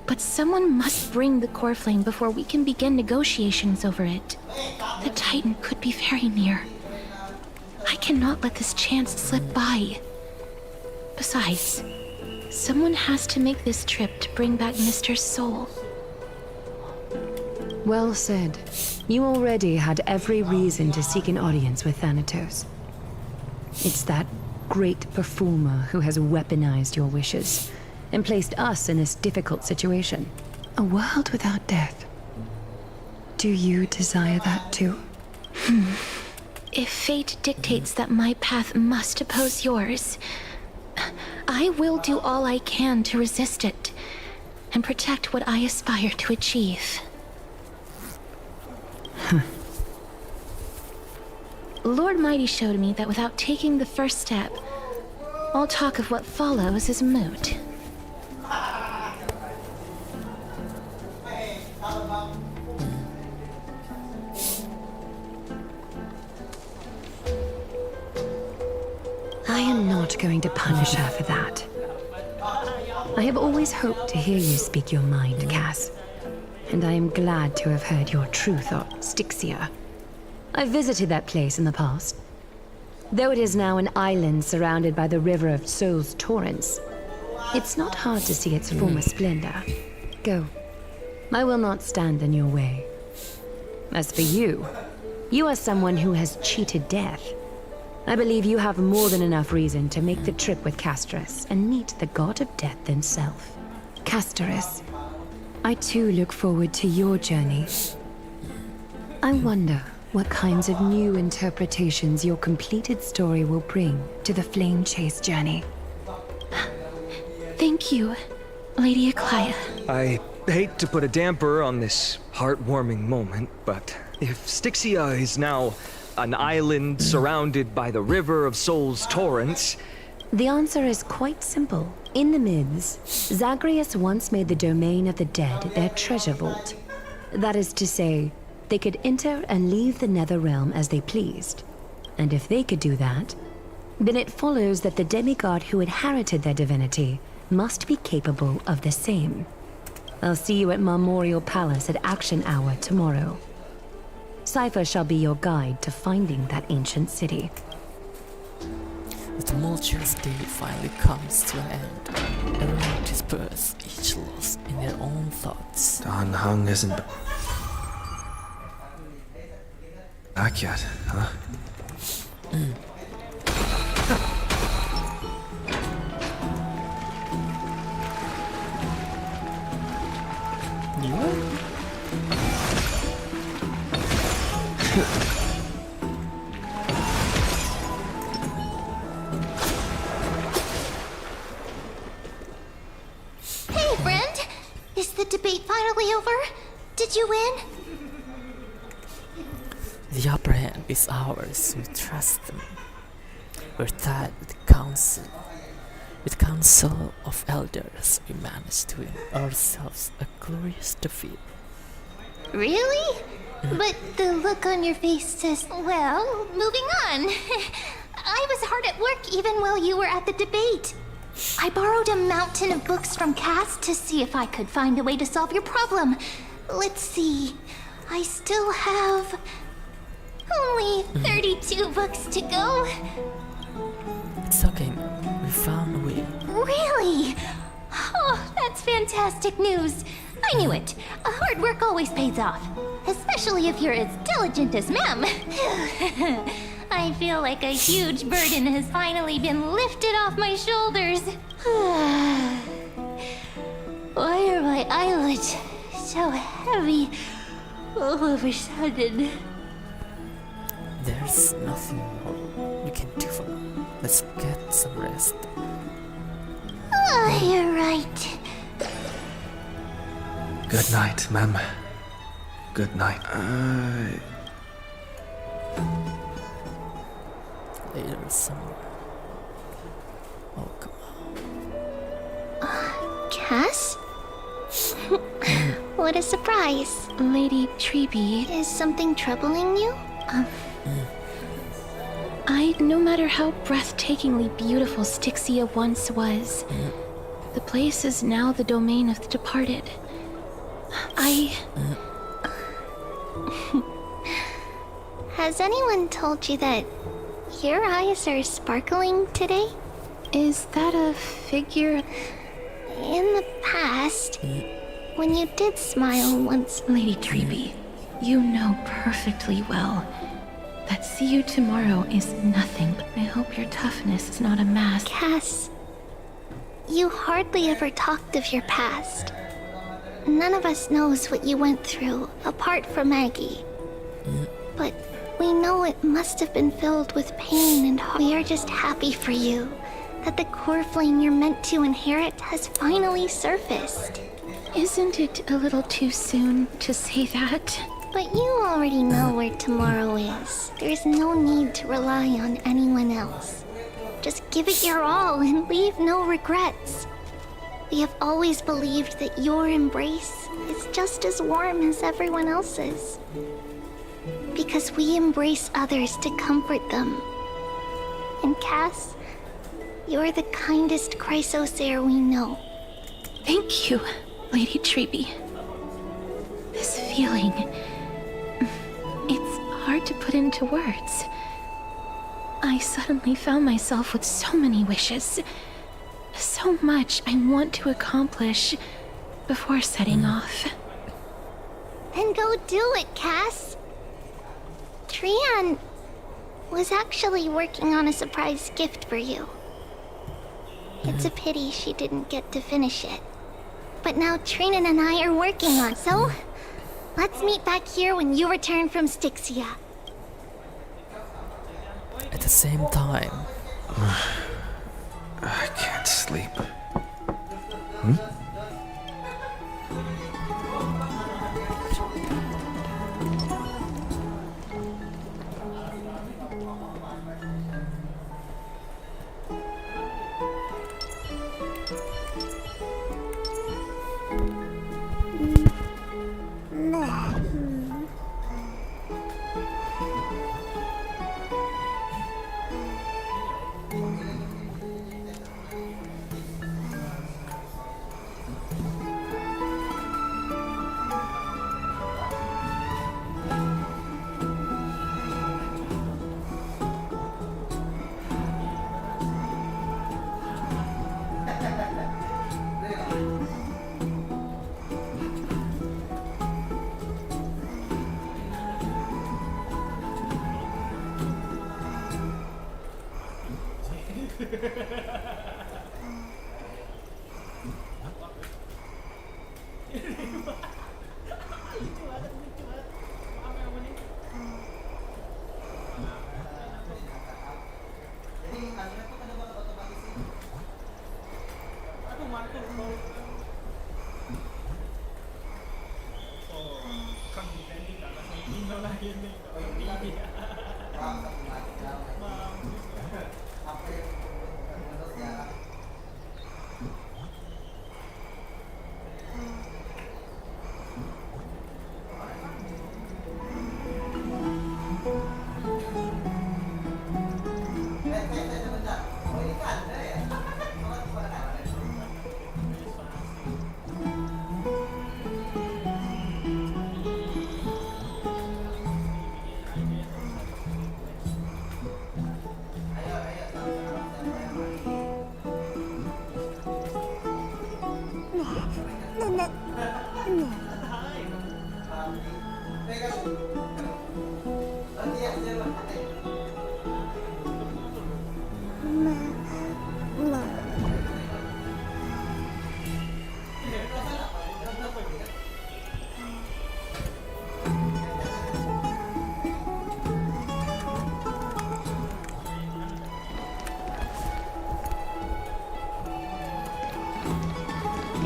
But someone must bring the core flame before we can begin negotiations over it. The Titan could be very near. I cannot let this chance slip by. Besides, someone has to make this trip to bring back Mr. Soul. Well said. You already had every reason to seek an audience with Thanatos. It's that great performer who has weaponized your wishes and placed us in this difficult situation. A world without death. Do you desire that too? If fate dictates that my path must oppose yours, I will do all I can to resist it and protect what I aspire to achieve. Lord Mighty showed me that without taking the first step, all talk of what follows is moot. I am not going to punish her for that. I have always hoped to hear you speak your mind, Cass. And I am glad to have heard your true thought, Styxia. I visited that place in the past. Though it is now an island surrounded by the river of Soul's torrents, It's not hard to see its former splendor. Go. I will not stand in your way. As for you, you are someone who has cheated death. I believe you have more than enough reason to make the trip with Castorus and meet the god of death himself. Castorus, I too look forward to your journey. I wonder what kinds of new interpretations your completed story will bring to the Flame Chase journey. Thank you, Lady Aglaia. I hate to put a damper on this heartwarming moment, but if Styxia is now an island surrounded by the River of Souls torrents... The answer is quite simple. In the Mids, Zagreus once made the domain of the dead their treasure vault. That is to say, they could enter and leave the Nether Realm as they pleased. And if they could do that, then it follows that the demigod who inherited their divinity must be capable of the same. I'll see you at Memorial Palace at Action Hour tomorrow. Cypher shall be your guide to finding that ancient city. The tumultuous day finally comes to an end. Everyone disperses, each lost in their own thoughts. Dan Heng isn't back yet, huh? Hey, friend! Is the debate finally over? Did you win? The upper hand is ours, we trust them. We're tied with the council. With Council of Elders, we managed to win ourselves a glorious defeat. Really? But the look on your face says, well, moving on. I was hard at work even while you were at the debate. I borrowed a mountain of books from Cass to see if I could find a way to solve your problem. Let's see. I still have only 32 books to go. It's okay, we found a way. Really? Oh, that's fantastic news. I knew it. Hard work always pays off. Especially if you're as diligent as Mem. I feel like a huge burden has finally been lifted off my shoulders. Why are my eyelids so heavy all of a sudden? There's nothing more we can do for now. Let's get some rest. Oh, you're right. Good night, ma'am. Good night. Later somewhere. Oh, come on. Cass? What a surprise. Lady Treeby. Is something troubling you? No matter how breathtakingly beautiful Styxia once was, the place is now the domain of the departed. Has anyone told you that your eyes are sparkling today? Is that a figure? In the past, when you did smile once... Lady Treeby, you know perfectly well that see you tomorrow is nothing. I hope your toughness is not a mask. Cass, you hardly ever talked of your past. None of us knows what you went through, apart from Maggie. But we know it must have been filled with pain and heart. We are just happy for you that the core flame you're meant to inherit has finally surfaced. Isn't it a little too soon to say that? But you already know where tomorrow is. There's no need to rely on anyone else. Just give it your all and leave no regrets. We have always believed that your embrace is just as warm as everyone else's. Because we embrace others to comfort them. And Cass, you're the kindest Chrysosaur we know. Thank you, Lady Treeby. This feeling... it's hard to put into words. I suddenly found myself with so many wishes. so much I want to accomplish before setting off. Then go do it, Cass. Trian was actually working on a surprise gift for you. It's a pity she didn't get to finish it. But now Trinan and I are working on it, so let's meet back here when you return from Styxia. At the same time, I can't sleep.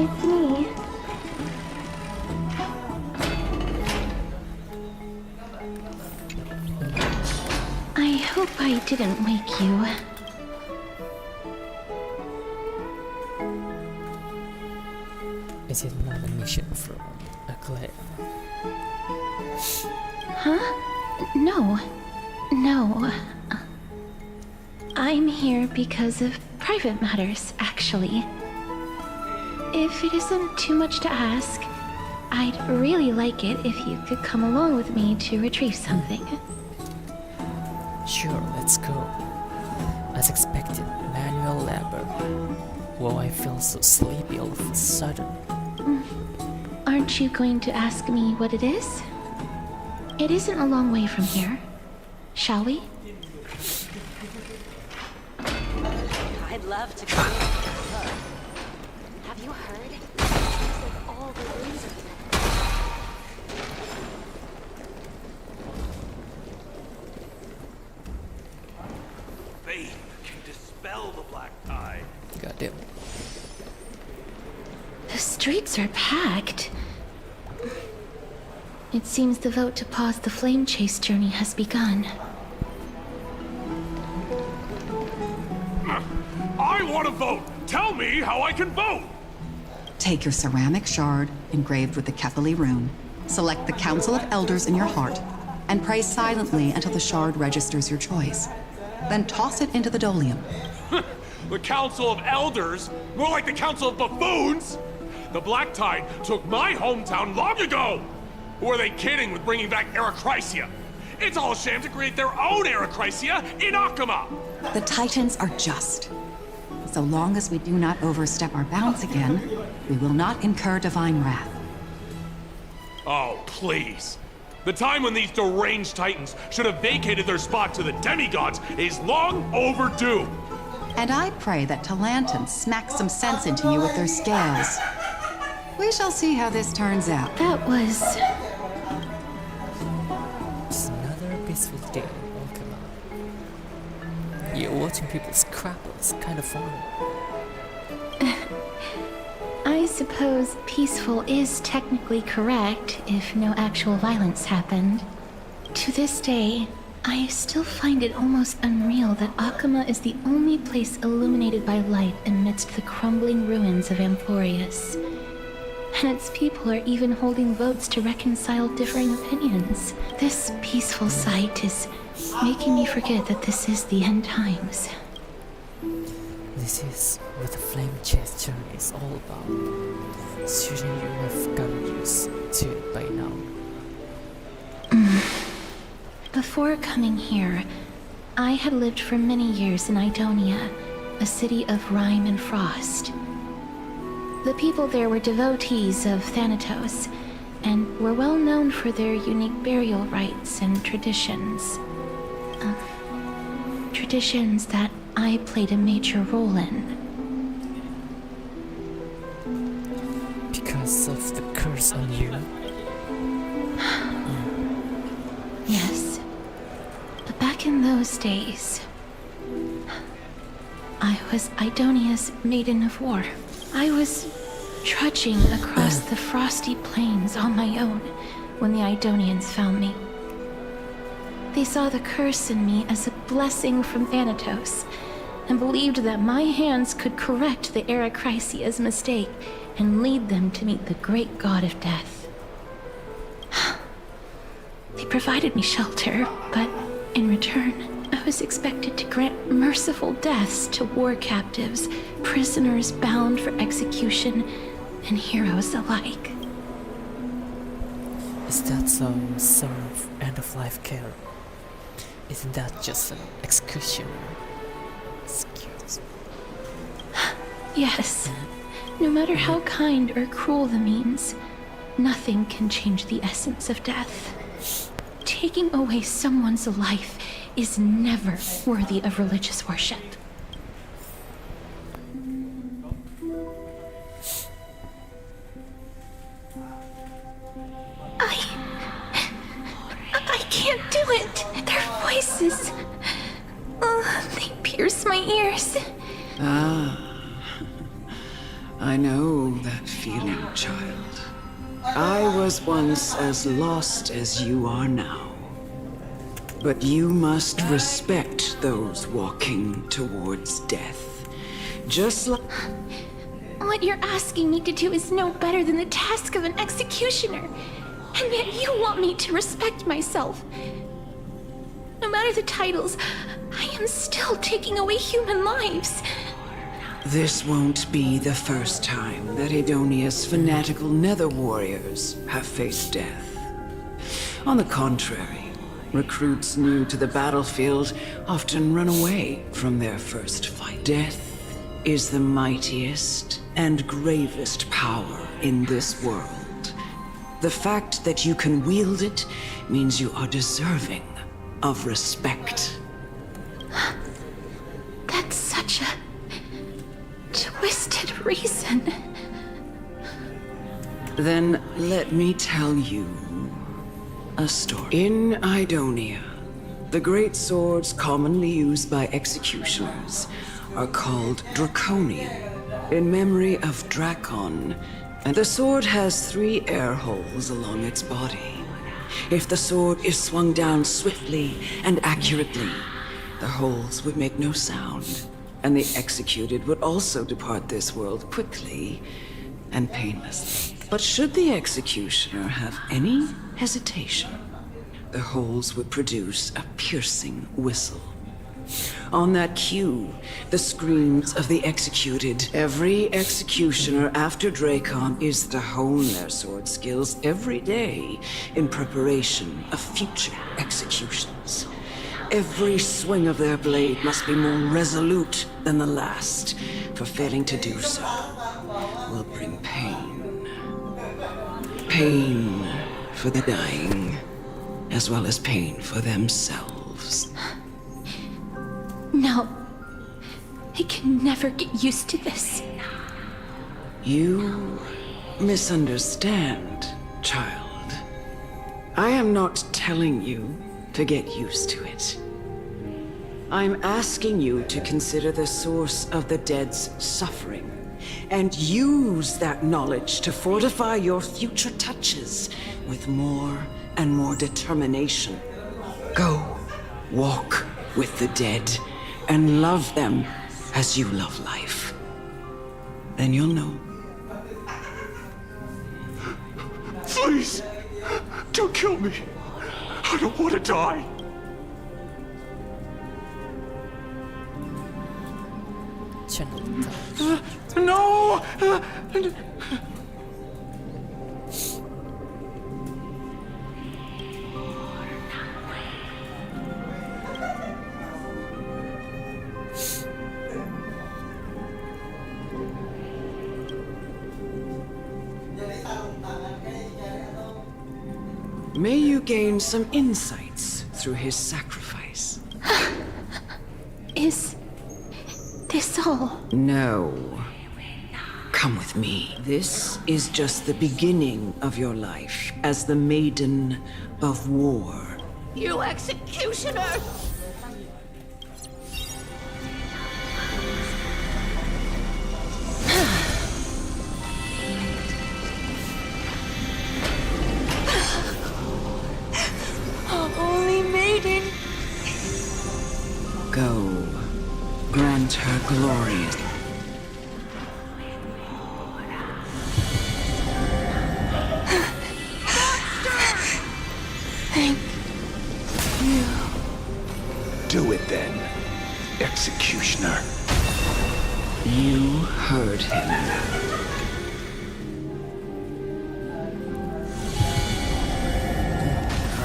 It's me. I hope I didn't wake you. is it not a mission from Aglaia? Huh? No. No. I'm here because of private matters, actually. If it isn't too much to ask, I'd really like it if you could come along with me to retrieve something. Sure, let's go. As expected, manual labor. Whoa, I feel so sleepy all of a sudden. Aren't you going to ask me what it is? It isn't a long way from here. Shall we? I'd love to go. Have you heard? It's like all the rooms are Faith can dispel the black tide. Goddamn. The streets are packed. It seems the vote to pause the flame chase journey has begun. I want to vote! Tell me how I can vote! Take your ceramic shard, engraved with the Kephili rune, select the Council of Elders in your heart, and pray silently until the shard registers your choice. Then toss it into the Dolium. The Council of Elders? More like the Council of Buffoons! The Black Tide took my hometown long ago! Or are they kidding with bringing back Erechrysia? It's all a sham to create their own Erechrysia in Akama! The Titans are just. So long as we do not overstep our bounds again, we will not incur divine wrath. Oh, please. The time when these deranged titans should have vacated their spot to the demigods is long overdue. And I pray that Talantans smack some sense into you with their scales. We shall see how this turns out. That was... It's another peaceful day in Okinawa. Yeah, watching people scrabble is kind of fun. I suppose peaceful is technically correct if no actual violence happened. To this day, I still find it almost unreal that Akama is the only place illuminated by light amidst the crumbling ruins of Amphorius. And its people are even holding votes to reconcile differing opinions. This peaceful sight is making me forget that this is the end times. This is what the flame chase journey is all about. Shouldn't you have gotten used to it by now? Before coming here, I had lived for many years in Idonia, a city of rime and frost. The people there were devotees of Thanatos, and were well known for their unique burial rites and traditions. Traditions that I played a major role in. Because of the curse on you? Yes. But back in those days, I was Idonia's maiden of war. I was trudging across the frosty plains on my own when the Idonians found me. They saw the curse in me as a blessing from Thanatos, and believed that my hands could correct the Arachrysia's mistake and lead them to meet the great god of death. They provided me shelter, but in return, I was expected to grant merciful deaths to war captives, prisoners bound for execution, and heroes alike. Is that some sort of end-of-life care? Isn't that just an executioner? Excuse me. Yes. No matter how kind or cruel the means, nothing can change the essence of death. Taking away someone's life is never worthy of religious worship. I can't do it. Their voices, they pierce my ears. I know that feeling, child. I was once as lost as you are now. But you must respect those walking towards death. Just like... What you're asking me to do is no better than the task of an executioner. And yet you want me to respect myself. No matter the titles, I am still taking away human lives. This won't be the first time that Idonia's fanatical nether warriors have faced death. On the contrary, recruits new to the battlefield often run away from their first fight. Death is the mightiest and gravest power in this world. The fact that you can wield it means you are deserving of respect. That's such a twisted reason. Then let me tell you a story. In Idonia, the great swords commonly used by executioners are called Draconian, in memory of Drakon, and the sword has 3 air holes along its body. If the sword is swung down swiftly and accurately, the holes would make no sound, and the executed would also depart this world quickly and painlessly. But should the executioner have any hesitation, the holes would produce a piercing whistle. On that cue, the screams of the executed. Every executioner after Drakon is to hone their sword skills every day in preparation of future executions. Every swing of their blade must be more resolute than the last, for failing to do so will bring pain. Pain for the dying, as well as pain for themselves. No. I can never get used to this. You misunderstand, child. I am not telling you to get used to it. I'm asking you to consider the source of the dead's suffering and use that knowledge to fortify your future touches with more and more determination. Go, walk with the dead and love them as you love life. Then you'll know. Please, don't kill me. I don't want to die. No! May you gain some insights through his sacrifice. Is this all? No. Come with me. This is just the beginning of your life as the Maiden of War. You executioner! Only maiden. Go. Grant her glory. Thank you. Do it then, executioner. You heard him.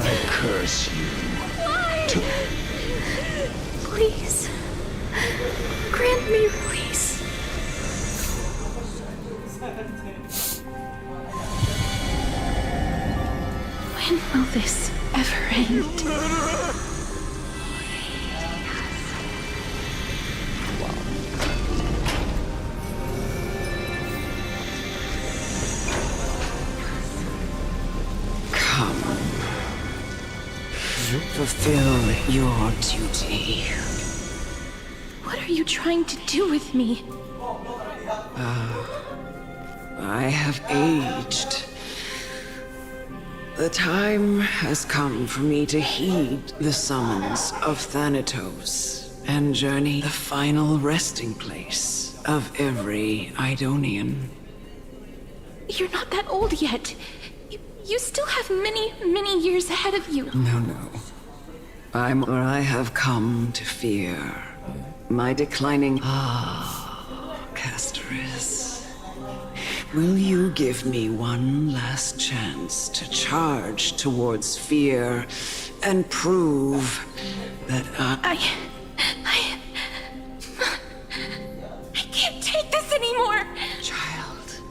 I curse you. Please. Grant me release. When will this ever end? Come. Fulfill your duty. What are you trying to do with me? I have aged. The time has come for me to heed the summons of Thanatos and journey the final resting place of every Idonian. You're not that old yet. You still have many, many years ahead of you. No. I'm where I have come to fear. My declining... Castoris. Will you give me one last chance to charge towards fear and prove that I can't take this anymore! Child,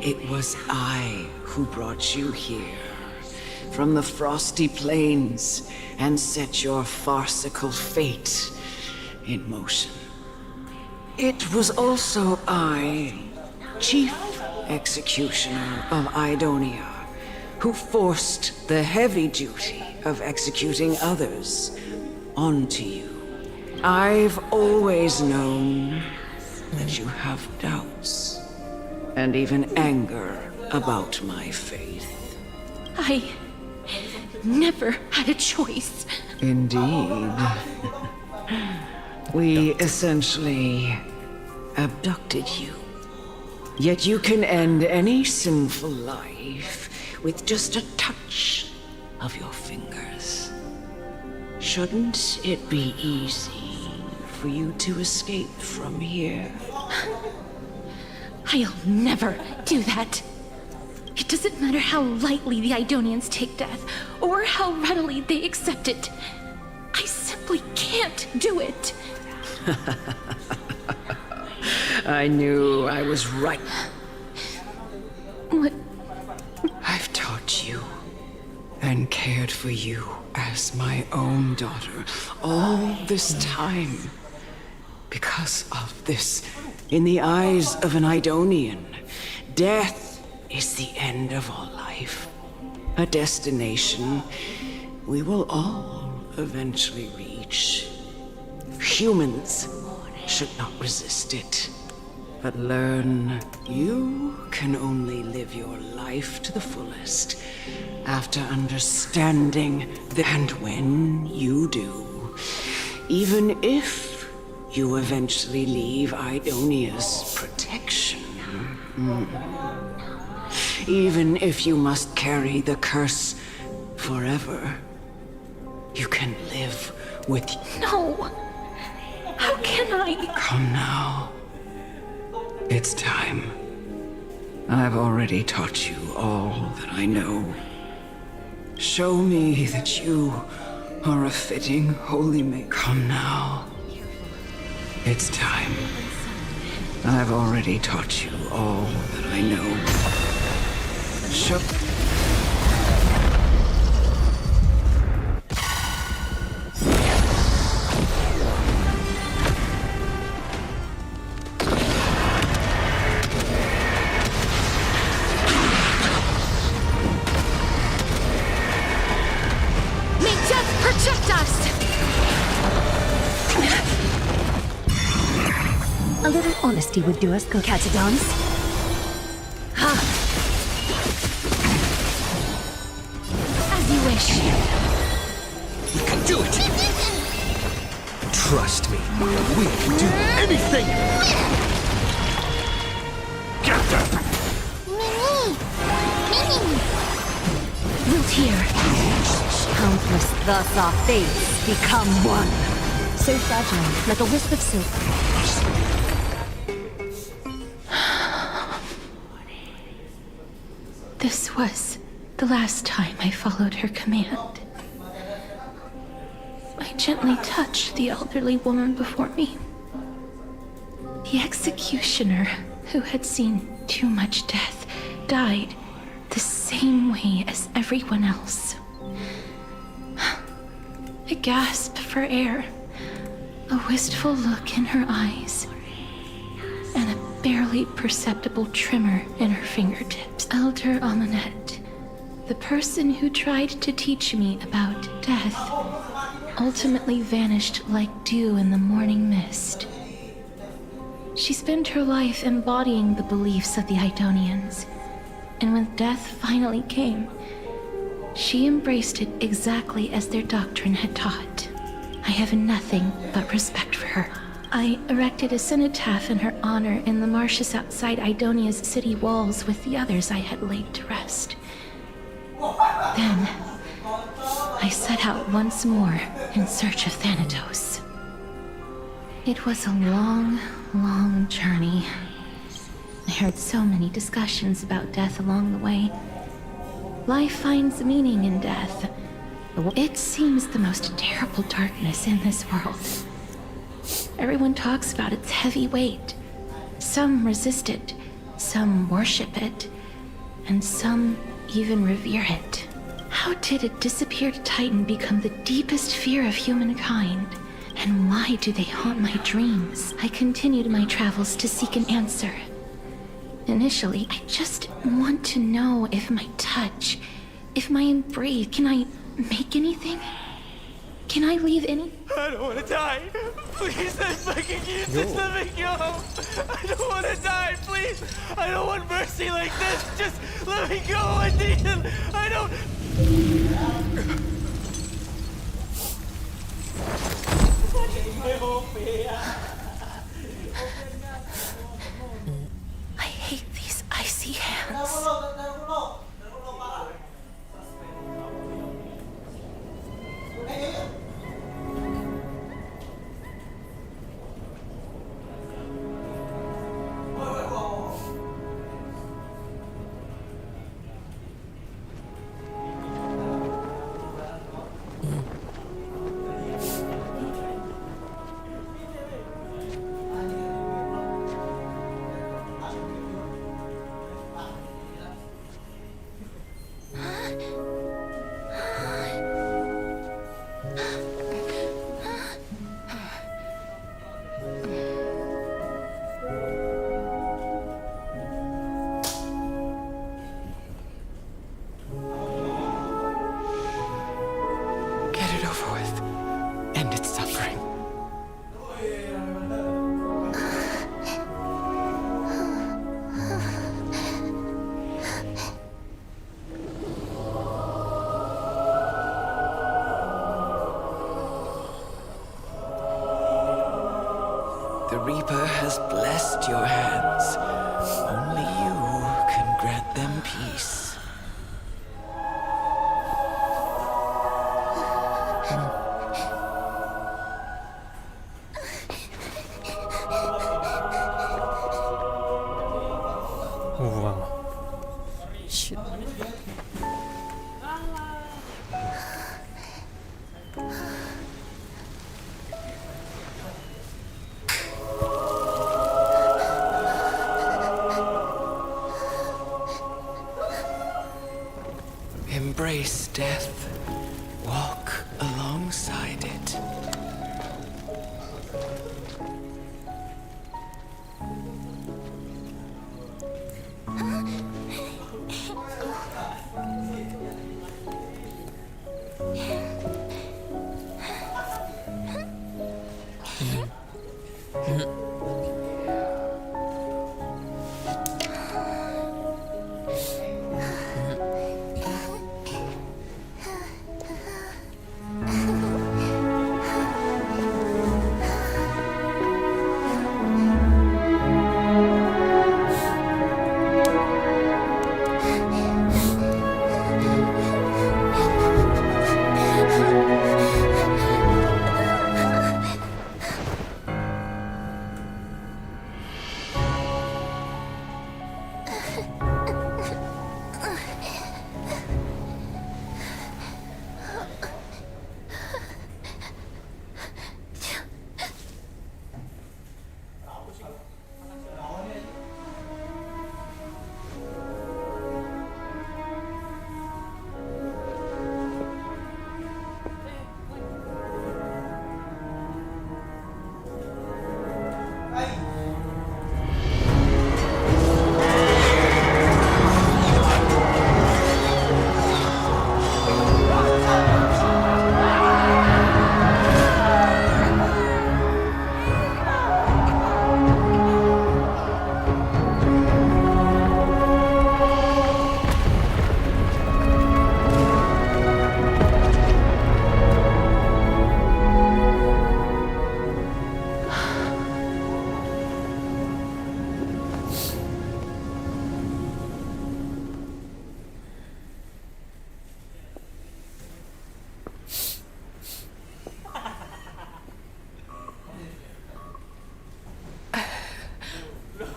it was I who brought you here from the frosty plains and set your farcical fate in motion. It was also I, Chief Executioner of Idonia, who forced the heavy duty of executing others onto you. I've always known that you have doubts and even anger about my faith. I never had a choice. Indeed. We essentially abducted you. Yet you can end any sinful life with just a touch of your fingers. Shouldn't it be easy for you to escape from here? I'll never do that. It doesn't matter how lightly the Idonians take death, or how readily they accept it. I simply can't do it. I knew I was right. What? I've taught you and cared for you as my own daughter all this time. Because of this, in the eyes of an Idonian, death is the end of all life. A destination we will all eventually reach. Humans should not resist it, but learn you can only live your life to the fullest after understanding that. And when you do, even if you eventually leave Idonia's protection, even if you must carry the curse forever, you can live with. No! How can I? Come now. It's time. I've already taught you all that I know. Show me that you are a fitting holy mate. Come now. It's time. I've already taught you all that I know. Show. May death protect us! A little honesty would do us, Catadons. As you wish. We can do it! Trust me, we can do anything! Get them! Wilt hear. Countless thus our fates become one. So fragile, like a wisp of silk. This was the last time I followed her command. I gently touched the elderly woman before me. The executioner, who had seen too much death, died the same way as everyone else. A gasp for air, a wistful look in her eyes, and a barely perceptible tremor in her fingertips. Elder Amunet, the person who tried to teach me about death, ultimately vanished like dew in the morning mist. She spent her life embodying the beliefs of the Idonians, and when death finally came, she embraced it exactly as their doctrine had taught. I have nothing but respect for her. I erected a cenotaph in her honor in the marshes outside Idonia's city walls with the others I had laid to rest. Then, I set out once more in search of Thanatos. It was a long, long journey. I heard so many discussions about death along the way. Life finds meaning in death. It seems the most terrible darkness in this world. Everyone talks about its heavy weight. Some resist it, some worship it, and some even revere it. How did a disappeared titan become the deepest fear of humankind? And why do they haunt my dreams? I continued my travels to seek an answer. Initially, I just want to know if my touch, if my embrace, can I make anything? Can I leave any? I don't want to die. Please, I'm begging you, just let me go. I don't want to die, please. I don't want mercy like this. Just let me go. I need it. I don't. I hate these icy hands. The Reaper has blessed your hands. Only you can grant them peace. Oh, wow. Shit. Embrace death. Walk alongside it.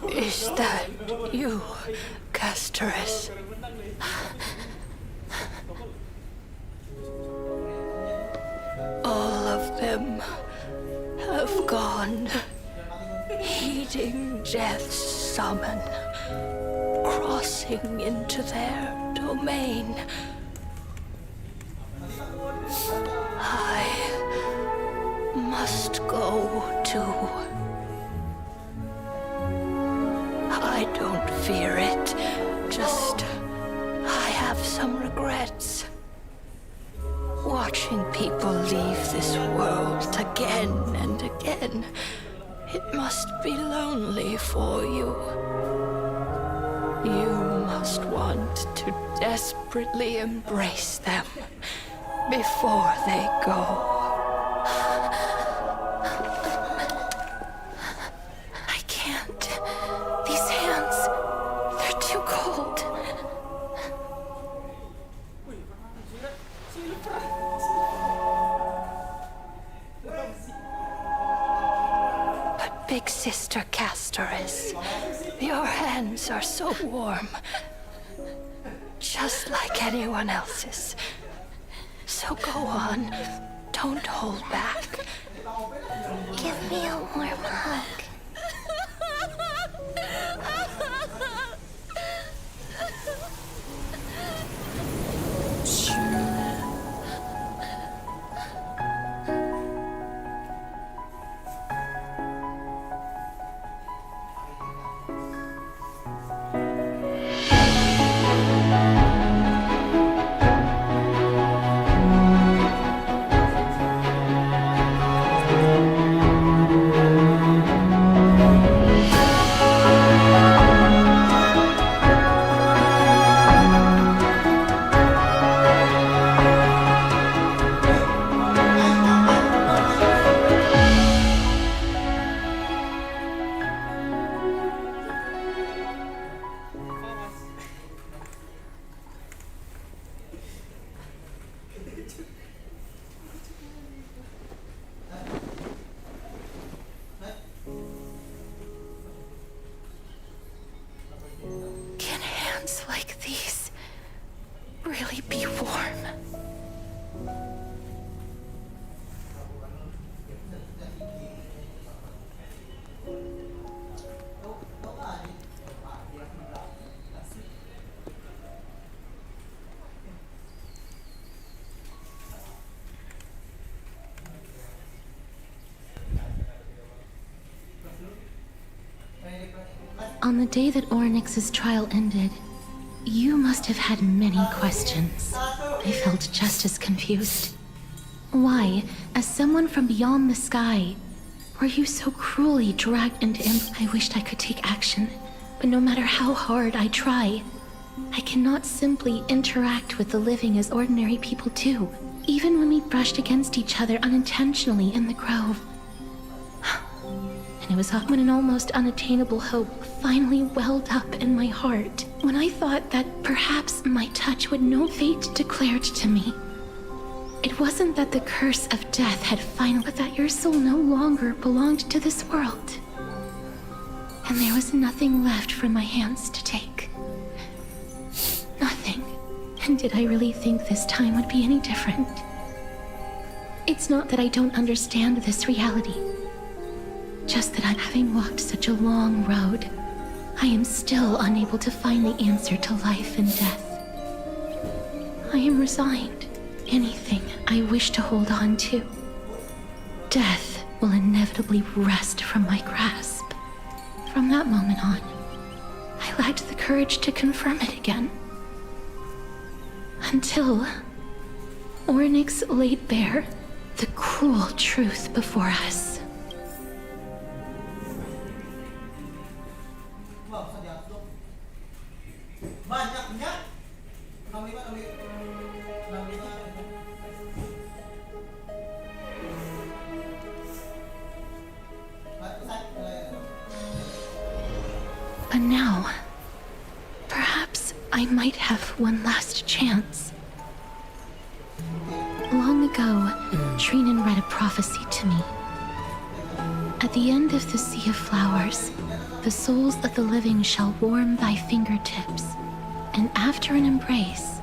Is that you, Castoris? All of them have gone, heeding death's summon, crossing into their domain. I must go too. I don't fear it, just I have some regrets. Watching people leave this world again and again, it must be lonely for you. You must want to desperately embrace them before they go. I can't. These hands, they're too cold. But Big Sister Castoris, your hands are so warm. Just like anyone else's. So go on. Don't hold back. Give me a warm hug. moments like these really be warm. On the day that Ornyx's trial ended, you must have had many questions. I felt just as confused. Why, as someone from beyond the sky, were you so cruelly dragged into I wished I could take action, but no matter how hard I try, I cannot simply interact with the living as ordinary people do, even when we brushed against each other unintentionally in the grove. And it was when an almost unattainable hope finally welled up in my heart, when I thought that perhaps my touch would know fate declared to me. It wasn't that the curse of death had finally, but that your soul no longer belonged to this world. And there was nothing left for my hands to take. Nothing. And did I really think this time would be any different? It's not that I don't understand this reality. Just that having walked such a long road, I am still unable to find the answer to life and death. I am resigned. Anything I wish to hold on to, death will inevitably wrest from my grasp. From that moment on, I lacked the courage to confirm it again. Until Ornyx laid bare the cruel truth before us. But now, perhaps I might have one last chance. Long ago, Trinan read a prophecy to me. At the end of the Sea of Flowers, the souls of the living shall warm thy fingertips, and after an embrace,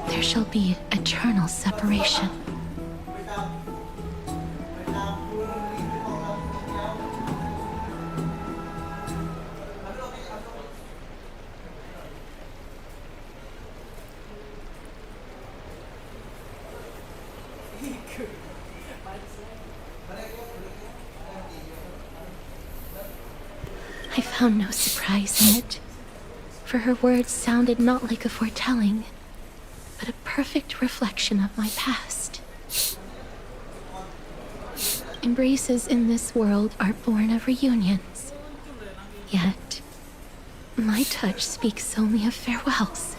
there shall be eternal separation. I found no surprise in it, for her words sounded not like a foretelling, but a perfect reflection of my past. Embraces in this world are born of reunions, yet my touch speaks only of farewells.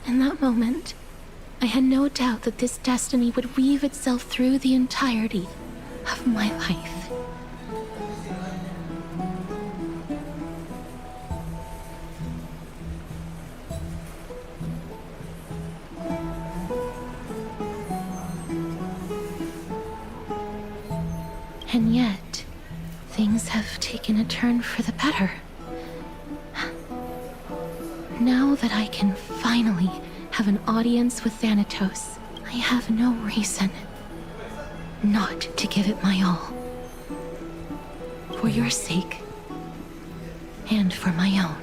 In that moment, I had no doubt that this destiny would weave itself through the entirety of my life. And yet, things have taken a turn for the better. Now that I can finally have an audience with Thanatos, I have no reason not to give it my all. For your sake, and for my own.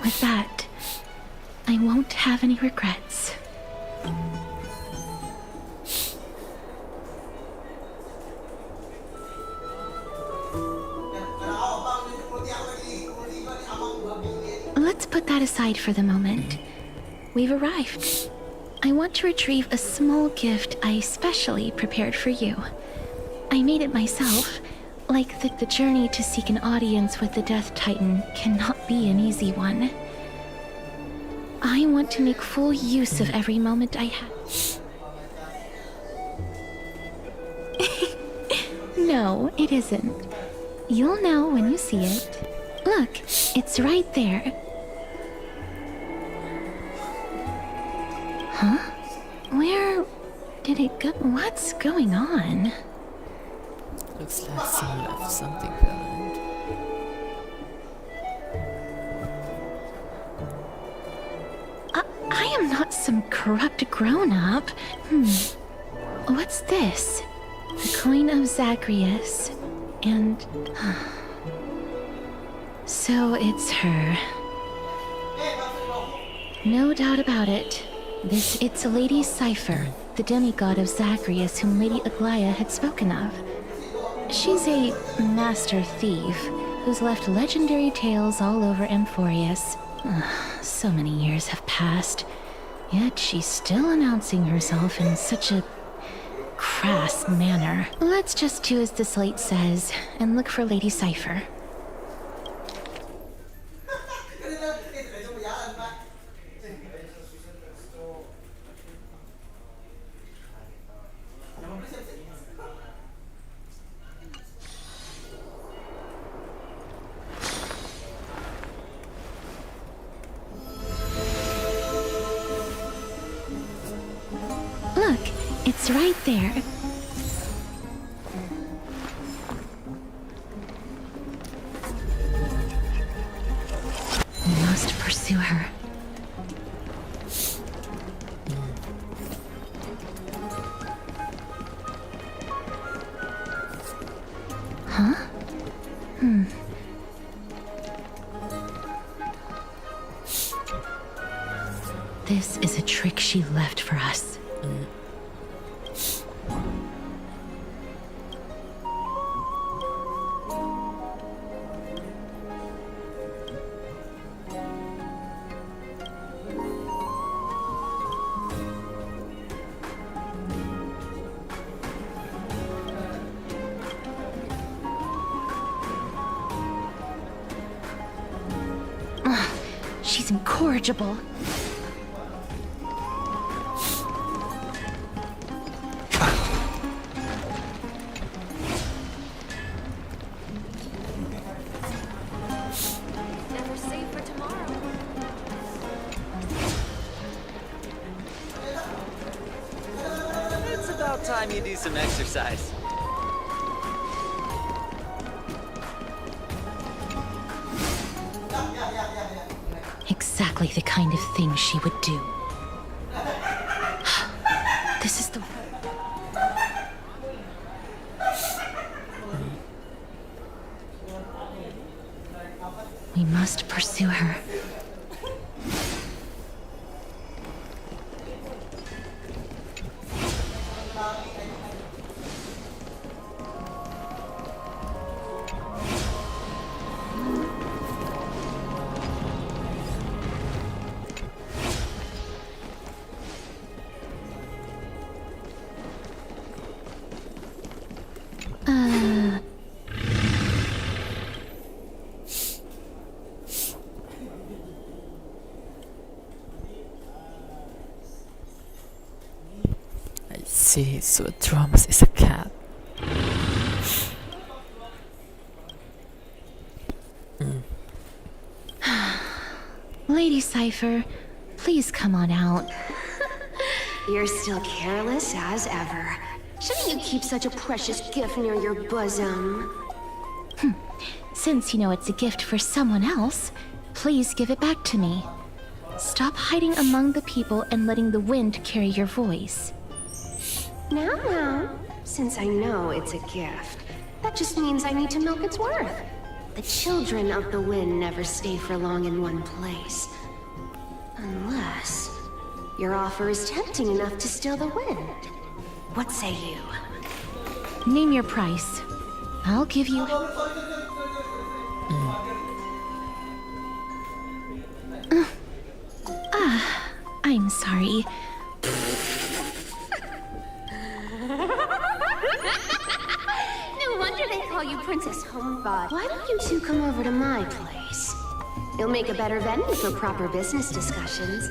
With that, I won't have any regrets. Let's put that aside for the moment. We've arrived. I want to retrieve a small gift I specially prepared for you. I made it myself. Like the journey to seek an audience with the Death Titan cannot be an easy one. I want to make full use of every moment I have. No, it isn't. You'll know when you see it. Look, it's right there. Huh? Where did it go? What's going on? Looks like someone left something behind. am not some corrupt grown-up. What's this? The coin of Zacharias. And... so it's her. No doubt about it. It's Lady Cypher, the demigod of Zacharias whom Lady Aglaya had spoken of. She's a master thief who's left legendary tales all over Amphorius. So many years have passed, yet she's still announcing herself in such a crass manner. Let's just do as the slate says and look for Lady Cypher. Look, it's right there. We must pursue her. Huh? This is a trick she left for us. She's incorrigible. Never safe for tomorrow. It's about time you do some exercise. Exactly the kind of thing she would do. This is the... We must pursue her. I see, so Drums is a cat. Lady Cypher, please come on out. You're still careless as ever. Shouldn't you keep such a precious gift near your bosom? Since you know it's a gift for someone else, please give it back to me. Stop hiding among the people and letting the wind carry your voice. Now, since I know it's a gift, that just means I need to milk its worth. The children of the wind never stay for long in one place. Unless your offer is tempting enough to still the wind. What say you? Name your price. I'll give you... I'm sorry. No wonder they call you Princess Homebot. Why don't you two come over to my place? It'll make a better venue for proper business discussions.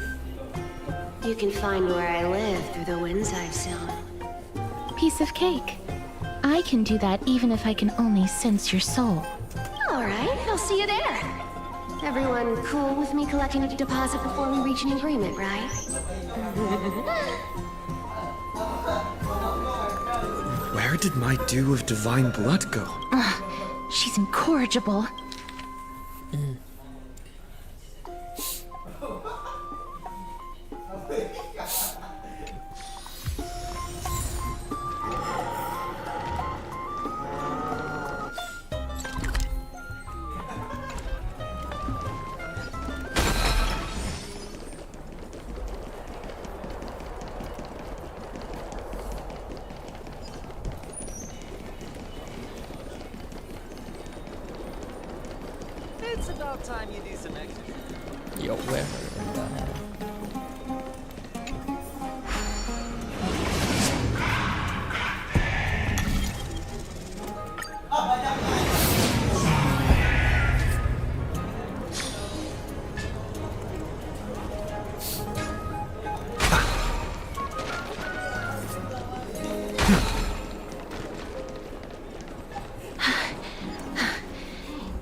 You can find where I live through the winds I've sown. Piece of cake. I can do that even if I can only sense your soul. All right, I'll see you there. Everyone cool with me collecting a deposit before we reach an agreement, right? Where did my dew of divine blood go? She's incorrigible. It's about time you do some exercise. Yo, where the hell?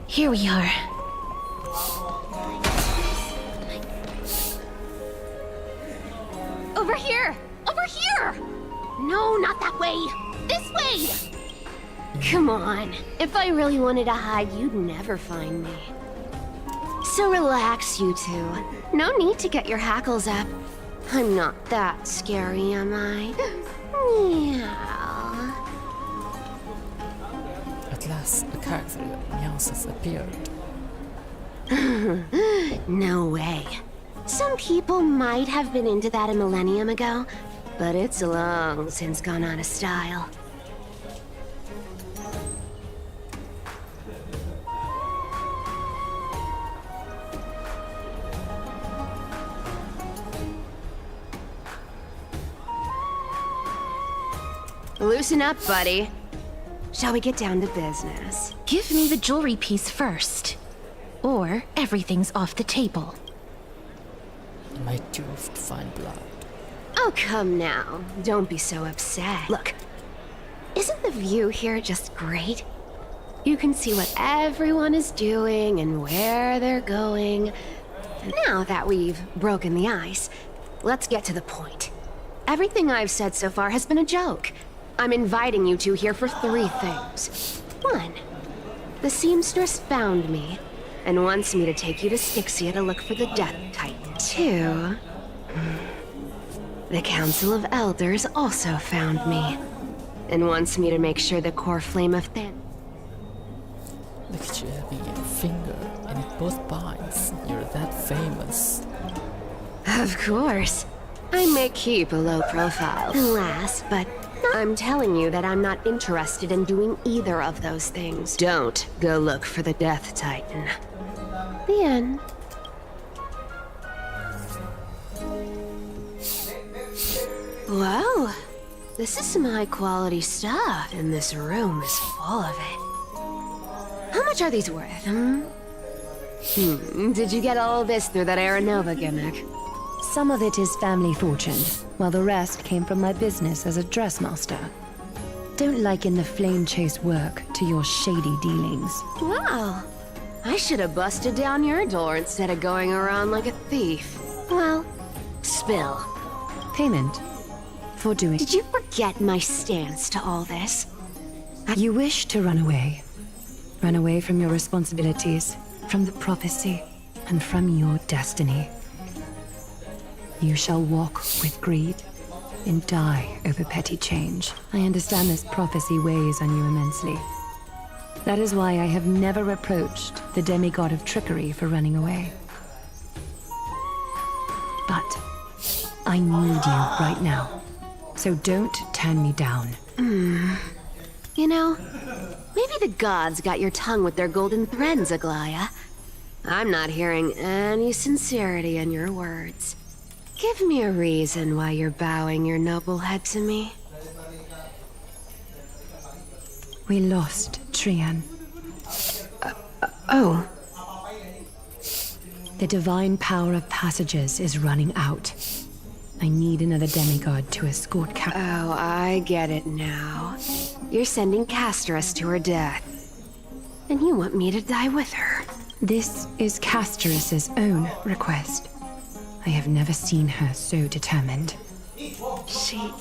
Here we are. Over here! Over here! No, not that way! This way! Come on. If I really wanted to hide, you'd never find me. So relax, you two. No need to get your hackles up. I'm not that scary, am I? Meow. At last, a character that meows has appeared. No way. Some people might have been into that a millennium ago, but it's long since gone out of style. Loosen up, buddy. Shall we get down to business? Give me the jewelry piece first. Or everything's off the table. My tooth to find blood. Oh, come now. Don't be so upset. Look, isn't the view here just great? You can see what everyone is doing and where they're going. Now that we've broken the ice, let's get to the point. Everything I've said so far has been a joke. I'm inviting you two here for 3 things. 1, the seamstress found me and wants me to take you to Styxia to look for the Death Titan. 2, the Council of Elders also found me and wants me to make sure the core flame of Than... Look at you having a finger and it both binds. You're that famous. Of course. I may keep a low profile. And last, but I'm telling you that I'm not interested in doing either of those things. Don't go look for the Death Titan. The end. Whoa. This is some high-quality stuff, and this room is full of it. How much are these worth, Did you get all this through that Aranova gimmick? Some of it is family fortune, while the rest came from my business as a dressmaster. Don't liken the flame chase work to your shady dealings. Wow. I should have busted down your door instead of going around like a thief. Well, spill. Payment for doing... Did you forget my stance to all this? You wish to run away. Run away from your responsibilities, from the prophecy, and from your destiny. You shall walk with greed and die over petty change. I understand this prophecy weighs on you immensely. That is why I have never reproached the demigod of trickery for running away. But I need you right now, so don't turn me down. You know, maybe the gods got your tongue with their golden threads, Aglaya. I'm not hearing any sincerity in your words. Give me a reason why you're bowing your noble head to me. We lost Trian. Oh. The divine power of passages is running out. I need another demigod to escort Oh, I get it now. You're sending Casterus to her death. And you want me to die with her. This is Casterus's own request. I have never seen her so determined. She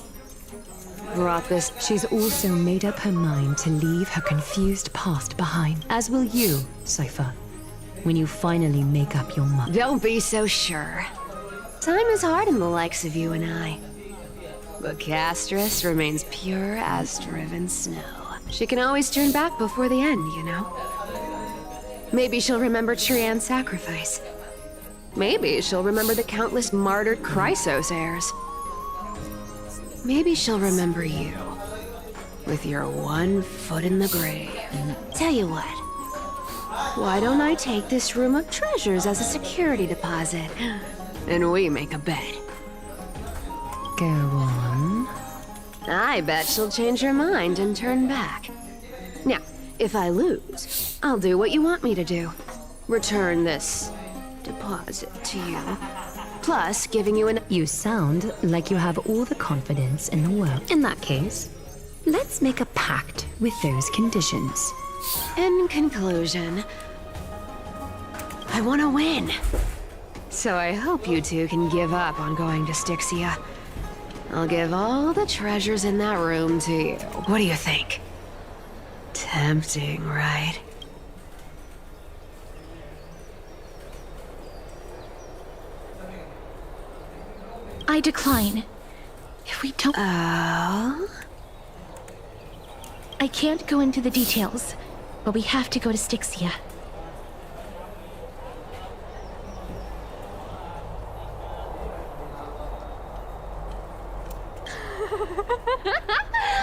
brought this. She's also made up her mind to leave her confused past behind, as will you, Cypher, when you finally make up your mind. Don't be so sure. Time is hard in the likes of you and I. But Casterus remains pure as driven snow. She can always turn back before the end, you know? Maybe she'll remember Trian's sacrifice. Maybe she'll remember the countless martyred Chrysos heirs. Maybe she'll remember you, with your one foot in the grave. Tell you what, why don't I take this room of treasures as a security deposit? And we make a bet. Go on. I bet she'll change her mind and turn back. Now, if I lose, I'll do what you want me to do. Return this deposit to you. Plus, giving you an... You sound like you have all the confidence in the world. In that case, let's make a pact with those conditions. In conclusion, I want to win. So I hope you two can give up on going to Styxia. I'll give all the treasures in that room to you. What do you think? Tempting, right? I decline. If we don't... Oh? I can't go into the details, but we have to go to Styxia.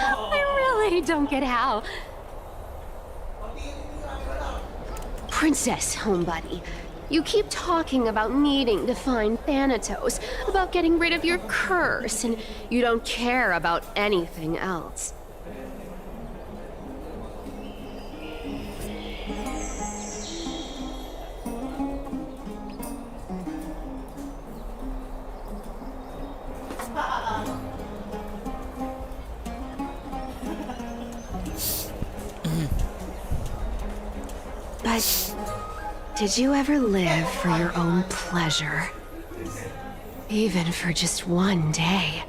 I really don't get how. Princess, homebuddy, you keep talking about needing to find Thanatos, about getting rid of your curse, and you don't care about anything else. But did you ever live for your own pleasure? Even for just one day?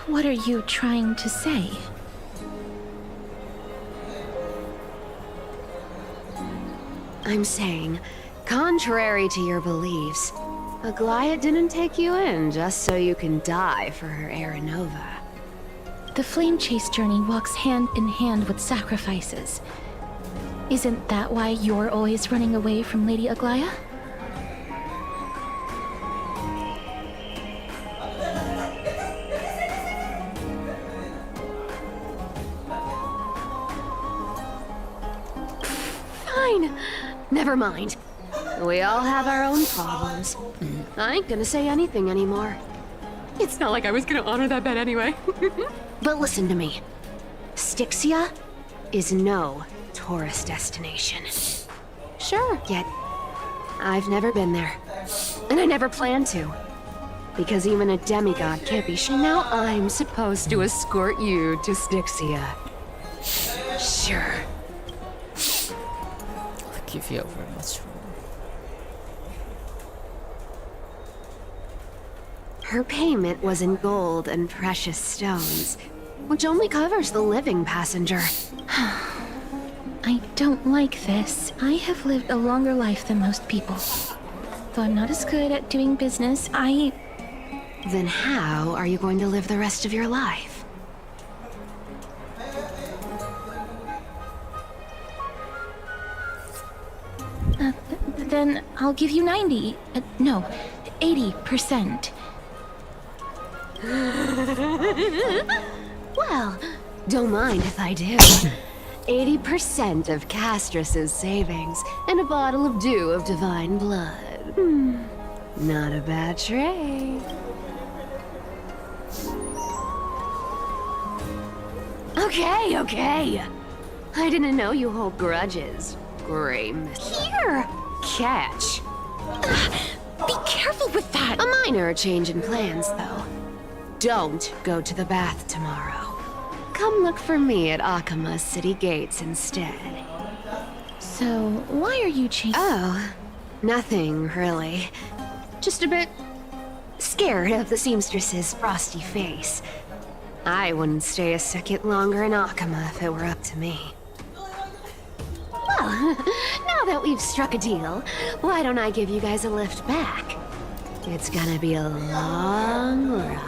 What are you trying to say? I'm saying, contrary to your beliefs, Aglaia didn't take you in just so you can die for her Aranova. The flame chase journey walks hand in hand with sacrifices. Isn't that why you're always running away from Lady Aglaia? Fine. Never mind. We all have our own problems. I ain't gonna say anything anymore. It's not like I was gonna honor that bet anyway. But listen to me. Styxia is no tourist destination. Sure, yet I've never been there. And I never plan to. Because even a demigod can't be sure. Now I'm supposed to escort you to Styxia. Sure. Thank you very much. Her payment was in gold and precious stones, which only covers the living passenger. I don't like this. I have lived a longer life than most people. Though I'm not as good at doing business, Then how are you going to live the rest of your life? Then I'll give you 90. No, 80%. Well, don't mind if I do. 80% of Castrus's savings and a bottle of dew of divine blood. Not a bad trade. Okay. I didn't know you hold grudges. Here! Catch. Be careful with that! A minor change in plans, though. Don't go to the bath tomorrow. Come look for me at Akama's city gates instead. So, why are you changing? Oh, nothing, really. Just a bit scared of the seamstress's frosty face. I wouldn't stay a second longer in Akama if it were up to me. Well, now that we've struck a deal, why don't I give you guys a lift back? It's gonna be a long ride.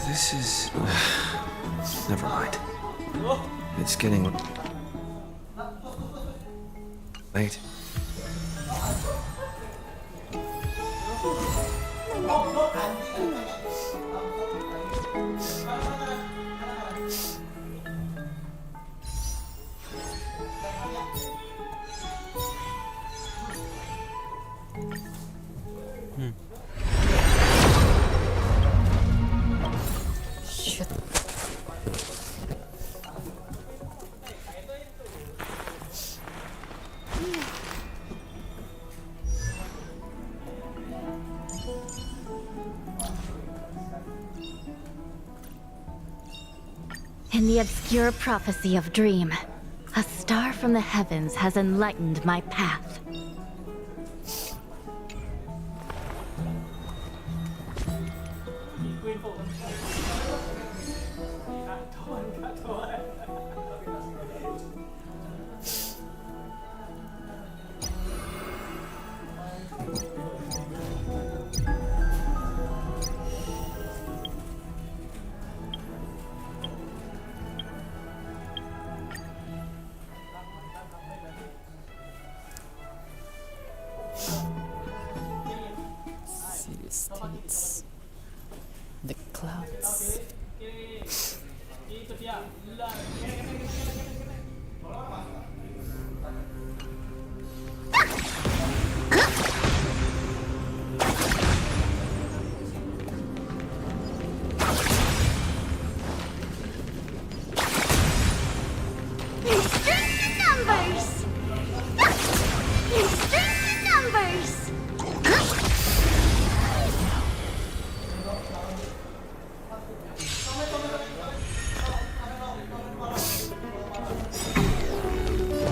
This is... Never mind. It's getting... late. Shit. In the obscure prophecy of Dream, a star from the heavens has enlightened my path. City states. The clouds. Numbers! Numbers!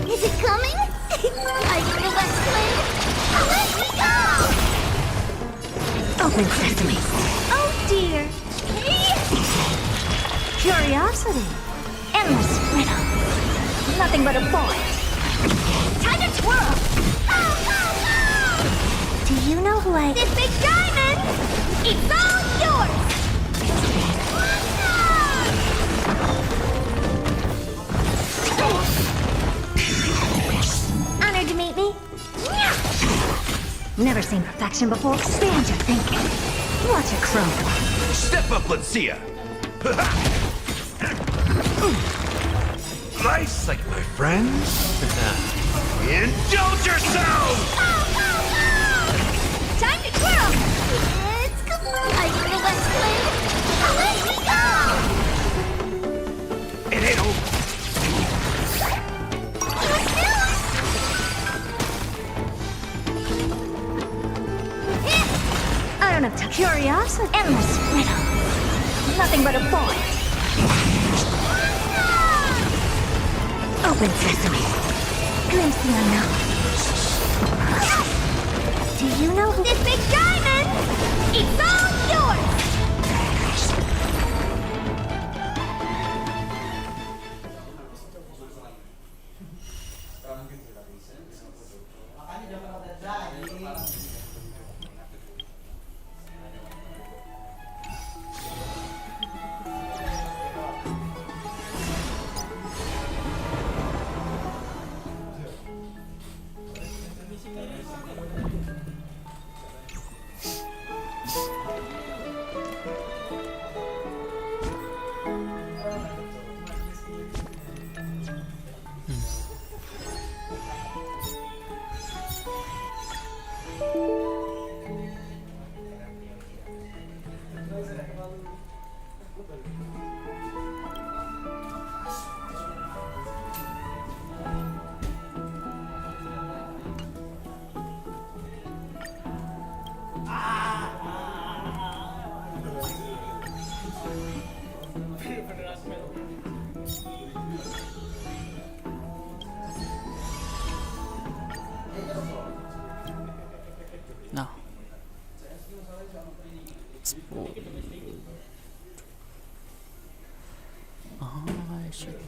Is it coming? Are you the West Wind? Let me go! Open sesame. Oh dear. Curiosity. Endless riddle. Nothing but a void. Time to twirl. Do you know who I... This big diamond! It's all yours! Honored to meet me. Never seen perfection before. Expand your thinking. Watch it crumble. Step up, let's see ya! Nice, like my friends. Indulge yourself! Time to twirl! It's cool! Are you the West Wind? Let me go! It ain't over. I don't have time. Curiosity. Endless riddle. Nothing but a void. Open sesame. Glimpse the unknown. Do you know who... This big diamond! It's all yours! No. Spoiled. Oh, I should.